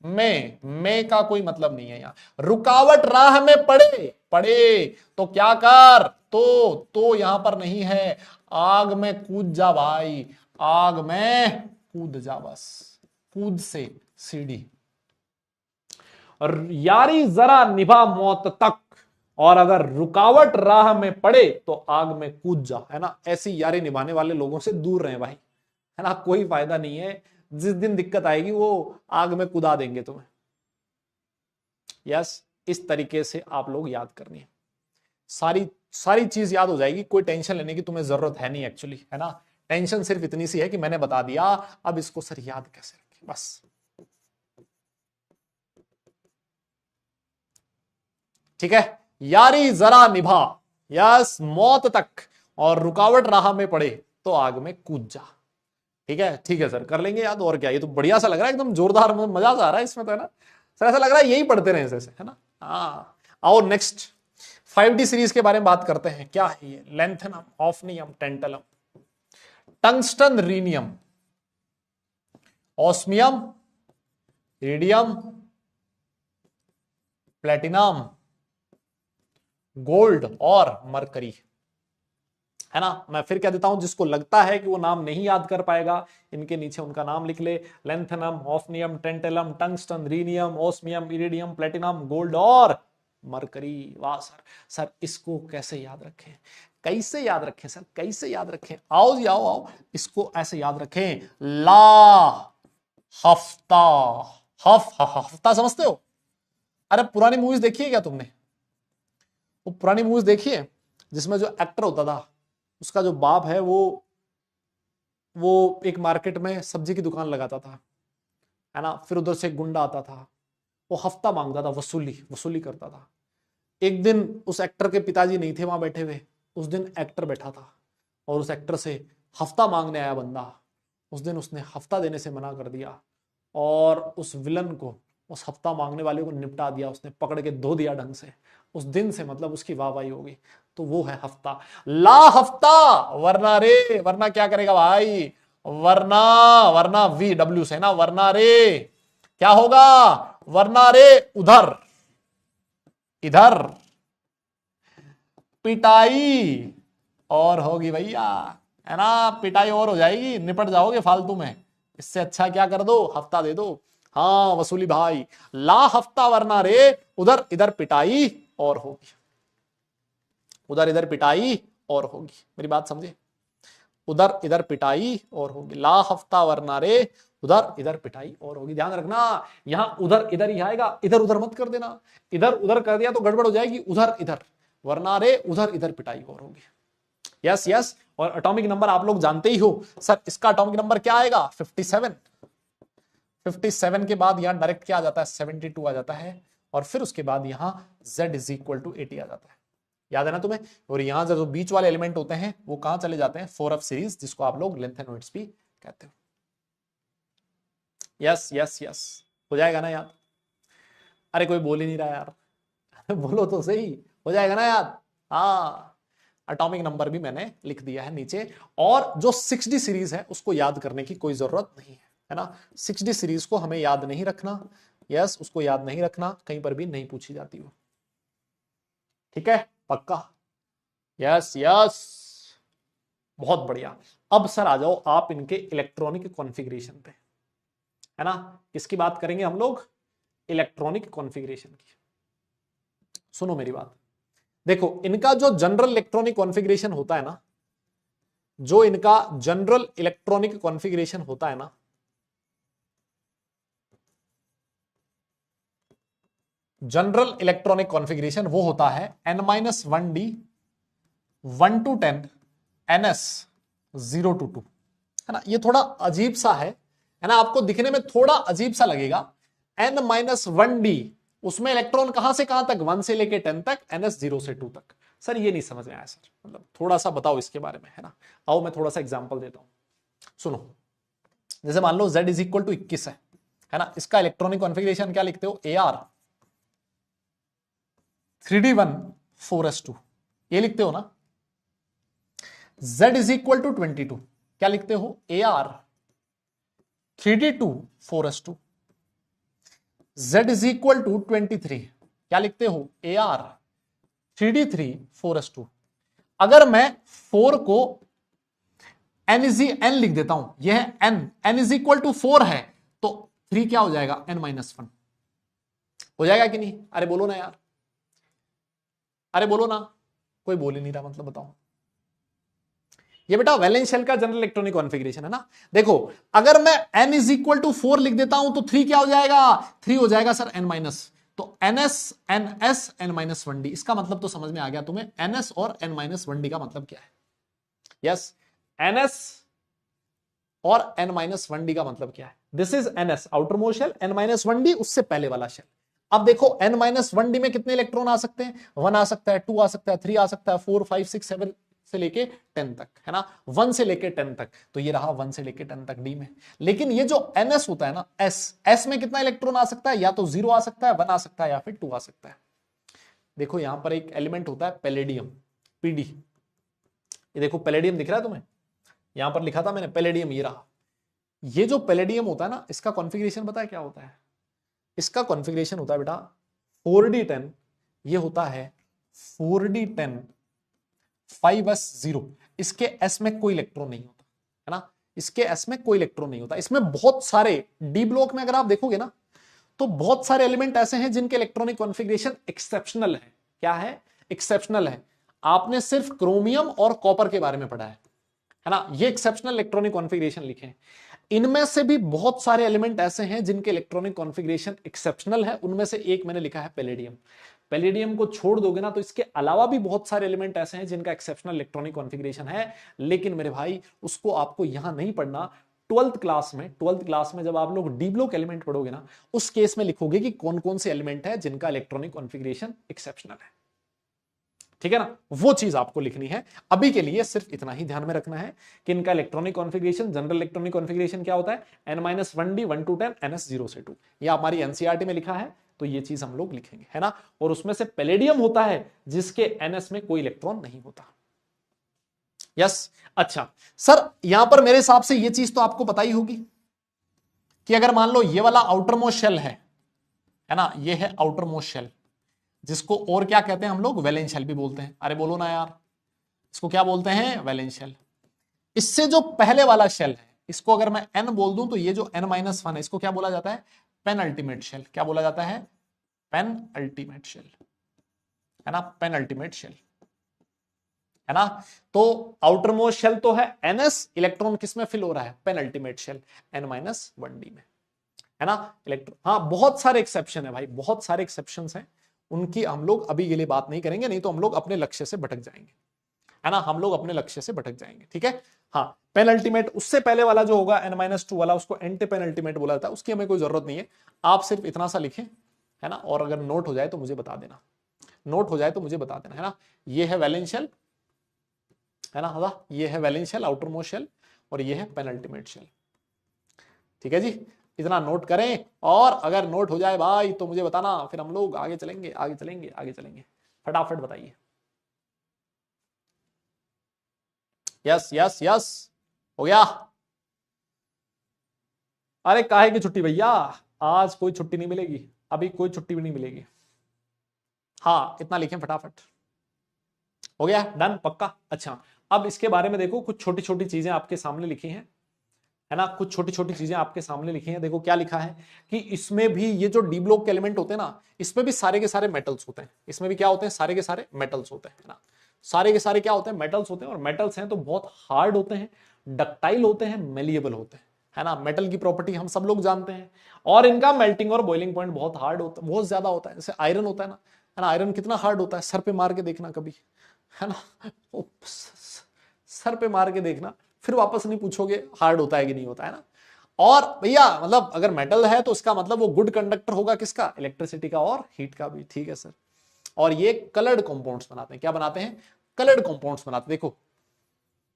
में का कोई मतलब नहीं है यहां। रुकावट राह में पड़े तो क्या कर, तो यहां पर नहीं है, आग में कूद जा भाई, आग में कूद जा, बस कूद से सीढ़ी। और यारी जरा निभा मौत तक, और अगर रुकावट राह में पड़े तो आग में कूद जा, है ना। ऐसी यारी निभाने वाले लोगों से दूर रहे भाई, है ना, कोई फायदा नहीं है। जिस दिन दिक्कत आएगी वो आग में कूदा देंगे तुम्हें। यस, इस तरीके से आप लोग याद करनी है, सारी चीज याद हो जाएगी, कोई टेंशन लेने की तुम्हें जरूरत है नहीं एक्चुअली, है ना। टेंशन सिर्फ इतनी सी है कि मैंने बता दिया, अब इसको सर याद कैसे रखें, बस। ठीक है, यारी जरा निभा, यस मौत तक, और रुकावट राह में पड़े तो आग में कूद जा। ठीक है सर, कर लेंगे याद, और क्या, ये तो बढ़िया सा लग रहा है, एकदम जोरदार, मजा सा आ रहा है इसमें तो, है ना सर। ऐसा लग रहा है यही पढ़ते रहे ऐसे, है ना। हाँ आओ नेक्स्ट 5D सीरीज के बारे में बात करते हैं। क्या है ये, lanthanum, hafnium, tantalum, tungsten, rhenium, osmium, iridium, platinum, gold और मरकरी, है ना। मैं फिर कह देता हूं, जिसको लगता है कि वो नाम नहीं याद कर पाएगा, इनके नीचे उनका नाम लिख ले। Lanthanum, hafnium, tantalum, tungsten, rhenium, osmium, iridium, platinum, gold और मरकरी। वाह सर इसको कैसे याद रखें, कैसे याद रखें सर, कैसे याद रखें। आओ जी आओ, इसको ऐसे याद रखें, ला हफ्ता, हफ्ता समझते हो। अरे पुरानी मूवीज देखी है क्या तुमने, वो पुरानी मूवीज देखी है जिसमें जो एक्टर होता था, उसका जो बाप है वो एक मार्केट में सब्जी की दुकान लगाता था, है ना। फिर उधर से एक गुंडा आता था, वो हफ्ता मांगता था, वसूली करता था। एक दिन उस एक्टर के पिताजी नहीं थे वहां बैठे हुए, उस दिन एक्टर बैठा था और उस एक्टर से हफ्ता मांगने आया बंदा। उस दिन उसने हफ्ता देने से मना कर दिया और उस विलन को, उस हफ्ता मांगने वाले को निपटा दिया, उसने पकड़ के धो दिया ढंग से। उस दिन से मतलब उसकी वाहवाही होगी, तो वो है हफ्ता। ला हफ्ता, वरना क्या करेगा भाई, वरना, वरना वी डब्ल्यू से ना, वरना रे क्या होगा, वरना रे उधर, इधर पिटाई और होगी भैया, है ना, पिटाई और हो जाएगी, निपट जाओगे फालतू में। इससे अच्छा क्या कर दो, हफ्ता दे दो। हाँ वसूली भाई, ला हफ्ता वरना रे उधर इधर पिटाई और होगी, उधर इधर पिटाई और होगी, मेरी बात समझे, उधर इधर पिटाई और होगी, ला हफ्ता वरना रे उधर इधर पिटाई और होगी। ध्यान रखना यहां उधर इधर ही आएगा, इधर उधर मत कर देना, इधर उधर कर दिया तो गड़बड़ हो जाएगी, उधर इधर, वरना रे उधर इधर पिटाई और होगी। Yes yes. और एटॉमिक नंबर आप लोग जानते ही हो सर, इसका एटॉमिक नंबर क्या आएगा 57। 57 के बाद यहां डायरेक्ट क्या आ जाता है 72 आ जाता है, और फिर उसके बाद यहां z इज इक्वल टू 80 आ जाता है, याद है ना तुम्हें। और यहां जो बीच वाले एलिमेंट होते हैं वो कहां चले जाते हैं 4f सीरीज, जिसको आप लोग लेंथेनॉइड्स भी कहते हो। यस यस यस, हो जाएगा ना याद। अरे कोई बोल ही नहीं रहा यार बोलो तो सही, हो जाएगा ना याद। हाँ एटॉमिक नंबर भी मैंने लिख दिया है नीचे, और जो 6D सीरीज है उसको याद करने की कोई जरूरत नहीं है ना। 6D सीरीज को हमें याद नहीं रखना, यस उसको याद नहीं रखना, कहीं पर भी नहीं पूछी जाती हो, ठीक है पक्का। यस यस, बहुत बढ़िया। अब सर आ जाओ आप इनके इलेक्ट्रॉनिक कॉन्फ़िगरेशन पे, है ना। किसकी बात करेंगे हम लोग, इलेक्ट्रॉनिक कॉन्फ़िगरेशन की। सुनो मेरी बात, देखो इनका जो जनरल इलेक्ट्रॉनिक कॉन्फ़िगरेशन होता है ना, जो इनका जनरल इलेक्ट्रॉनिक कॉन्फ़िगरेशन होता है ना, जनरल इलेक्ट्रॉनिक कॉन्फ़िगरेशन वो होता है n-1d 1 to 10 ns 0 to 2, है ना। ये थोड़ा अजीब सा है ना, आपको दिखने में थोड़ा अजीब सा लगेगा। n-1d उसमें इलेक्ट्रॉन कहां से कहां तक, 1 से लेके 10 तक, ns 0 से 2 तक। सर ये नहीं समझ में आया सर, मतलब थोड़ा सा बताओ इसके बारे में, है ना। आओ मैं थोड़ा सा एग्जांपल देता हूं, सुनो। जैसे मान लो z इज इक्वल टू 21 है ना, इसका इलेक्ट्रॉनिक कॉन्फ़िगरेशन क्या लिखते हो, AR 3d1 4s2, ये लिखते हो ना। z इज इक्वल टू 22, क्या लिखते हो, AR 3d2 4s2। z is equal to 23, क्या लिखते हो, AR 3d3 4s2। अगर मैं 4 को n लिख देता हूं, यह n इज इक्वल टू 4 है, तो 3 क्या हो जाएगा, n-1 हो जाएगा कि नहीं। अरे बोलो ना यार, अरे बोलो ना, कोई बोल ही नहीं रहा, मतलब बताओ। ये बेटा वैलेंस शेल का जनरल इलेक्ट्रॉनिक कॉन्फ़िगरेशन है ना। देखो अगर मैं n इज इक्वल टू 4 लिख देता हूं तो 3 क्या हो जाएगा, 3 हो जाएगा सर n-, तो ns ns n-1d। इसका मतलब तो समझ में आ गया तुम्हें, ns और n-1d का मतलब क्या है। यस, ns और n-1d का मतलब क्या है, this is ns outermost shell, n-1d उससे पहले वाला शेल। अब देखो n-1d में कितने इलेक्ट्रॉन आ सकते हैं, 1 आ सकता है, 2 आ सकता है, 3 आ सकता है, 4 5 6 7 से लेके 10 तक, है ना, 1 से लेके 10 तक। तो ये रहा 1 से लेके 10 तक डी में। लेकिन ये जो ns होता है ना, s में कितना इलेक्ट्रॉन आ सकता है, या तो 0 आ सकता है, 1 आ सकता है, या फिर 2 आ सकता है। देखो यहां पर एक एलिमेंट होता है पैलेडियम, पीडी। ये देखो पैलेडियम दिख रहा है तुम्हें, यहां पर लिखा था मैंने पैलेडियम, ये रहा। ये जो पैलेडियम होता है ना, इसका कॉन्फ़िगरेशन पता है क्या होता है, इसका कॉन्फ़िगरेशन होता है बेटा 4d10, ये होता है 4d10 5s0। इसके s में कोई इलेक्ट्रॉन नहीं होता, है ना, इसके s में कोई इलेक्ट्रॉन नहीं होता। इसमें बहुत सारे डी ब्लॉक में अगर आप देखोगे ना, तो बहुत सारे एलिमेंट ऐसे हैं जिनके इलेक्ट्रॉनिक कॉन्फ़िगरेशन एक्सेप्शनल है। क्या है, एक्सेप्शनल है। आपने सिर्फ क्रोमियम और कॉपर के बारे में पढ़ा है ना, ये एक्सेप्शनल इलेक्ट्रॉनिक कॉन्फ़िगरेशन लिखे हैं। इनमें से भी बहुत सारे एलिमेंट ऐसे हैं जिनके इलेक्ट्रॉनिक कॉन्फ़िगरेशन एक्सेप्शनल है, उनमें से एक मैंने लिखा है पैलेडियम। पैलेडियम को छोड़ दोगे ना तो इसके अलावा भी बहुत सारे एलिमेंट ऐसे हैं जिनका एक्सेप्शनल इलेक्ट्रॉनिक कॉन्फ़िगरेशन है, लेकिन मेरे भाई उसको आपको यहां नहीं पढ़ना। 12th क्लास में जब आप लोग डी ब्लॉक एलिमेंट पढ़ोगे ना, उस केस में लिखोगे कि कौन कौन से एलिमेंट है जिनका इलेक्ट्रॉनिक कॉन्फ़िगरेशन एक्सेप्शनल है, ठीक है ना, वो चीज आपको लिखनी है। अभी के लिए सिर्फ इतना ही ध्यान में रखना है कि इनका electronic configuration, general electronic configuration क्या होता है, n-1d 1 to 10 ns 0 से 2। ये हमारी एनसीईआरटी में लिखा है, तो ये चीज हम लोग लिखेंगे, है ना। और उसमें से पैलेडियम होता है जिसके ns में कोई इलेक्ट्रॉन नहीं होता, यस। अच्छा सर, यहां पर मेरे हिसाब से ये चीज तो आपको पता ही होगी कि अगर मान लो ये वाला आउटर मोस्ट शेल है ना, ये है आउटर मोस्ट शेल, जिसको और क्या कहते हैं हम लोग, वैलेंस शेल भी बोलते हैं। अरे बोलो ना यार, इसको क्या बोलते हैं, वैलेंस शेल। इससे जो पहले वाला शेल है, इसको अगर मैं एन बोल दूं तो ये जो n-1 है, इसको क्या बोला जाता है, पेन अल्टीमेट शेल। क्या बोला जाता है, पेन अल्टीमेट शेल, है ना, पेन अल्टीमेट शेल, है ना। तो आउटर मोस्ट शेल तो है ns, इलेक्ट्रॉन किसमें फिल हो रहा है, पेन अल्टीमेट शेल n-1d में, है ना। इलेक्ट्रॉन, हाँ बहुत सारे एक्सेप्शन है भाई, बहुत सारे एक्सेप्शन हैं, उनकी हम लोग अभी के लिए बात नहीं करेंगे, नहीं तो हम लोग अपने लक्ष्य से भटक जाएंगे, है ना, हम लोग अपने लक्ष्य से भटक जाएंगे, ठीक है। हाँ, पेन अल्टीमेट, उससे पहले वाला जो होगा n-2 वाला, उसको एंटी पेन अल्टीमेट बोला जाता है, उसकी हमें कोई जरूरत नहीं है। आप सिर्फ इतना सा लिखें, है ना, और अगर नोट हो जाए तो मुझे बता देना, नोट हो जाए तो मुझे बता देना, है ना। ये है वैलेंस शेल, है ना, ये है valence shell, outermost shell, और ये है पेन अल्टीमेट शेल, ठीक है जी। इतना नोट करें, और अगर नोट हो जाए भाई तो मुझे बताना, फिर हम लोग आगे चलेंगे, आगे चलेंगे, आगे चलेंगे। फटाफट बताइए। यस यस यस, हो गया। अरे काहे की छुट्टी भैया, आज कोई छुट्टी नहीं मिलेगी, अभी कोई छुट्टी भी नहीं मिलेगी। हाँ, इतना लिखें फटाफट, हो गया, डन, पक्का। अच्छा, अब इसके बारे में देखो, कुछ छोटी छोटी चीजें आपके सामने लिखी हैं, है ना, कुछ छोटी छोटी चीजें आपके सामने लिखी हैं। देखो क्या लिखा है कि इसमें भी ये जो डी ब्लॉक के एलिमेंट होते हैं ना, इसमें भी सारे के सारे मेटल्स होते हैं, इसमें भी क्या होते हैं, सारे के सारे मेटल्स होते हैं, है ना। सारे के सारे क्या होते हैं, मेटल्स होते हैं, और मेटल्स हैं तो बहुत हार्ड होते हैं, डक्टाइल होते हैं, मेलिएबल होते हैं, है ना। मेटल की प्रॉपर्टी हम सब लोग जानते हैं, और इनका मेल्टिंग और बॉइलिंग पॉइंट बहुत हार्ड होता है, बहुत ज्यादा होता है। जैसे आयरन होता है ना, आयरन कितना हार्ड होता है, सर पे मार के देखना कभी, है ना, सर पे मार के देखना, फिर वापस नहीं पूछोगे हार्ड होता है कि नहीं होता है ना। और भैया मतलब अगर मेटल है तो इसका मतलब वो गुड कंडक्टर होगा, किसका, इलेक्ट्रिसिटी का और हीट का भी, ठीक है सर। और ये कलर्ड कंपाउंड्स बनाते हैं, क्या बनाते हैं, कलर्ड कंपाउंड्स बनाते हैं। देखो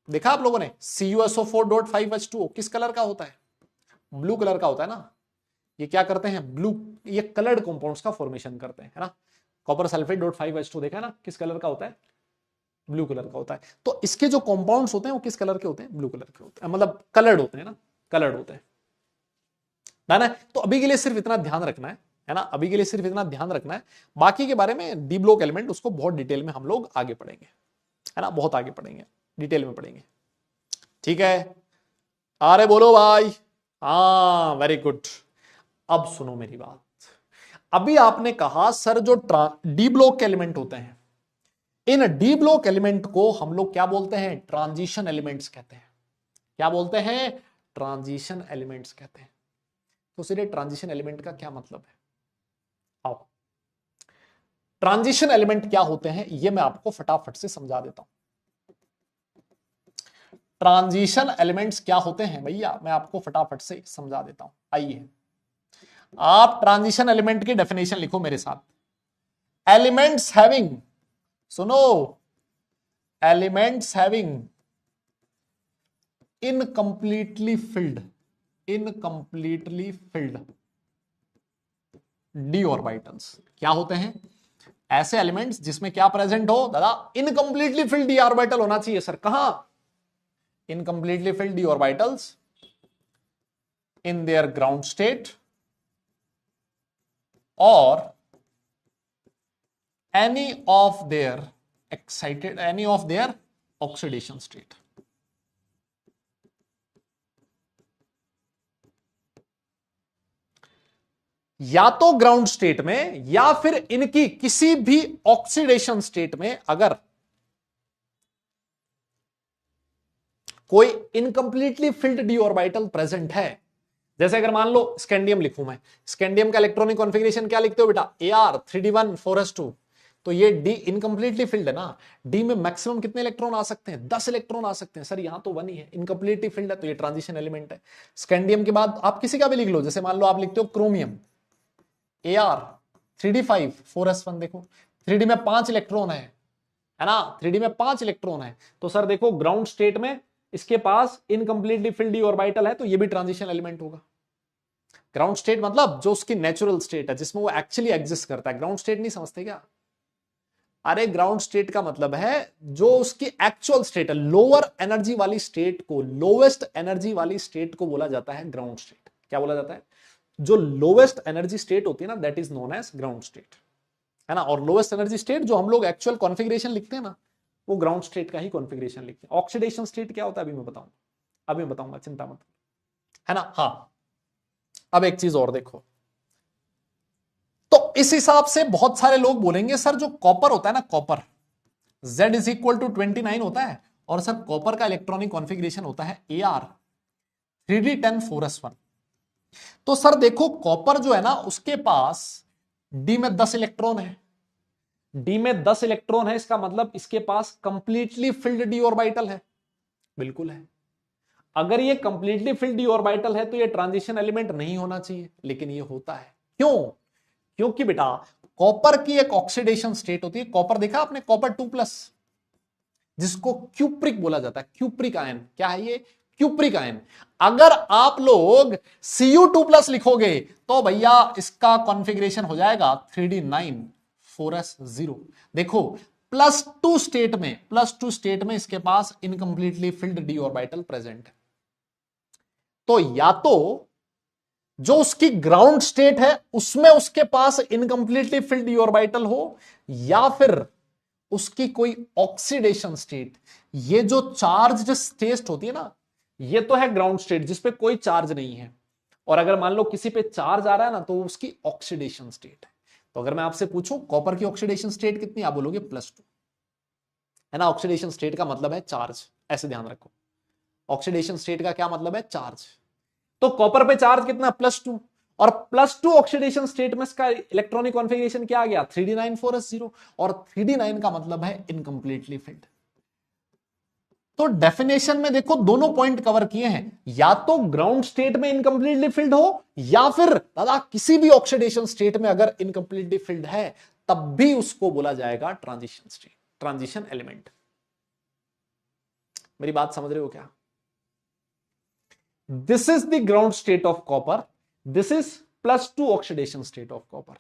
देखा आप लोगों ने, CuSO4.5H2O किस कलर का होता है, ब्लू कलर का होता है ना। ये क्या करते हैं, ब्लू, ये कलर्ड कंपाउंड्स का फॉर्मेशन करते हैं, है ना। कॉपर सल्फेट डॉट 5H2 देखा ना, किस कलर का होता है, ब्लू कलर का होता है। तो इसके जो कंपाउंड्स होते हैं वो किस कलर के होते हैं, ब्लू कलर के होते हैं, मतलब कलर्ड होते हैं ना, कलर्ड होते हैं ना। तो अभी के लिए सिर्फ इतना ध्यान रखना है ना, अभी के लिए सिर्फ इतना ध्यान रखना है। बाकी के बारे में डी ब्लॉक एलिमेंट, उसको बहुत डिटेल में हम लोग आगे पढ़ेंगे, है ना, बहुत आगे पढ़ेंगे, डिटेल में पढ़ेंगे, ठीक है। अरे बोलो भाई, हाँ वेरी गुड। अब सुनो मेरी बात, अभी आपने कहा सर जो डी ब्लॉक एलिमेंट होते हैं, इन डी ब्लॉक एलिमेंट को हम लोग क्या बोलते हैं, ट्रांजिशन एलिमेंट्स कहते हैं। क्या बोलते हैं, ट्रांजिशन एलिमेंट्स कहते हैं। तो सीधे ट्रांजिशन एलिमेंट का क्या मतलब है, आओ ट्रांजिशन एलिमेंट क्या होते हैं ये मैं आपको फटाफट से समझा देता हूं। ट्रांजिशन एलिमेंट्स क्या होते हैं भैया, मैं आपको फटाफट से समझा देता हूं। आइए, आप ट्रांजिशन एलिमेंट की डेफिनेशन लिखो मेरे साथ। एलिमेंट्स हैविंग, सुनो, elements having incompletely filled, incompletely filled D orbitals. क्या होते हैं, ऐसे एलिमेंट्स जिसमें क्या प्रेजेंट हो दादा, इनकंप्लीटली फिल्ड डी ऑर्बिटल होना चाहिए सर। कहां, incompletely filled D orbitals in their ground state और any of their excited, any of their oxidation state। या तो ग्राउंड स्टेट में या फिर इनकी किसी भी ऑक्सीडेशन स्टेट में अगर कोई इनकंप्लीटली फिल्ड डी ऑर्बिटल प्रेजेंट है, जैसे अगर मान लो स्कैंडियम लिखूं मैं, स्कैंडियम का इलेक्ट्रॉनिक कॉन्फ़िगरेशन क्या लिखते हो बेटा, Ar 3d1 4s2, तो ये डी इनकंप्लीटली फिल्ड है ना। डी में मैक्सिमम कितने इलेक्ट्रॉन आ सकते हैं, 10 इलेक्ट्रॉन आ सकते हैं सर, यहां तो 1 ही है, इनकंप्लीटली फिल्ड है, तो ये ट्रांजिशन एलिमेंट है। स्कैंडियम के बाद आप किसी का भी लिख लो, जैसे मान लो आप लिखते हो क्रोमियम Ar 3d5 4s1, देखो 3d में 5 इलेक्ट्रॉन है ना, 3d में 5 इलेक्ट्रॉन है, तो सर देखो ग्राउंड स्टेट में इसके पास इनकंप्लीटली फिल्ड डी ऑर्बिटल है, तो ये भी ट्रांजिशन एलिमेंट होगा। ग्राउंड स्टेट मतलब जो उसकी नेचुरल स्टेट है, जिसमें वो एक्चुअली एग्जिस्ट करता है, ग्राउंड स्टेट नहीं समझते क्या। अरे ग्राउंड स्टेट का मतलब है जो उसकी एक्चुअल स्टेट है, लोअर एनर्जी वाली स्टेट को, लोवेस्ट एनर्जी वाली स्टेट को बोला जाता है ग्राउंड स्टेट। क्या बोला जाता है? जो लोवेस्ट एनर्जी स्टेट होती है ना, that is known as ground state, है ना। और लोवेस्ट एनर्जी स्टेट जो हम लोग एक्चुअल कॉन्फ़िगरेशन लिखते हैं ना, वो ग्राउंड स्टेट का ही कॉन्फ़िगरेशन लिखते हैं। ऑक्सीडेशन स्टेट क्या होता है अभी मैं बताऊंगा, अभी मैं बताऊंगा, चिंता मत, है ना। हाँ, अब एक चीज और देखो, तो इस हिसाब से बहुत सारे लोग बोलेंगे सर जो कॉपर होता है ना, copper Z is equal to 29 होता है, और सर कॉपर का इलेक्ट्रॉनिक कॉन्फ़िगरेशन होता है AR 3D10 4s1। तो सर देखो कॉपर जो है ना, उसके पास D में 10 इलेक्ट्रॉन है, D में 10 इलेक्ट्रॉन है, इसका मतलब इसके पास कंप्लीटली फिल्ड d ऑर्बिटल है। बिल्कुल है। अगर ये कंप्लीटली फिल्ड d ऑर्बिटल है तो ये ट्रांजिशन एलिमेंट नहीं होना चाहिए, लेकिन ये होता है। क्यों? क्योंकि बेटा कॉपर की एक ऑक्सीडेशन स्टेट होती है, कॉपर देखा आपने, कॉपर 2+, जिसको क्यूप्रिक बोला जाता है, क्यूप्रिक आयन। क्या है ये? Cupric ion. अगर आप लोग Cu2+ लिखोगे तो भैया इसका कॉन्फ़िगरेशन हो जाएगा 3D9 4s0। देखो +2 स्टेट में, +2 स्टेट में इसके पास इनकंप्लीटली फिल्ड d ऑर्बिटल प्रेजेंट है। तो या तो जो उसकी ग्राउंड स्टेट है उसमें उसके पास इनकंप्लीटली फिल्ड d ऑर्बिटल हो, या फिर उसकी कोई ऑक्सीडेशन स्टेट। ये जो चार्ज स्टेट होती है ना, ये तो है ग्राउंड स्टेट जिसपे कोई चार्ज नहीं है, और अगर मान लो किसी पे चार्ज आ रहा है ना, तो उसकी ऑक्सीडेशन स्टेट है। तो अगर मैं आपसे पूछूं कॉपर की ऑक्सीडेशन स्टेट कितनी, आप बोलोगे +2, है ना। ऑक्सीडेशन स्टेट का मतलब है चार्ज, ऐसे ध्यान रखो। ऑक्सीडेशन स्टेट का क्या मतलब है? चार्ज। तो कॉपर पे चार्ज कितना? +2, और +2 ऑक्सीडेशन स्टेट में इसका इलेक्ट्रॉनिक कॉन्फ़िगरेशन क्या आ गया? 3D9 4s0, और 3D9 का मतलब है इनकंप्लीटली फिल्ड। तो डेफिनेशन में देखो दोनों पॉइंट कवर किए हैं, या तो ग्राउंड स्टेट में इनकंप्लीटली फिल्ड हो, या फिर दादा किसी भी ऑक्सीडेशन स्टेट में अगर इनकंप्लीटली फिल्ड है, तब भी उसको बोला जाएगा ट्रांजिशन स्टेट, ट्रांजिशन एलिमेंट। मेरी बात समझ रहे हो क्या? This is the ground state of copper, this is +2 oxidation state of copper.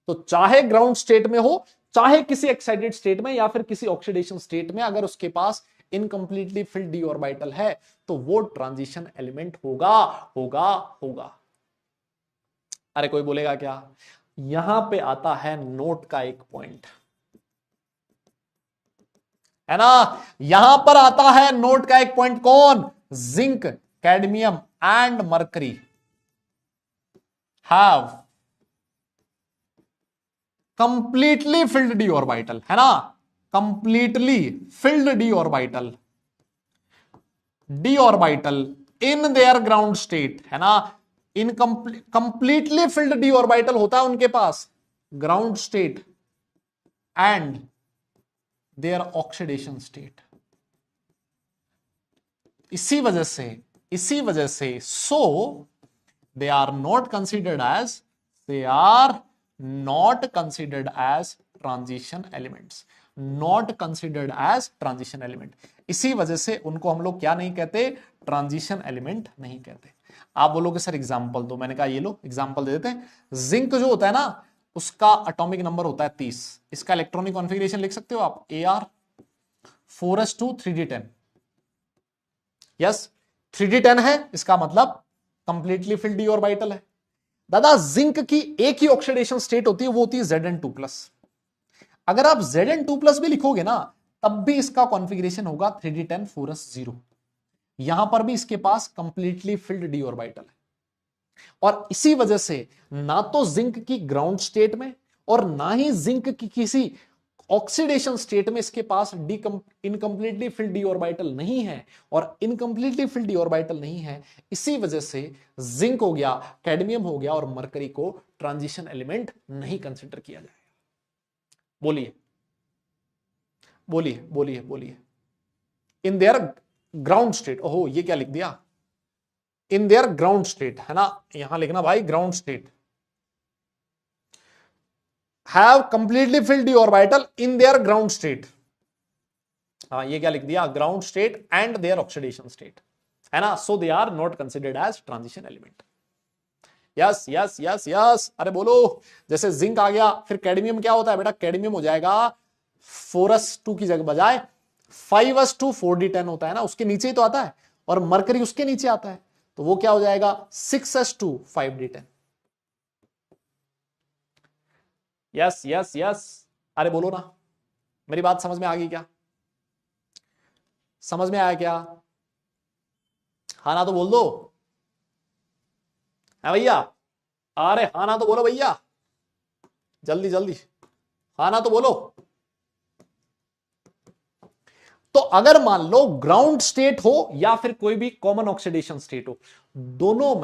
तो चाहे ग्राउंड स्टेट में हो, चाहे किसी एक्साइटेड स्टेट में, या फिर किसी ऑक्सीडेशन स्टेट में, अगर उसके पास इनकंप्लीटली फिल्ड d ऑर्बिटल है तो वो ट्रांजिशन एलिमेंट होगा, होगा, होगा। अरे कोई बोलेगा क्या? यहां पे आता है नोट का एक पॉइंट, है ना। यहां पर आता है नोट का एक पॉइंट। कौन? Zinc, cadmium and mercury have completely filled d orbital, है ना। Completely filled d orbital, d orbital in their ground state, है ना। Incompletely filled d orbital होता है उनके पास ground state and their oxidation state. इसी वजह से so they are not considered as transition elements, not considered as transition element. इसी वजह से उनको हम लोग क्या नहीं कहते? ट्रांजिशन एलिमेंट नहीं कहते। आप बोलोगे सर एग्जांपल दो, मैंने कहा ये लो एग्जांपल दे देते हैं। जिंक जो होता है ना, उसका एटॉमिक नंबर होता है 30, इसका इलेक्ट्रॉनिक कॉन्फ़िगरेशन लिख सकते हो आप AR 4s2 3D10। Yes, 3D10 है, इसका मतलब कंप्लीटली फिल्ड d ऑर्बिटल है। दादा जिंक की एक ही ऑक्सीडेशन स्टेट होती है, वो होती है Zn2+। अगर आप Zn2+ भी लिखोगे ना, तब भी इसका कॉन्फ़िगरेशन होगा 3D10 4s0। यहां पर भी इसके पास कंप्लीटली फिल्ड d ऑर्बिटल है, और इसी वजह से ना तो जिंक की ग्राउंड स्टेट में और ना ही जिंक की किसी ऑक्सीडेशन स्टेट में इसके पास इनकंप्लीटली फिल्ड d ऑर्बिटल नहीं है, और इनकंप्लीटली फिल्ड d ऑर्बिटल नहीं है, इसी वजह से जिंक हो गया, कैडमियम हो गया और मरकरी को ट्रांजिशन एलिमेंट नहीं कंसिडर किया जाएगा। बोलिए बोलिए बोलिए बोलिए। इन देयर ग्राउंड स्टेट, ओहो ये क्या लिख दिया? इन देयर ग्राउंड स्टेट, है ना, यहां लिखना भाई ground state, have completely filled d orbital in their ground state. हाँ ये क्या लिख दिया? Ground state and their oxidation state, है ना। So they are not considered as transition element. Yes yes yes yes, अरे बोलो। जैसे जिंक आ गया, फिर कैडमियम क्या होता है बेटा? कैडमियम हो जाएगा 4s2 की जगह बजाय 5s2 4d10 होता है ना, उसके नीचे ही तो आता है, और मरकरी उसके नीचे आता है, तो वो क्या हो जाएगा 6s2 5d10। Yes yes yes, अरे बोलो ना, मेरी बात समझ में आ गई क्या? समझ में आया क्या? हाँ ना तो बोल दो है भैया, अरे हाँ ना तो बोलो भैया, जल्दी जल्दी, हाँ ना तो बोलो। तो अगर मान लो ग्राउंड स्टेट हो या फिर कोई भी कॉमन ऑक्सीडेशन स्टेट हो, दोनों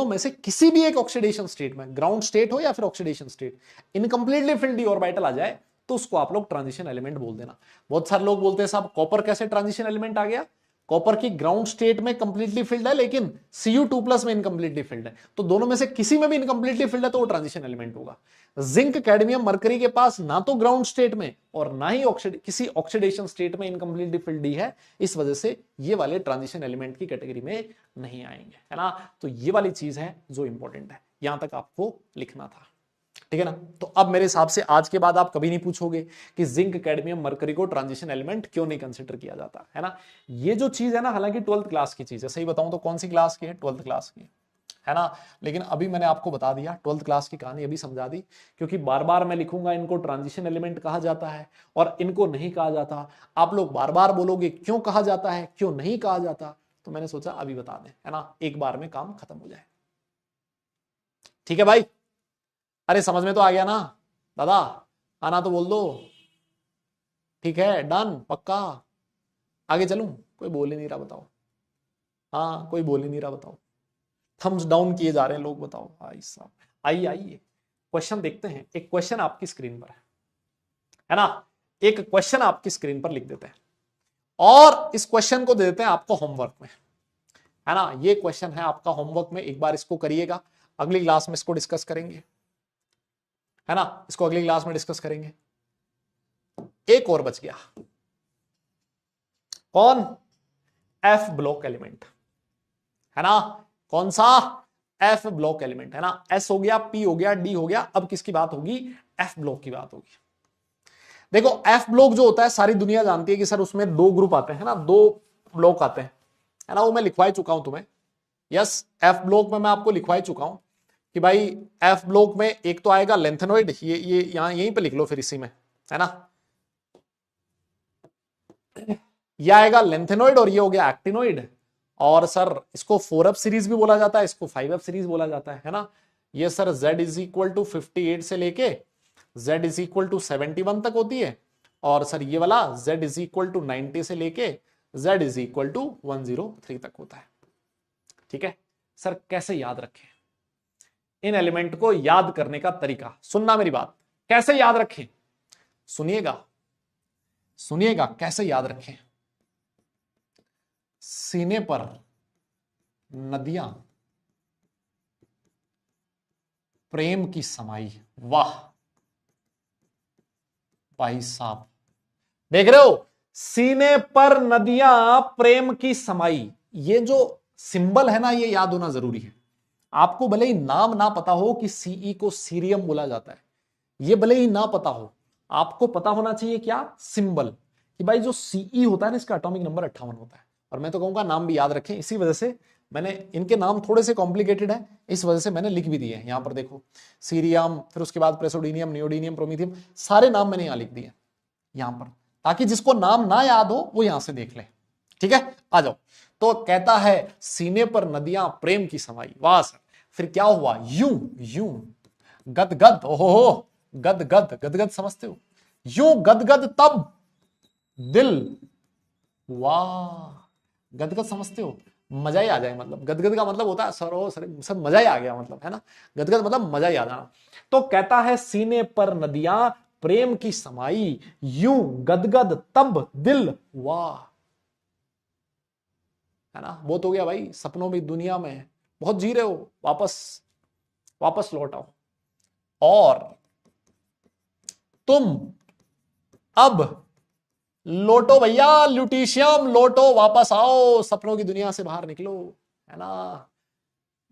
में से किसी भी एक ऑक्सीडेशन स्टेट में, ग्राउंड स्टेट हो या फिर oxidation state, incompletely filled D orbital आ जाए, तो उसको आप लोग ट्रांजिशन एलिमेंट बोल देना। बहुत सारे लोग बोलते हैं साहब कॉपर कैसे ट्रांजिशन एलिमेंट आ गया? कॉपर की ग्राउंड स्टेट में कंप्लीटली फिल्ड है लेकिन Cu2+ में इनकंप्लीटली फिल्ड है, तो दोनों में से किसी में भी इनकंप्लीटली फिल्ड है तो वो ट्रांजिशन एलिमेंट होगा। जिंक कैडमियम मरकरी के पास ना तो ग्राउंड स्टेट में और ना ही किसी ऑक्सीडेशन स्टेट में इनकंप्लीटली फिल्ड डी है, इस वजह से ये वाले ट्रांजिशन एलिमेंट की कैटेगरी में नहीं आएंगे, है ना। तो ये वाली चीज है जो इंपॉर्टेंट है, यहां तक आपको लिखना था, ठीक है ना। तो अब मेरे हिसाब से आज के बाद आप कभी नहीं पूछोगे कि जिंक कैडमियम मरकरी को ट्रांजिशन एलिमेंट क्यों नहीं कंसिडर किया जाता, है ना। ये जो चीज है ना, हालांकि 12th क्लास की चीज है, सही बताऊं तो कौन सी क्लास की है? 12th क्लास की, है ना। लेकिन अभी मैंने आपको बता दिया, 12th क्लास की कहानी अभी समझा दी, क्योंकि बार बार मैं लिखूंगा इनको ट्रांजिशन एलिमेंट कहा जाता है और इनको नहीं कहा जाता, आप लोग बार बार बोलोगे क्यों कहा जाता है क्यों नहीं कहा जाता, तो मैंने सोचा अभी बता दें, है ना, एक बार में काम खत्म हो जाए। ठीक है भाई, अरे समझ में तो आ गया ना दादा, आना तो बोल दो। ठीक है, डन, पक्का, आगे चलूं? कोई बोल ही नहीं रहा, बताओ। हाँ, कोई बोल ही नहीं रहा, बताओ। थम्स डाउन किए जा रहे हैं लोग, बताओ भाई साहब। आइए आइए, क्वेश्चन देखते हैं। एक क्वेश्चन आपकी स्क्रीन पर है ना, एक क्वेश्चन आपकी स्क्रीन पर लिख देते हैं और इस क्वेश्चन को दे देते हैं आपको होमवर्क में, है ना। ये क्वेश्चन है आपका होमवर्क में, एक बार इसको करिएगा, अगली क्लास में इसको डिस्कस करेंगे, है ना, इसको अगली क्लास में डिस्कस करेंगे। एक और बच गया, कौन? एफ ब्लॉक एलिमेंट, है ना। कौन सा? एफ ब्लॉक एलिमेंट, है ना। एस हो गया, पी हो गया, डी हो गया, अब किसकी बात होगी? एफ ब्लॉक की बात होगी। देखो एफ ब्लॉक जो होता है, सारी दुनिया जानती है कि सर उसमें दो ग्रुप आते हैं ना, दो ब्लॉक आते हैं, है ना, वो मैं लिखवा चुका हूं तुम्हें। यस, एफ ब्लॉक में मैं आपको लिखवा चुका हूं कि भाई एफ ब्लॉक में एक तो आएगा लेंथेनॉइड, ये यहां यहीं पे लिख लो फिर इसी में, है ना। ये आएगा लेंथेनॉइड और ये हो गया एक्टिनॉइड, और सर इसको 4f सीरीज भी बोला जाता है, इसको 5f सीरीज बोला जाता है ना। ये sir z is equal to 58 से लेके z इज इक्वल टू 71 तक होती है, और सर ये वाला z इज इक्वल टू 90 से लेके z इज इक्वल टू 103 तक होता है। ठीक है सर, कैसे याद रखें इन एलिमेंट को? याद करने का तरीका सुनना मेरी बात, कैसे याद रखें, सुनिएगा सुनिएगा, कैसे याद रखें। सीने पर नदियां प्रेम की समाई, वाह भाई साहब, देख रहे हो, सीने पर नदियां प्रेम की समाई, ये जो सिंबल है ना, ये याद होना जरूरी है। आपको भले ही नाम ना पता हो कि सीई को सीरियम बोला जाता है, ये भले ही ना पता हो, आपको पता होना चाहिए क्या? सिंबल, कि भाई जो सीई होता है ना, इसका एटॉमिक नंबर 58 होता है। और मैं तो कहूंगा नाम भी याद रखें, इसी वजह से मैंने, इनके नाम थोड़े से कॉम्प्लिकेटेड है, इस वजह से मैंने लिख भी दिए। यहां पर देखो, सीरियम, फिर उसके बाद प्रेसोडिनियम, नियोडीनियम, प्रोमीथियम, सारे नाम मैंने यहां लिख दिए यहां पर, ताकि जिसको नाम ना याद हो वो यहां से देख ले। ठीक है, आ जाओ। तो कहता है सीने पर नदियां प्रेम की समाई, वाह सर। फिर क्या हुआ? यूं यूं गदगद, ओहो, गदगद, गदगद समझते हो? यूं गदगद तब दिल, वाह, गदगद समझते हो? मजा ही आ जाए, मतलब गदगद का मतलब होता है सर, ओ सर, सब मजा ही आ गया, मतलब, है ना। गदगद मतलब मजा ही आ जाना। तो कहता है सीने पर नदियां प्रेम की समाई, यूं गदगद तब दिल, वाह, है ना। बहुत हो गया भाई, सपनों में दुनिया में बहुत जी रहे हो, वापस वापस लौट आओ, और तुम अब लोटो भैया, ल्यूटीशियम लोटो, वापस आओ, सपनों की दुनिया से बाहर निकलो, है ना।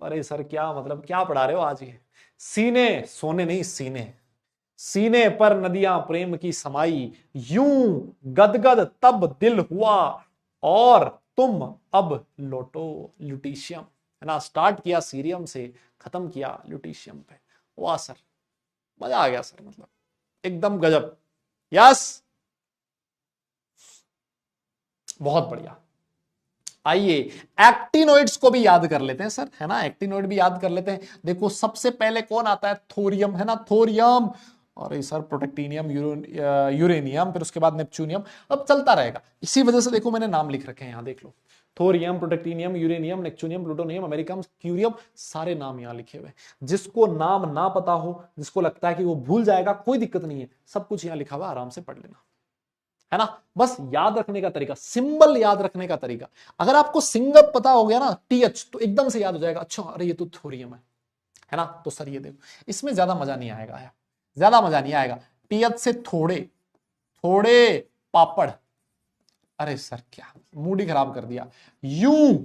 अरे सर क्या मतलब, क्या पढ़ा रहे हो आज? ये सीने, सोने नहीं, सीने, सीने पर नदियां प्रेम की समाई, यूं गदगद तब दिल हुआ, और तुम अब लौटो ल्यूटिशियम। है ना, स्टार्ट किया सीरियम से, खत्म किया ल्यूटिशियम पे। वाह सर, मजा आ गया सर, मतलब एकदम गजब। यस, बहुत बढ़िया। आइए एक्टिनोइड्स को भी याद कर लेते हैं सर, है ना, एक्टिनोइड भी याद कर लेते हैं। देखो सबसे पहले कौन आता है, थोरियम, है ना, थोरियम। और सर प्रोटेक्टिनियम, यूरेनियम, फिर उसके बाद नेपच्यूनियम। अब चलता रहेगा, इसी वजह से देखो मैंने नाम लिख रखे हैं यहां, देख लो, thorium, protactinium, uranium, neptunium, plutonium, americium, curium, सारे नाम यहां लिखे हुए। जिसको नाम ना पता हो, जिसको लगता है कि वो भूल जाएगा, कोई दिक्कत नहीं है, सब कुछ यहां लिखा हुआ, आराम से पढ़ लेना, है ना। बस याद रखने का तरीका, सिंबल याद रखने का तरीका, अगर आपको सिंगल पता हो गया ना, टीएच, तो एकदम से याद हो जाएगा, अच्छा अरे ये तो थोरियम है ना। तो सर ये देखो, इसमें ज्यादा मजा नहीं आएगा यार, ज्यादा मजा नहीं आएगा। टीएच से थोड़े थोड़े पापड़, अरे सर क्या मूड ही खराब कर दिया। यूं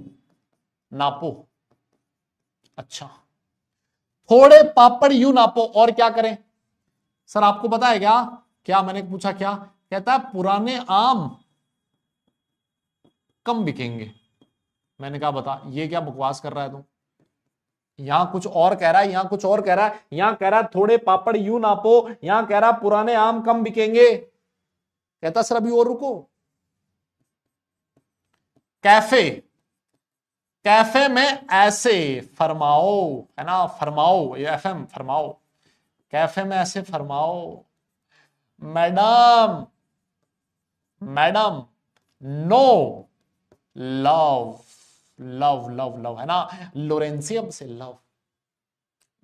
नापो, अच्छा थोड़े पापड़ यूं नापो, और क्या करें सर, आपको पता है क्या, क्या मैंने पूछा, क्या कहता है, पुराने आम कम बिकेंगे। मैंने कहा बता, ये क्या बकवास कर रहा है तू, यहां कुछ और कह रहा है, यहां कुछ और कह रहा है, यहां कह रहा है थोड़े पापड़ यूं नापो, यहां कह रहा है पुराने आम कम बिकेंगे। कहता सर अभी और रुको, कैफे, कैफे में ऐसे फरमाओ, है ना, फरमाओ, ये एफएम फरमाओ, कैफे में ऐसे फरमाओ, madam, madam, no love, love love love, है ना, लोरेंसियम से लव।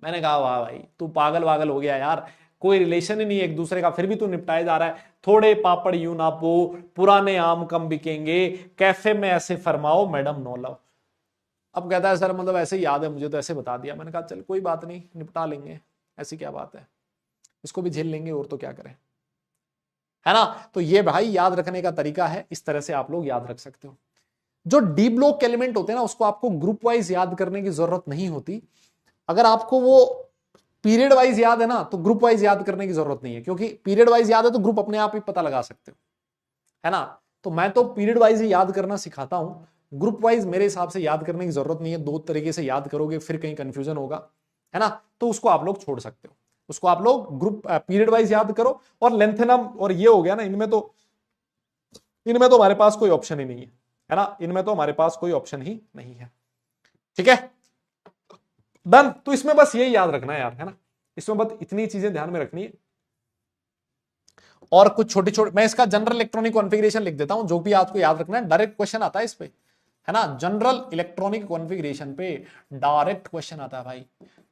मैंने कहा वाह भाई, तू पागल वागल हो गया यार, कोई रिलेशन ही नहीं है एक दूसरे का, फिर भी तू निपटाए जा रहा है। थोड़े पापड़ यूं नापो, पुराने आम कम बिकेंगे, कैफे में ऐसे फरमाओ, मैडम नो लव। अब कहता है सर मतलब ऐसे ही याद है मुझे, तो ऐसे बता दिया। मैंने कहा चल कोई बात नहीं, निपटा लेंगे, ऐसी क्या बात है, इसको भी झेल लेंगे, और तो क्या करें, है ना। तो ये भाई याद रखने का तरीका है, इस तरह से आप लोग याद रख सकते हो। जो डी ब्लॉक एलिमेंट होते हैं ना, उसको आपको ग्रुप वाइज याद करने की जरूरत नहीं होती। अगर आपको वो पीरियड वाइज याद है ना, तो ग्रुप वाइज याद करने की जरूरत नहीं है, क्योंकि पीरियड वाइज याद है तो ग्रुप अपने आप ही पता लगा सकते हो, है ना। तो मैं तो पीरियड वाइज ही याद करना सिखाता हूं, ग्रुप वाइज मेरे हिसाब से याद करने की जरूरत नहीं है। दो तरीके से याद करोगे फिर कहीं कंफ्यूजन होगा, है ना, तो उसको आप लोग छोड़ सकते हो, उसको आप लोग ग्रुप पीरियड वाइज याद करो। और लेंथेनम और ये हो गया ना, इनमें तो हमारे पास कोई ऑप्शन ही नहीं है ना, इनमें तो हमारे पास कोई ऑप्शन ही नहीं है, ठीक है, डन। तो इसमें बस यही याद रखना है यार, है ना, इसमें बस इतनी चीजें ध्यान में रखनी है। और कुछ छोटी छोटी, मैं इसका जनरल इलेक्ट्रॉनिक कॉन्फ़िगरेशन लिख देता हूं, जो भी आपको याद रखना है, डायरेक्ट क्वेश्चन आता है इस पे, है ना, जनरल इलेक्ट्रॉनिक कॉन्फ़िगरेशन पे डायरेक्ट क्वेश्चन आता है भाई।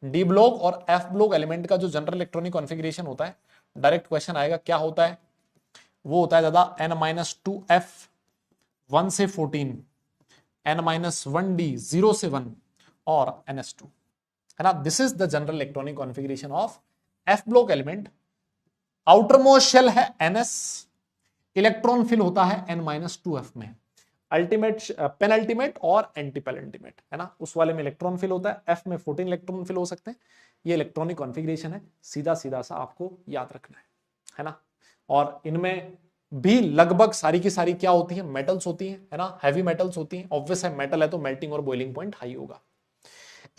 डी ब्लॉक और एफ ब्लॉक एलिमेंट का जो जनरल इलेक्ट्रॉनिक कॉन्फ़िगरेशन होता है, डायरेक्ट क्वेश्चन आएगा। क्या होता है, वो होता है दादा n-2f 1 से 14, n-1d 0 से 1, और ns2, है ना। This is the general electronic configuration of F block element. Outermost shell है ns, इलेक्ट्रॉन फिल होता है n-2f में, अल्टीमेट, पेनल्टीमेट और एंटी पेनल्टीमेट, है ना, उस वाले में इलेक्ट्रॉन फिल होता है, f में 14 इलेक्ट्रॉन फिल हो सकते हैं। ये इलेक्ट्रॉनिक कॉन्फ़िगरेशन है, सीधा सीधा सा आपको याद रखना है ना। और इनमें भी लगभग सारी की सारी क्या होती है, मेटल्स होती है ना, हैवी मेटल्स होती हैं। ऑब्वियस है, मेटल है तो मेल्टिंग और बॉइलिंग पॉइंट हाई होगा।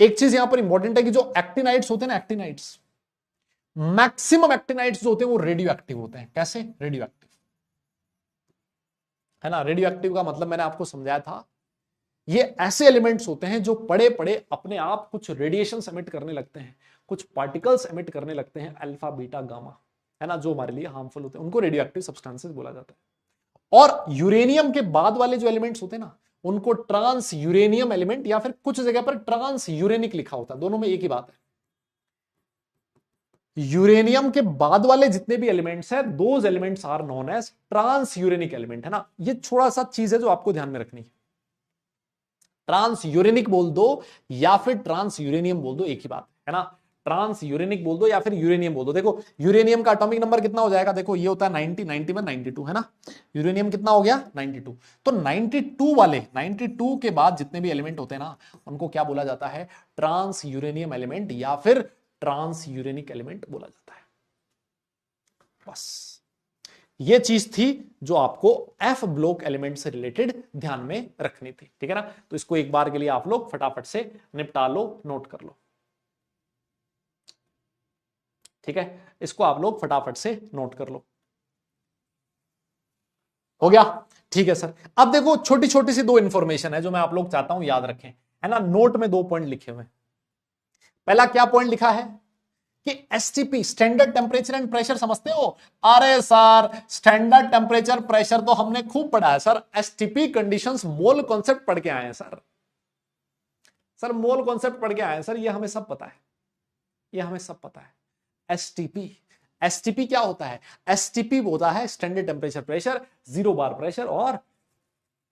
एक चीज यहां पर इंपॉर्टेंट है कि जो एक्टिनाइड्स होते हैं ना, एक्टिनाइड्स, मैक्सिमम एक्टिनाइड्स जो होते हैं वो रेडियो एक्टिव होते हैं। कैसे रेडियो एक्टिव, है ना, रेडियो एक्टिव का मतलब मैंने आपको समझाया था, ये ऐसे एलिमेंट्स होते हैं जो पड़े पड़े अपने आप कुछ रेडिएशन एमिट करने लगते हैं, कुछ पार्टिकल्स एमिट करने लगते हैं, अल्फा बीटा गामा, है ना, जो हमारे लिए हार्मफुल होते हैं, उनको रेडियो एक्टिव सब्सटेंसेस बोला जाता है। और यूरेनियम के बाद वाले जो एलिमेंट्स होते हैं ना, उनको ट्रांस यूरेनियम एलिमेंट, या फिर कुछ जगह पर ट्रांस यूरेनिक लिखा होता है, दोनों में एक ही बात है। यूरेनियम के बाद वाले जितने भी एलिमेंट्स हैं, those elements are known as transuranic element, है ना। ये थोड़ा सा चीज है जो आपको ध्यान में रखनी है। ट्रांस यूरेनिक बोल दो या फिर ट्रांस यूरेनियम बोल दो, एक ही बात है ना। ट्रांस यूरेनिक बोल दो या फिर यूरेनियम बोल दो। देखो यूरेनियम का एटॉमिक नंबर कितना हो जाएगा, देखो ये होता है 90, 90 में 92, है ना। यूरेनियम कितना हो गया 92। तो 92 वाले, 92 के बाद जितने भी एलिमेंट होते हैं ना, उनको क्या बोला जाता है, ट्रांस यूरेनियम एलिमेंट या फिर ट्रांस यूरेनिक एलिमेंट बोला जाता है। बस ये चीज थी जो आपको एफ ब्लॉक एलिमेंट से रिलेटेड ध्यान में रखनी थी, ठीक है ना। तो इसको एक बार के लिए आप लोग फटाफट से निपटा लो, नोट कर लो, ठीक है। इसको आप लोग फटाफट से नोट कर लो, हो गया, ठीक है सर। अब देखो छोटी छोटी सी दो इंफॉर्मेशन है जो मैं आप लोग चाहता हूं याद रखें, है ना। नोट में दो पॉइंट लिखे हुए। पहला क्या पॉइंट लिखा है कि STP standard temperature and pressure समझते हो। अरे सर स्टैंडर्ड टेम्परेचर प्रेशर तो हमने खूब पढ़ा है sir, STP conditions mole concept पढ़ के आए हैं सर। सर मोल कॉन्सेप्ट पढ़ के आए हैं सर, ये हमें सब पता है, ये हमें सब पता है। एसटीपी, एसटीपी क्या होता है? एसटीपी होता है स्टैंडर्ड टेम्परेचर प्रेशर, 0 बार प्रेशर और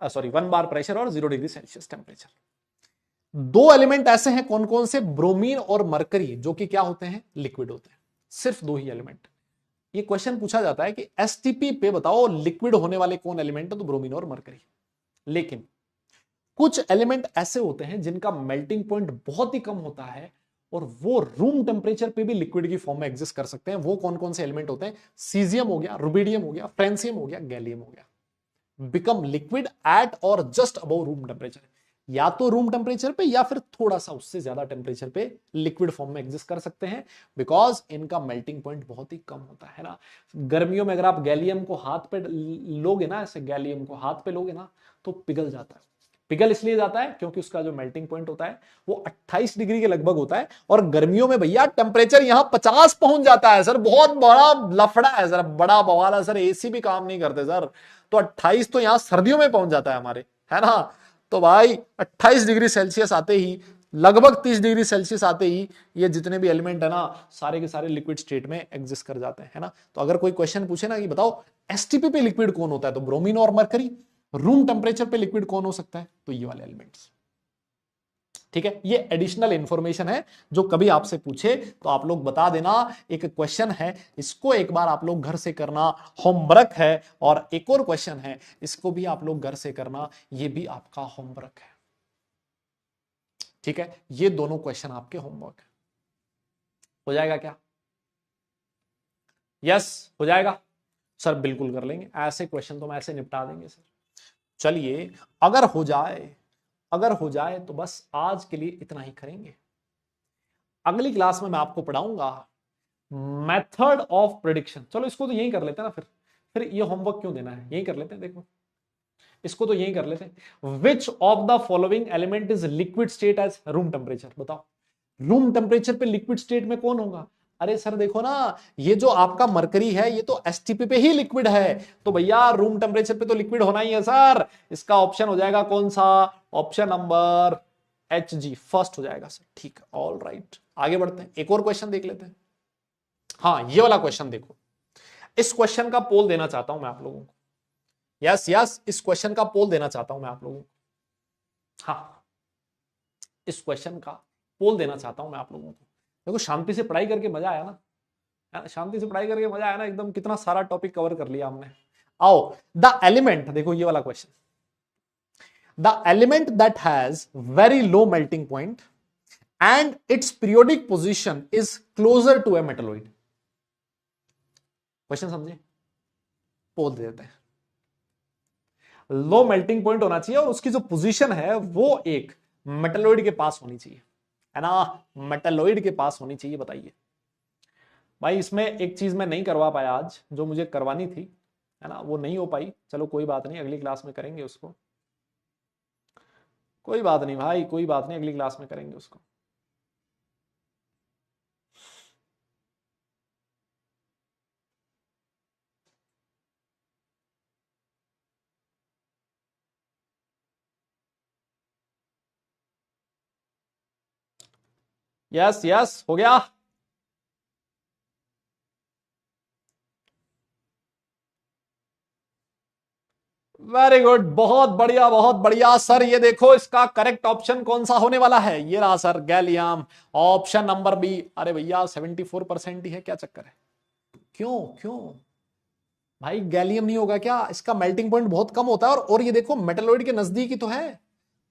1 बार प्रेशर और 0 डिग्री सेल्सियस टेम्परेचर। दो एलिमेंट ऐसे हैं, कौन कौन से? ब्रोमीन और मरकरी, जो कि क्या होते हैं? लिक्विड होते हैं। सिर्फ दो ही एलिमेंट। ये क्वेश्चन पूछा जाता है कि एसटीपी पे बताओ लिक्विड होने वाले कौन एलिमेंट है, तो ब्रोमीन और मरकरी। लेकिन कुछ एलिमेंट ऐसे होते हैं जिनका मेल्टिंग पॉइंट बहुत ही कम होता है और वो रूम टेम्परेचर पे भी लिक्विड की फॉर्म में एग्जिस्ट कर सकते हैं। वो कौन कौन से एलिमेंट होते हैं? सीजियम हो गया, रुबिडियम हो गया, फ्रेंसियम हो गया, गैलियम हो गया। बिकम लिक्विड एट और जस्ट अबव रूम टेम्परेचर, या तो रूम टेम्परेचर पे या फिर थोड़ा सा उससे ज्यादा टेम्परेचर पे लिक्विड फॉर्म में एग्जिस्ट कर सकते हैं, बिकॉज इनका मेल्टिंग पॉइंट बहुत ही कम होता है ना। गर्मियों में अगर आप गैलियम को हाथ पे लोगे ना, ऐसे गैलियम को हाथ पे लोगे ना, तो पिघल जाता है। पिघल इसलिए जाता है क्योंकि उसका जो मेल्टिंग पॉइंट होता है वो 28 डिग्री के लगभग होता है, और गर्मियों में भैया टेम्परेचर यहां 50 पहुंच जाता है सर। बहुत बड़ा लफड़ा है सर, बड़ा बवाल है सर, एसी भी काम नहीं करते सर। तो 28 तो यहां सर्दियों में पहुंच जाता है हमारे, है ना। तो भाई 28 डिग्री सेल्सियस आते ही, लगभग 30 डिग्री सेल्सियस आते ही, ये जितने भी एलिमेंट है ना, सारे के सारे लिक्विड स्टेट में एग्जिस्ट कर जाते हैं, है ना। तो अगर कोई क्वेश्चन पूछे ना कि बताओ एसटीपी पे लिक्विड कौन होता है, तो ब्रोमीन और मरकरी। रूम टेम्परेचर पे लिक्विड कौन हो सकता है, तो ये वाले एलिमेंट्स, ठीक है। ये एडिशनल इंफॉर्मेशन है, जो कभी आपसे पूछे तो आप लोग बता देना। एक क्वेश्चन है, इसको एक बार आप लोग घर से करना, होमवर्क है। और एक और क्वेश्चन है, इसको भी आप लोग घर से करना, ये भी आपका होमवर्क है, ठीक है। ये दोनों क्वेश्चन आपके होमवर्क है। हो जाएगा क्या? यस हो जाएगा सर, बिल्कुल कर लेंगे। ऐसे क्वेश्चन तो हम ऐसे निपटा देंगे सर। चलिए, अगर हो जाए, अगर हो जाए तो बस आज के लिए इतना ही करेंगे। अगली क्लास में मैं आपको पढ़ाऊंगा मेथड ऑफ प्रिडिक्शन। चलो इसको तो यही कर लेते हैं ना, फिर ये होमवर्क क्यों देना है, यही कर लेते हैं। देखो इसको तो यही कर लेते हैं। Which of the following element is liquid state as room temperature? बताओ रूम टेम्परेचर पे लिक्विड स्टेट में कौन होगा? अरे सर देखो ना, ये जो आपका मरकरी है ये तो एसटीपी पे ही लिक्विड है, तो भैया रूम टेम्परेचर पे तो लिक्विड होना ही है सर। इसका ऑप्शन हो जाएगा कौन सा? Option number H G, first हो जाएगा सर। ठीक है, ऑल राइट, आगे बढ़ते हैं, एक और क्वेश्चन देख लेते हैं। हाँ ये वाला क्वेश्चन देखो, इस क्वेश्चन का पोल देना चाहता हूं मैं आप लोगों को। यस यस, इस क्वेश्चन का पोल देना चाहता हूं मैं आप लोगों को। हाँ, इस क्वेश्चन का पोल देना चाहता हूं मैं आप लोगों को। देखो शांति से पढ़ाई करके मजा आया ना, शांति से पढ़ाई करके मजा आया ना, एकदम कितना सारा टॉपिक कवर कर लिया हमने। आओ, द एलिमेंट, देखो ये वाला question, the element that has very low melting point and its periodic position is closer to a metalloid. Question समझे? पोल दे देते हैं। लो मेल्टिंग पॉइंट होना चाहिए और उसकी जो पोजीशन है वो एक मेटलॉइड के पास होनी चाहिए, है ना, मेटलॉइड के पास होनी चाहिए। बताइए भाई, इसमें एक चीज मैं नहीं करवा पाया आज, जो मुझे करवानी थी, है ना, वो नहीं हो पाई। चलो कोई बात नहीं, अगली क्लास में करेंगे उसको। कोई बात नहीं भाई, कोई बात नहीं, अगली क्लास में करेंगे उसको। यस यस, हो गया। वेरी गुड, बहुत बढ़िया बहुत बढ़िया सर। ये देखो इसका करेक्ट ऑप्शन कौन सा होने वाला है, ये रहा sir, gallium, option number B. अरे भैया 74% ही है, क्या चक्कर है? क्यों क्यों भाई, गैलियम नहीं होगा क्या? इसका मेल्टिंग पॉइंट बहुत कम होता है, और ये देखो मेटलॉइड के नजदीक ही तो है।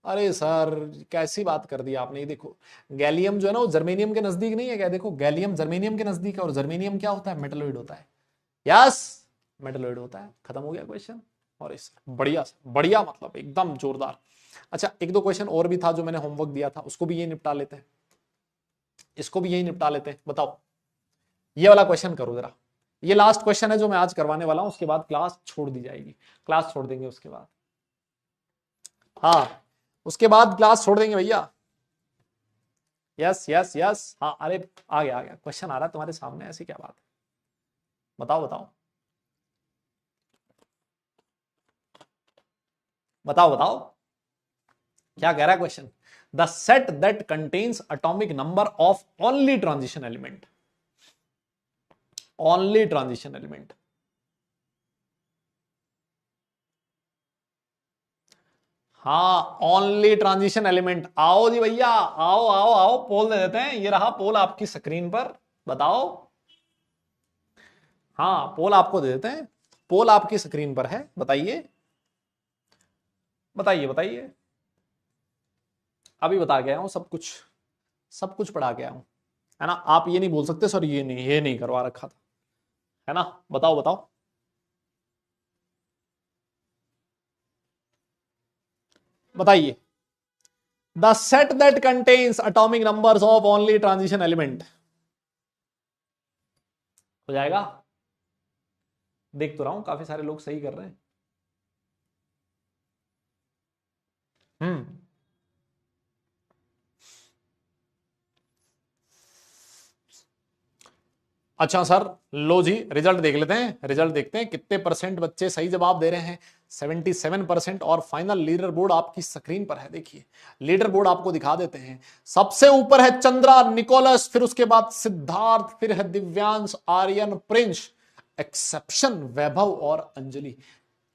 अरे सर कैसी बात कर दी आपने, ये देखो गैलियम जो है ना वो जर्मेनियम के नजदीक नहीं है क्या? देखो गैलियम जर्मेनियम के नजदीक है, और जर्मेनियम क्या होता है? मेटलॉइड होता है। यस, मेटलोइड होता है। खत्म हो गया क्वेश्चन। और इस बढ़िया बढ़िया, मतलब एकदम जोरदार। अच्छा, एक दो क्वेश्चन और भी था जो मैंने होमवर्क दिया था, उसको भी यही निपटा लेते हैं, इसको भी यही निपटा लेते हैं। बताओ, ये वाला क्वेश्चन करो जरा। ये लास्ट क्वेश्चन है जो मैं आज करवाने वाला हूं, उसके बाद क्लास छोड़ दी जाएगी, क्लास छोड़ देंगे उसके बाद। हाँ, उसके बाद क्लास छोड़ देंगे भैया। यस यस यस, हाँ, अरे आ गया क्वेश्चन, आ रहा है तुम्हारे सामने, ऐसी क्या बात है? बताओ बताओ बताओ बताओ, क्या कह रहा है question? The set that contains atomic number of only transition element, only transition element. हाँ, ओनली ट्रांजिशन एलिमेंट। आओ जी भैया, आओ आओ आओ, पोल दे देते हैं। ये रहा पोल आपकी स्क्रीन पर, बताओ। हाँ, पोल आपको दे देते हैं, पोल आपकी स्क्रीन पर है, बताइए बताइए बताइए। अभी बता गया हूं सब कुछ, सब कुछ पढ़ा गया हूं, है ना। आप ये नहीं बोल सकते सर ये नहीं करवा रखा था, है ना। बताओ बताओ, बताइए। The set that contains atomic numbers of only transition element, हो जाएगा। देख तो रहा हूं काफी सारे लोग सही कर रहे हैं। हम्म, अच्छा सर, लो जी, रिजल्ट देख लेते हैं, रिजल्ट देखते हैं कितने परसेंट बच्चे सही जवाब दे रहे हैं। 77%। और फाइनल लीडर बोर्ड आपकी स्क्रीन पर है, देखिए लीडर बोर्ड आपको दिखा देते हैं। सबसे ऊपर है चंद्रा, निकोलस, फिर उसके बाद सिद्धार्थ, फिर है दिव्यांश, आर्यन, प्रिंस, एक्सेप्शन, वैभव और अंजलि,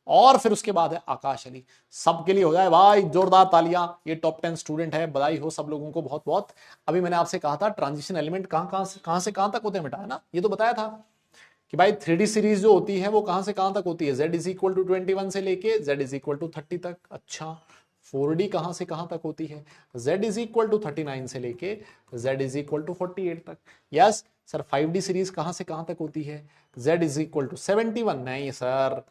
और फिर उसके बाद है आकाश अली। सबके लिए हो जाए भाई जोरदार तालियां, ये टॉप 10 स्टूडेंट है, बधाई हो सब लोगों को बहुत बहुत। अभी मैंने आपसे कहा था ट्रांजिशन एलिमेंट कहां से कहां तक होते हैं बेटा, है ना। ये तो बताया था कि भाई 3D सीरीज जो होती है वो कहां से कहां तक होती है, z इज इक्वल टू 21 से लेके z इज इक्वल टू 30 तक। अच्छा, 4D कहां से कहां तक होती है, z इज इक्वल टू 39 से लेके z इज इक्वल टू 48 तक। यस सर, 5D सीरीज कहां से कहां तक होती है, z इज इक्वल टू 71, नहीं सर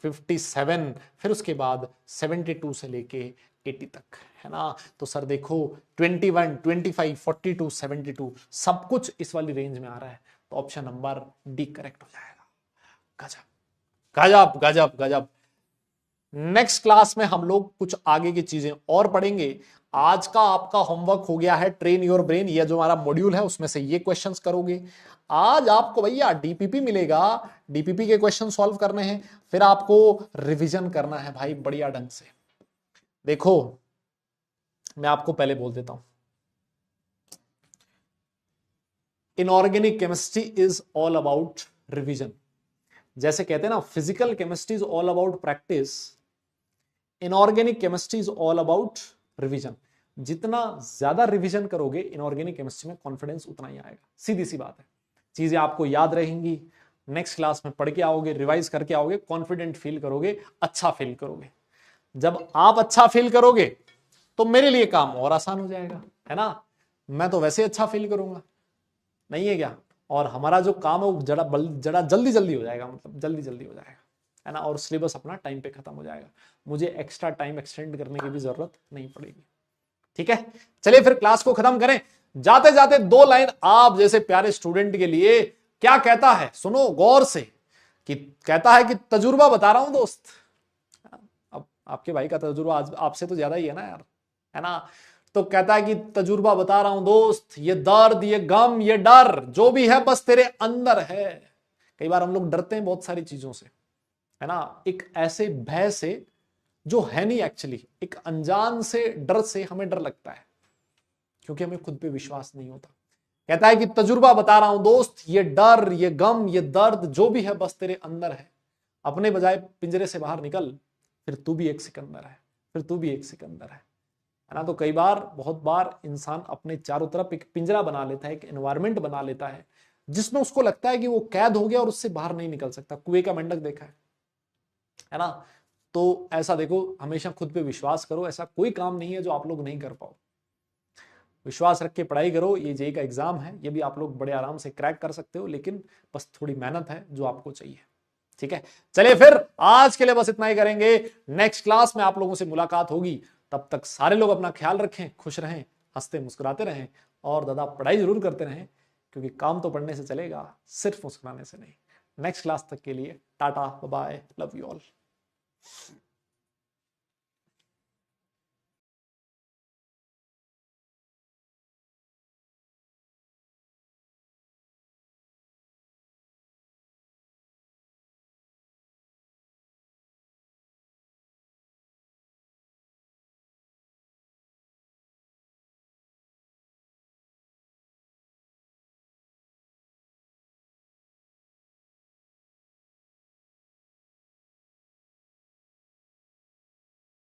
57, फिर उसके बाद 72 से लेके 80 तक, है ना। तो सर देखो 21, 25, 42, 72 सब कुछ इस वाली रेंज में आ रहा है, तो ऑप्शन नंबर डी करेक्ट हो जाएगा। गजब गजब गजब गजब। नेक्स्ट क्लास में हम लोग कुछ आगे की चीजें और पढ़ेंगे। आज का आपका होमवर्क हो गया है ट्रेन योर ब्रेन, ये जो हमारा मॉड्यूल है उसमें से ये क्वेश्चंस करोगे। आज आपको भैया डीपीपी मिलेगा, डीपीपी के क्वेश्चन सॉल्व करने हैं, फिर आपको रिवीजन करना है भाई बढ़िया ढंग से। देखो, मैं आपको पहले बोल देता हूं, inorganic chemistry is all about revision. जैसे कहते हैं ना physical chemistry is all about practice, inorganic chemistry is all about revision. जितना ज्यादा रिवीजन करोगे इनऑर्गेनिक केमिस्ट्री में, कॉन्फिडेंस उतना ही आएगा, सीधी सी बात है। चीजें आपको याद रहेंगी, नेक्स्ट क्लास में पढ़ के आओगे, रिवाइज करके आओगे, कॉन्फिडेंट फील करोगे, अच्छा फील करोगे। जब आप अच्छा फील करोगे तो मेरे लिए काम और आसान हो जाएगा, है ना। मैं तो वैसे अच्छा फील करूंगा, नहीं है क्या। और हमारा जो काम है वो जरा जल्दी जल्दी हो जाएगा, मतलब जल्दी जल्दी हो जाएगा, है ना। और सिलेबस अपना टाइम पे खत्म हो जाएगा, मुझे एक्स्ट्रा टाइम एक्सटेंड करने की भी जरूरत नहीं पड़ेगी। ठीक है, चलिए फिर क्लास को खत्म करें। जाते जाते दो लाइन आप जैसे प्यारे स्टूडेंट के लिए, क्या कहता है सुनो गौर से, कि कहता है कि तजुर्बा बता रहा हूं दोस्त। अब आपके भाई का तजुर्बा आज आपसे तो ज्यादा ही है ना यार, है ना। तो कहता है कि तजुर्बा बता रहा हूं दोस्त, ये दर्द, ये गम, ये डर जो भी है बस तेरे अंदर है। कई बार हम लोग डरते हैं बहुत सारी चीजों से, है ना, एक ऐसे भय से जो है नहीं एक्चुअली, एक अनजान से डर से हमें डर लगता है क्योंकि हमें खुद पे विश्वास नहीं होता। कहता है कि तजुर्बा बता रहा हूं दोस्त, ये डर, ये गम, ये दर्द जो भी है बस तेरे अंदर है। अपने बजाय पिंजरे से बाहर निकल, फिर तू भी एक सिकंदर है, फिर तू भी एक सिकंदर है ना। तो कई बार, बहुत बार इंसान अपने चारों तरफ एक पिंजरा बना लेता है, एक एनवायरमेंट बना लेता है जिसमें उसको लगता है कि वो कैद हो गया और उससे बाहर नहीं निकल सकता। कुएं का मेंढक देखा है ना। तो ऐसा देखो, हमेशा खुद पे विश्वास करो, ऐसा कोई काम नहीं है जो आप लोग नहीं कर पाओ। विश्वास रख के पढ़ाई करो, ये जेईई का एग्जाम है, ये भी आप लोग बड़े आराम से क्रैक कर सकते हो, लेकिन बस थोड़ी मेहनत है जो आपको चाहिए। ठीक है, चलिए फिर आज के लिए बस इतना ही करेंगे। नेक्स्ट क्लास में आप लोगों से मुलाकात होगी। तब तक सारे लोग अपना ख्याल रखें, खुश रहें, हंसते मुस्कुराते रहें और दादा पढ़ाई जरूर करते रहें, क्योंकि काम तो पढ़ने से चलेगा, सिर्फ मुस्कुराने से नहीं। नेक्स्ट क्लास तक के लिए tata bye, love you all.